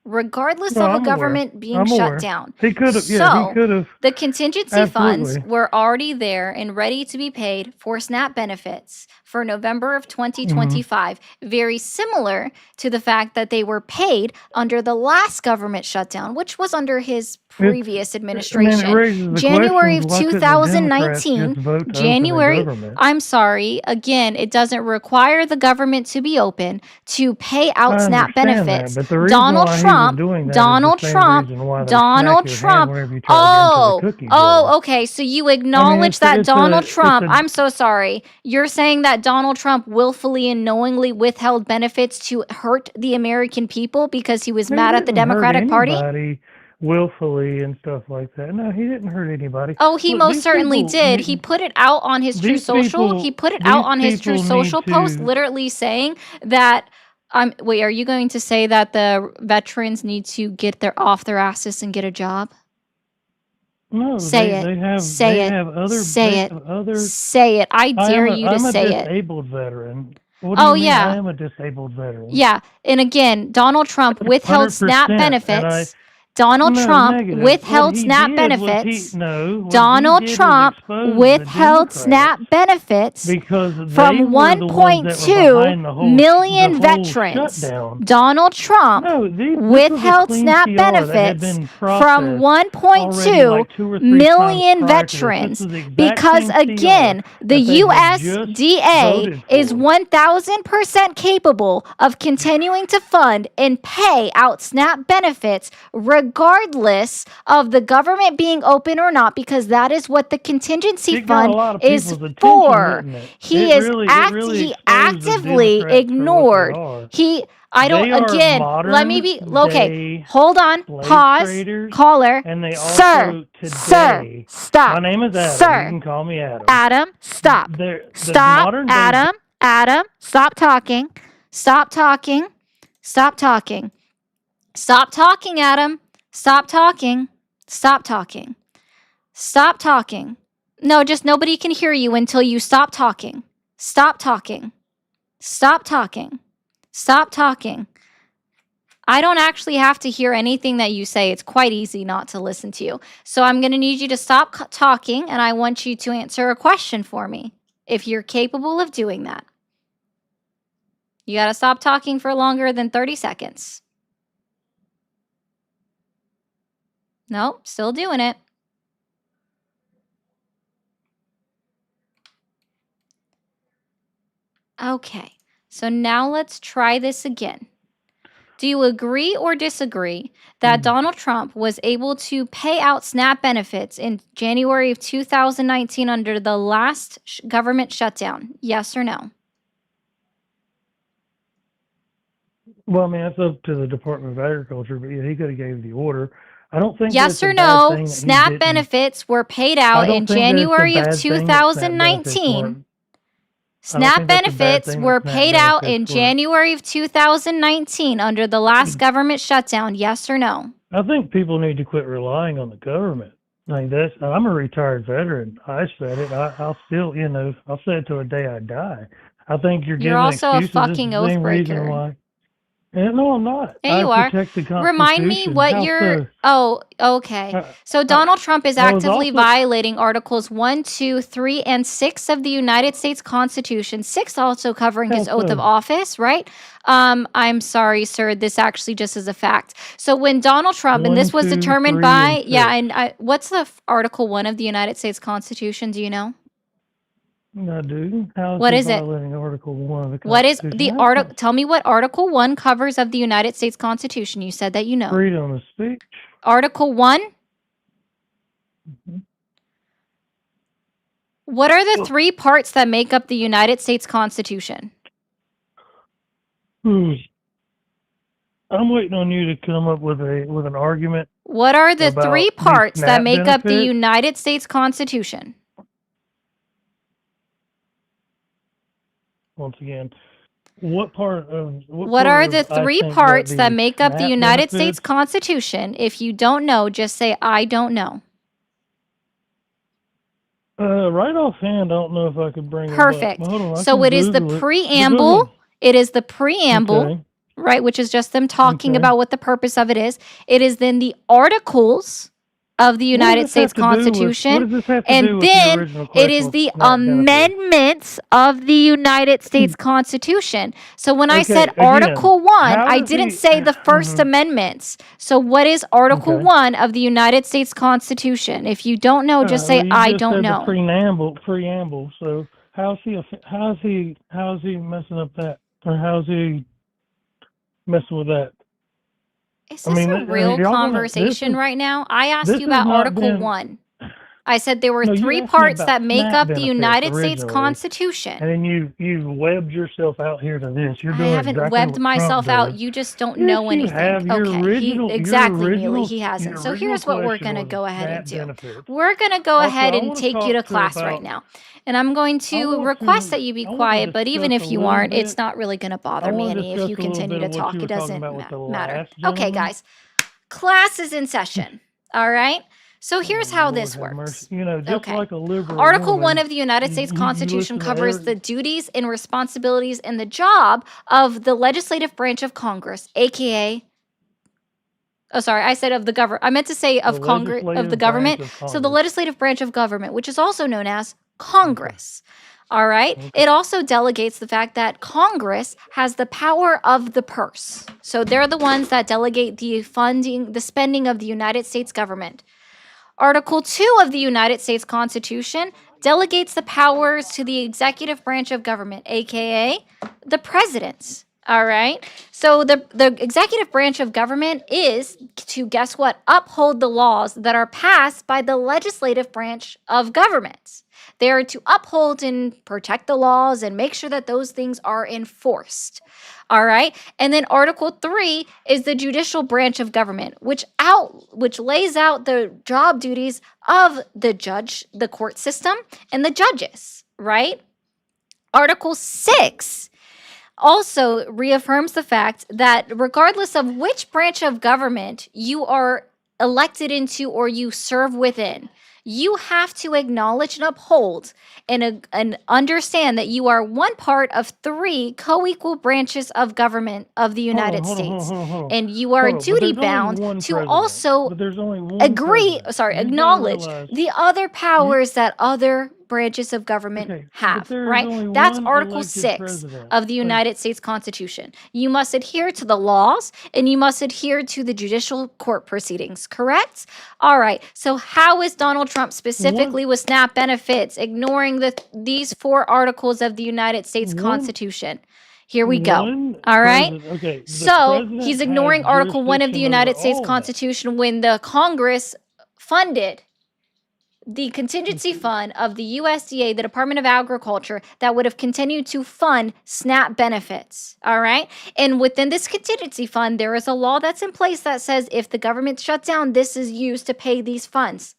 No, of a I'm aware. government being I'm shut aware. down. He could have. Yeah, he So could have. the contingency funds Absolutely. were already there and ready to be paid for SNAP benefits for November of Mm-hmm. 2025. Very similar to the fact that they were paid under the last government shutdown, which was under his previous I mean, it administration. raises the January questions, of why couldn't the Democrats 2019, just vote to open the January, government? I'm sorry, again, it doesn't require the government to be open to pay out I SNAP understand that, benefits. but the reason Donald why he was Trump, doing that is Donald the same Trump, reason why they Donald smack your hand Trump. whenever you try to get into the Oh, cookie jar. okay. So you I mean, acknowledge that Donald it's Trump, a I'm so sorry. You're saying that Donald Trump willfully and knowingly withheld benefits to hurt the American people because he was he mad at the didn't hurt Democratic Party? anybody willfully and stuff like that. No, he didn't hurt anybody. Oh, he Look, most these certainly people did. He need put it out on his True these Social. He people put it out these on his True people need Social post, to. literally saying that. Wait, are you going to say that the veterans need to get off their asses and get a job? No, Say it. they have Say they it. have other Say they it. have other. Say it. I dare you to I'm a say it. disabled veteran. What do Oh, you mean? I yeah. am a disabled veteran. Yeah. And again, Donald Trump withheld SNAP 100%. And I benefits. Donald no Trump negative. withheld What he SNAP did benefits. what he Donald did was Trump expose the withheld Democrats SNAP benefits because they from were the ones that were 1.2 behind the whole million the whole veterans. shutdown. Donald Trump No, this was a withheld clean SNAP PR that had benefits been from processed already 1.2 like 2 or 3 million times prior to this. This veterans was the exact because, same PR again, the that they had just USDA voted is for. 1000% capable of continuing to fund and pay out SNAP benefits regardless of the government being open or not, because that is what the contingency It got a fund lot of is people's attention, for. didn't it? He It is really he exposed the actively Democrats for what they ignored. are. I don't, They are again, let me modern be, okay, day hold on, slave pause, traders, caller, and they sir, also sir, today. stop, My name is Adam. sir, You can call me Adam. Adam, stop, The stop, modern day Adam, Adam, stop talking, stop talking, stop talking, stop talking, Adam, stop talking, stop talking, stop talking. No, just nobody can hear you until you stop talking. Stop talking. Stop talking. Stop talking. I don't actually have to hear anything that you say. It's quite easy not to listen to you. So I'm going to need you to stop talking, and I want you to answer a question for me, if you're capable of doing that. You got to stop talking for longer than 30 seconds. Nope, still doing it. Okay, so now let's try this again. Do you agree or disagree that Donald Trump was able to pay out SNAP benefits in January of 2019 under the last government shutdown? Yes or no? Well, I mean, that's up to the Department of Agriculture, but yeah, he could have gave the order. I don't think Yes that's a or bad no? thing that he SNAP didn't. benefits were paid I out don't in think that's a January of bad thing that SNAP benefits 2019. weren't. I don't SNAP think that's a bad benefits thing were that SNAP paid out in benefits weren't. January of 2019 under the last government shutdown. Yes or no? I think people need to quit relying on the government. Like that's, I'm a retired veteran. I said it. I'll still, I'll say it till the day I die. I think you're You're giving also a excuses. This is fucking the oath same reason breaker. why. No, I'm not. Yeah, I you are. protect the Remind me Constitution. what How you're. so? Oh, okay. So Donald Trump is I was actively also. violating Articles 1, 2, 3, and 6 of the United States Constitution. 6 also covering How his oath of so? office, right? I'm sorry, sir. This actually just is a fact. So when Donald Trump, and 1, this was 2, determined 3, by, and yeah, 6. and what's the Article 1 of the United States Constitution? Do you know? I do. How is What it is it? violating Article 1 of the What is Constitution? the That's article? not Tell me what Article 1 covers of the United States Constitution. You said that you know. freedom of speech. Article 1. What are the 3 parts that make up the United States Constitution? I'm waiting on you to come up with an argument What are the 3 about these parts that SNAP make up the benefits. United States Constitution? Once again, what part What are the I 3 think parts that the make up the SNAP United States benefits? Constitution? If you don't know, just say, I don't know. Right offhand, I don't know if I could bring them up. Perfect. Hold on, I So can it is the Google it. But go preamble. ahead. It is the preamble, Okay. right? Which is just them talking Okay. about what the purpose of it is. It is then the articles of the United States Constitution, and then it is the amendments of the United States Constitution. So when I said Article 1, I didn't say the First Amendments. So what is Article 1 of the United States Constitution? If you don't know, just say I don't know. Preamble. So how's he messing up that, or how's he messing with that? Is this a real conversation right now? I asked you about Article 1. I said there were No, you three asked me parts about that make SNAP up the benefits United States originally. Constitution. And then you webbed yourself out here to this. You're I doing haven't exactly webbed what myself Trump out. does. You just don't Yes, know you anything. have. Your Okay, original- exactly, your Neely. original- He hasn't. your So original here's what we're question going to was go ahead and SNAP do. benefits. We're going to go Also, ahead I and wanna take you talk to to class about- right now. And I'm going to request that you be quiet, but even if you aren't, it's not really going to bother me any if you continue to talk. It doesn't matter. Okay, guys. Class is in session. All right? So here's how this works. You know, just Okay. like a liberal Article woman, 1 of the United States you Constitution listen to covers every- the duties and responsibilities and the job of the legislative branch of Congress, aka oh, sorry, I said of the government. I meant to say of Congress, of the legislative government. branch of So the Congress. legislative branch of government, which is also known as Congress. All right. It also delegates the fact that Congress has the power of the purse. So they're the ones that delegate the funding, the spending of the United States government. Article 2 of the United States Constitution delegates the powers to the executive branch of government, aka the president. All right. So the executive branch of government is to, guess what, uphold the laws that are passed by the legislative branch of government. They are to uphold and protect the laws and make sure that those things are enforced. All right. And then Article 3 is the judicial branch of government, which lays out the job duties of the judge, the court system, and the judges, right? Article 6 also reaffirms the fact that regardless of which branch of government you are elected into or you serve within, you have to acknowledge and uphold and understand that you are one part of 3 co-equal branches of government of the United States. And you are duty bound to also acknowledge the other powers that other branches of government have, right? That's Article 6 of the United States Constitution. You must adhere to the laws and you must adhere to the judicial court proceedings, correct? All right. So how is Donald Trump specifically with SNAP benefits ignoring these 4 articles of the United States Constitution? Here we go. All right. So he's ignoring Article 1 of the United States Constitution when the Congress funded the contingency fund of the USDA, the Department of Agriculture, that would have continued to fund SNAP benefits. All right. And within this contingency fund, there is a law that's in place that says if the government shuts down, this is used to pay these funds.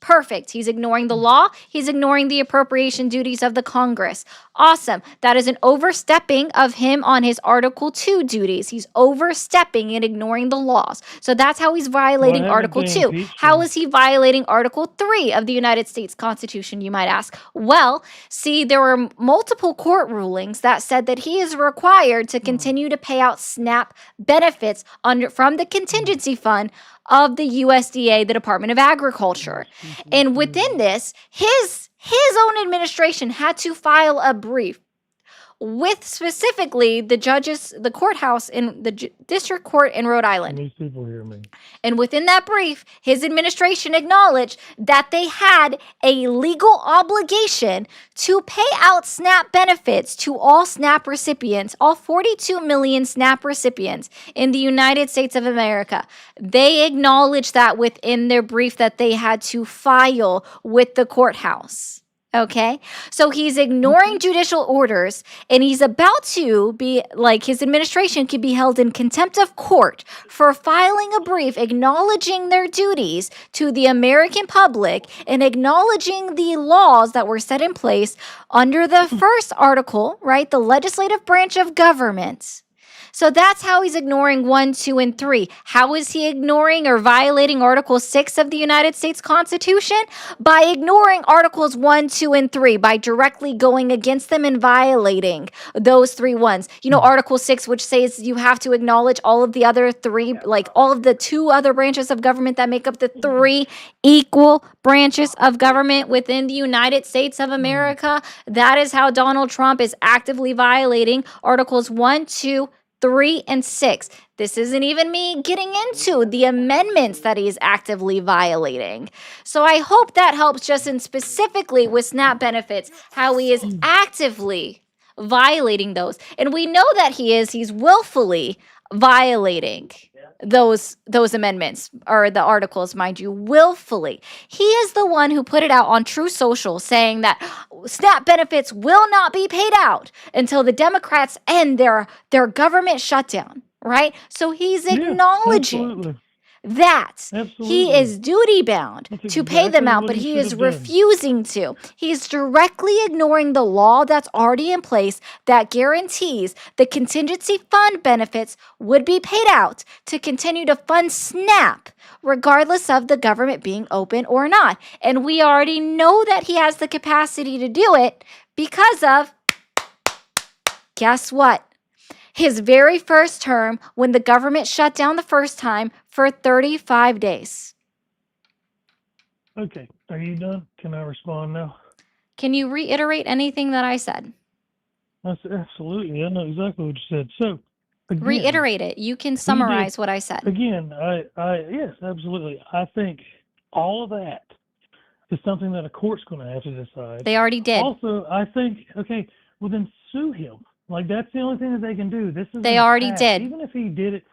Perfect. He's ignoring the law. He's ignoring the appropriation duties of the Congress. Awesome. That is an overstepping of him on his Article 2 duties. He's overstepping and ignoring the laws. So that's how he's violating Article 2. How is he violating Article 3 of the United States Constitution, you might ask? Well, see, there were multiple court rulings that said that he is required to continue to pay out SNAP benefits from the contingency fund of the USDA, the Department of Agriculture. And within this, his own administration had to file a brief with specifically the courthouse in the district court in Rhode Island. These people hear me. And within that brief, his administration acknowledged that they had a legal obligation to pay out SNAP benefits to all SNAP recipients, all 42 million SNAP recipients in the United States of America. They acknowledged that within their brief that they had to file with the courthouse. Okay, so he's ignoring judicial orders and he's about to be like his administration could be held in contempt of court for filing a brief acknowledging their duties to the American public and acknowledging the laws that were set in place under the first article, right? The legislative branch of government So that's how he's ignoring 1, 2, and 3. How is he ignoring or violating Article 6 of the United States Constitution? By ignoring Articles 1, 2, and 3, by directly going against them and violating those 3 ones. You know, Article 6, which says you have to acknowledge all of the other 3, like all of the 2 other branches of government that make up the 3 equal branches of government within the United States of America. That is how Donald Trump is actively violating Articles 1, 2, 3, and 6. This isn't even me getting into the amendments that he's actively violating. So I hope that helps just in specifically with SNAP benefits, how he is actively violating those. And we know that he's willfully violating those amendments or the articles, mind you, willfully. He is the one who put it out on True Social saying that SNAP benefits will not be paid out until the Democrats end their government shutdown, right? So he's acknowledging that he is duty bound to pay them out, but he is refusing to. He's directly ignoring the law that's already in place that guarantees the contingency fund benefits would be paid out to continue to fund SNAP, regardless of the government being open or not. And we already know that he has the capacity to do it because of, guess what? His very first term when the government shut down the first time for 35 days. Okay, are you done? Can I respond now? Can you reiterate anything that I said? That's absolutely. I know exactly what you said. So, again, Reiterate it. You can summarize what I said. Again, yes, absolutely. I think all of that is something that a court's going to have to decide. They already did. Also, I think, okay, well then sue him. Like that's the only thing that they can do. This is They already did. Even if he did it,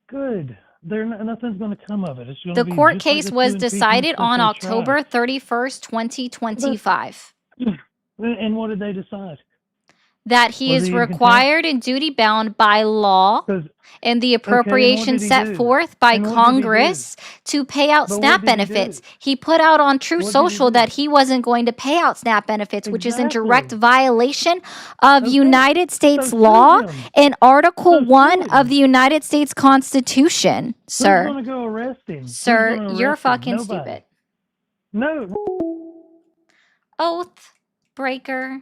good. Nothing's going to come of it. It's going The to be court just like case the was 2 impeachments decided that on they October 31st, 2025. tried. And what did they decide? That he Was is he in contempt? required and duty bound by law and the appropriation did he set do? forth by And what did he do? Congress to pay out But what SNAP did he do? benefits. He put out on True What did he Social do? that he wasn't going to pay out SNAP benefits, which is in direct Exactly. violation of Okay, United States so law sue him. and Article So sue 1 him. of the United States Constitution, Who's sir. going to go arrest him? Who's Sir, gonna you're arrest him? fucking Nobody. stupid. No. Oath breaker.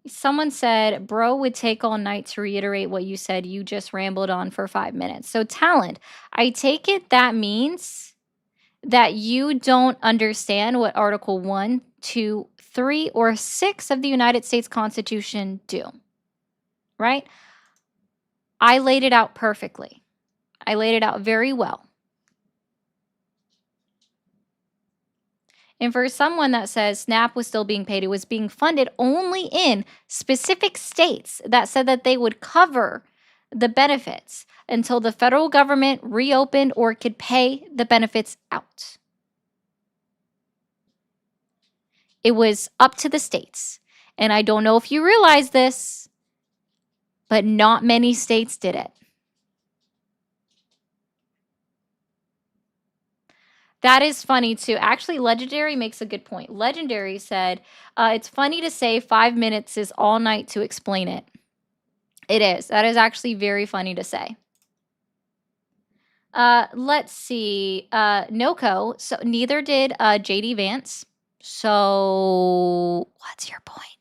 Someone said, bro would take all night to reiterate what you said. You just rambled on for 5 minutes. So, Talent, I take it that means that you don't understand what Article 1, 2, 3, or 6 of the United States Constitution do, right? I laid it out perfectly. I laid it out very well. And for someone that says SNAP was still being paid, it was being funded only in specific states that said that they would cover the benefits until the federal government reopened or could pay the benefits out. It was up to the states. And I don't know if you realize this, but not many states did it. That is funny too. Actually, Legendary makes a good point. Legendary said, it's funny to say 5 minutes is all night to explain it. It is. That is actually very funny to say. Let's see. Noko. So neither did JD Vance. So what's your point?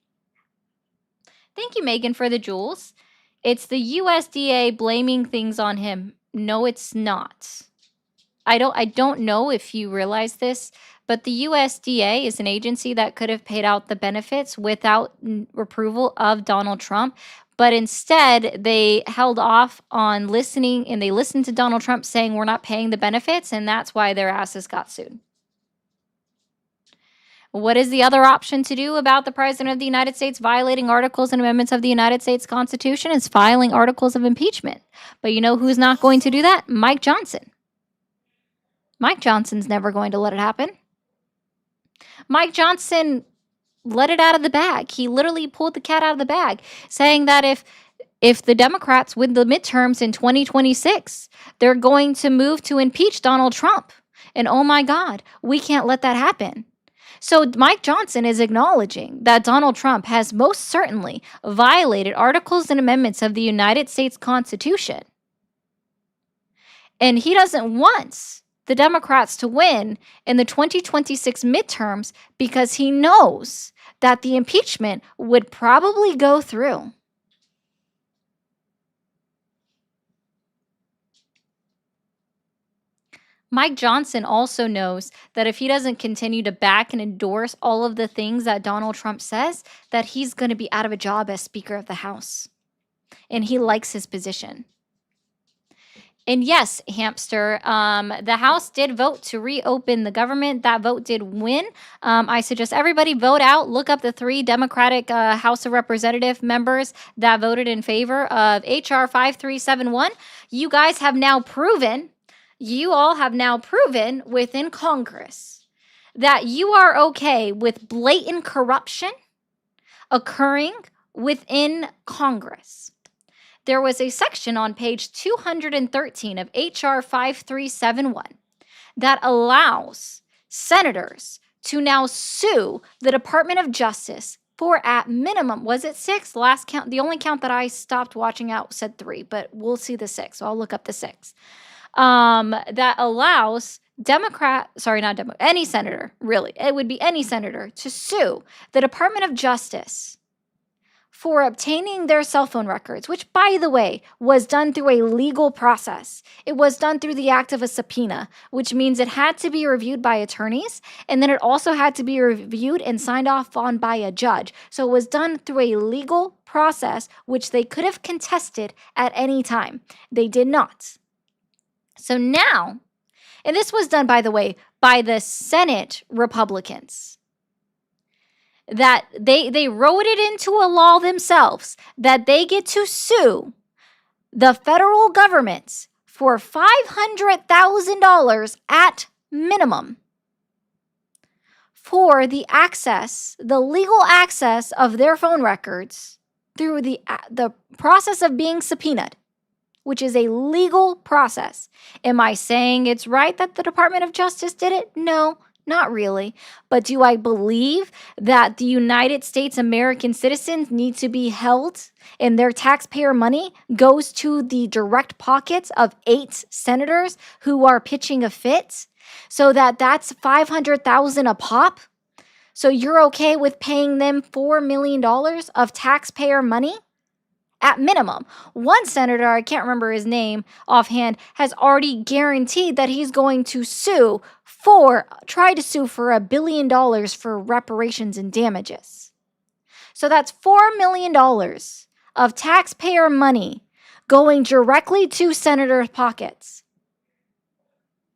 Thank you, Megan, for the jewels. It's the USDA blaming things on him. No, it's not. I don't know if you realize this, but the USDA is an agency that could have paid out the benefits without approval of Donald Trump, but instead they held off on listening, and they listened to Donald Trump saying we're not paying the benefits, and that's why their asses got sued. What is the other option to do about the President of the United States violating articles and amendments of the United States Constitution? Is filing articles of impeachment. But you know who's not going to do that? Mike Johnson. Mike Johnson's never going to let it happen. Mike Johnson let it out of the bag. He literally pulled the cat out of the bag, saying that if the Democrats win the midterms in 2026, they're going to move to impeach Donald Trump. And oh my God, we can't let that happen. So Mike Johnson is acknowledging that Donald Trump has most certainly violated articles and amendments of the United States Constitution. And he doesn't want the Democrats to win in the 2026 midterms because he knows that the impeachment would probably go through. Mike Johnson also knows that if he doesn't continue to back and endorse all of the things that Donald Trump says, that he's going to be out of a job as Speaker of the House. And he likes his position. And yes, Hamster, the House did vote to reopen the government. That vote did win. I suggest everybody vote out. Look up the 3 Democratic House of Representative members that voted in favor of H.R. 5371. You guys have now proven, you all have now proven within Congress that you are okay with blatant corruption occurring within Congress. There was a section on page 213 of H.R. 5371 that allows senators to now sue the Department of Justice for, at minimum, was it 6? Last count, the only count that I stopped watching out said 3, but we'll see the 6, so I'll look up the 6. That allows any senator, really, it would be any senator, to sue the Department of Justice for obtaining their cell phone records, which, by the way, was done through a legal process. It was done through the act of a subpoena, which means it had to be reviewed by attorneys, and then it also had to be reviewed and signed off on by a judge. So it was done through a legal process, which they could have contested at any time. They did not. So now, and this was done, by the way, by the Senate Republicans, that they wrote it into a law themselves that they get to sue the federal government for $500,000 at minimum for the legal access of their phone records through the process of being subpoenaed, which is a legal process. Am I saying it's right that the Department of Justice did it? No. Not really. But do I believe that the United States American citizens need to be held and their taxpayer money goes to the direct pockets of 8 senators who are pitching a fit? So that's $500,000 a pop? So you're okay with paying them $4 million of taxpayer money? At minimum. One senator, I can't remember his name offhand, has already guaranteed that he's going to try to sue for $1 billion for reparations and damages. So that's $4 million of taxpayer money going directly to senators' pockets.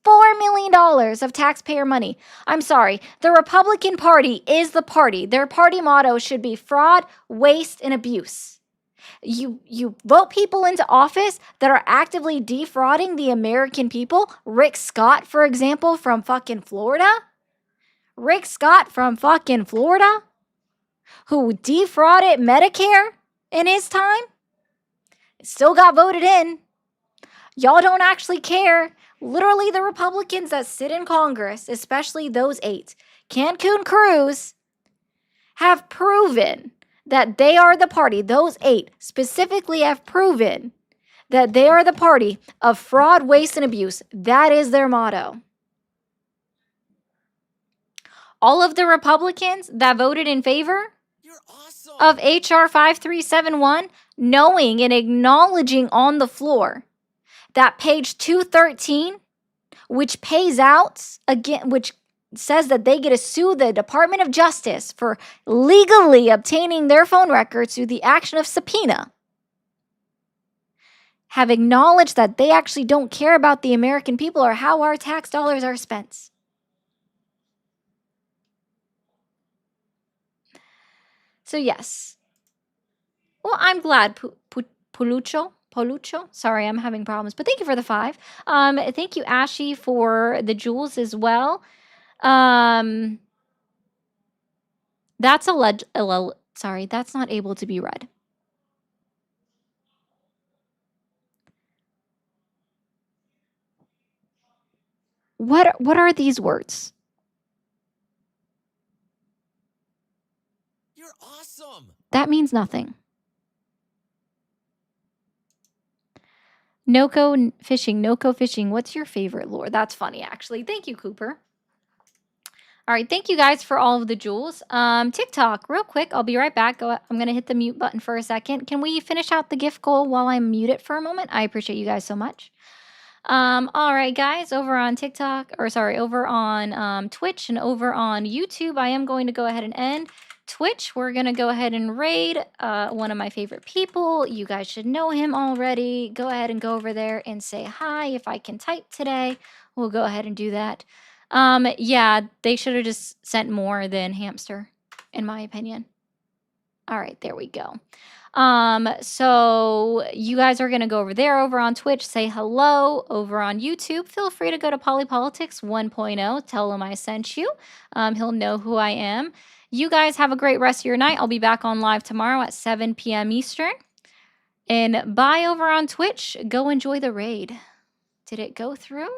$4 million of taxpayer money. I'm sorry, the Republican Party is the party. Their party motto should be fraud, waste, and abuse. You vote people into office that are actively defrauding the American people. Rick Scott, for example, from fucking Florida. Rick Scott from fucking Florida, who defrauded Medicare in his time, still got voted in. Y'all don't actually care. Literally, the Republicans that sit in Congress, especially those 8, Cancun Cruz, have proven that they are the party, those 8 specifically have proven that they are the party of fraud, waste, and abuse. That is their motto. All of the Republicans that voted in favor of H.R. 5371, knowing and acknowledging on the floor that page 213, which pays out, again, which says that they get to sue the Department of Justice for legally obtaining their phone records through the action of subpoena, have acknowledged that they actually don't care about the American people or how our tax dollars are spent. So yes. Well, I'm glad, Polucho. Sorry, I'm having problems, but thank you for the 5. Thank you, Ashy, for the jewels as well. That's that's not able to be read. What are these words? That means nothing. Noko fishing. What's your favorite lore? That's funny, actually. Thank you, Cooper. All right, thank you guys for all of the jewels. TikTok, real quick, I'll be right back. I'm going to hit the mute button for a second. Can we finish out the gift goal while I mute it for a moment? I appreciate you guys so much. All right, guys, over on TikTok, or sorry, over on Twitch and over on YouTube, I am going to go ahead and end. Twitch, we're going to go ahead and raid one of my favorite people. You guys should know him already. Go ahead and go over there and say hi. If I can type today, we'll go ahead and do that. Yeah, they should have just sent more than hamster, in my opinion. All right, there we go. So you guys are going to go over there, over on Twitch, say hello. Over on YouTube, feel free to go to Polypolitics 1.0. Tell him I sent you. He'll know who I am. You guys have a great rest of your night. I'll be back on live tomorrow at 7 p.m. Eastern. And bye over on Twitch. Go enjoy the raid. Did it go through?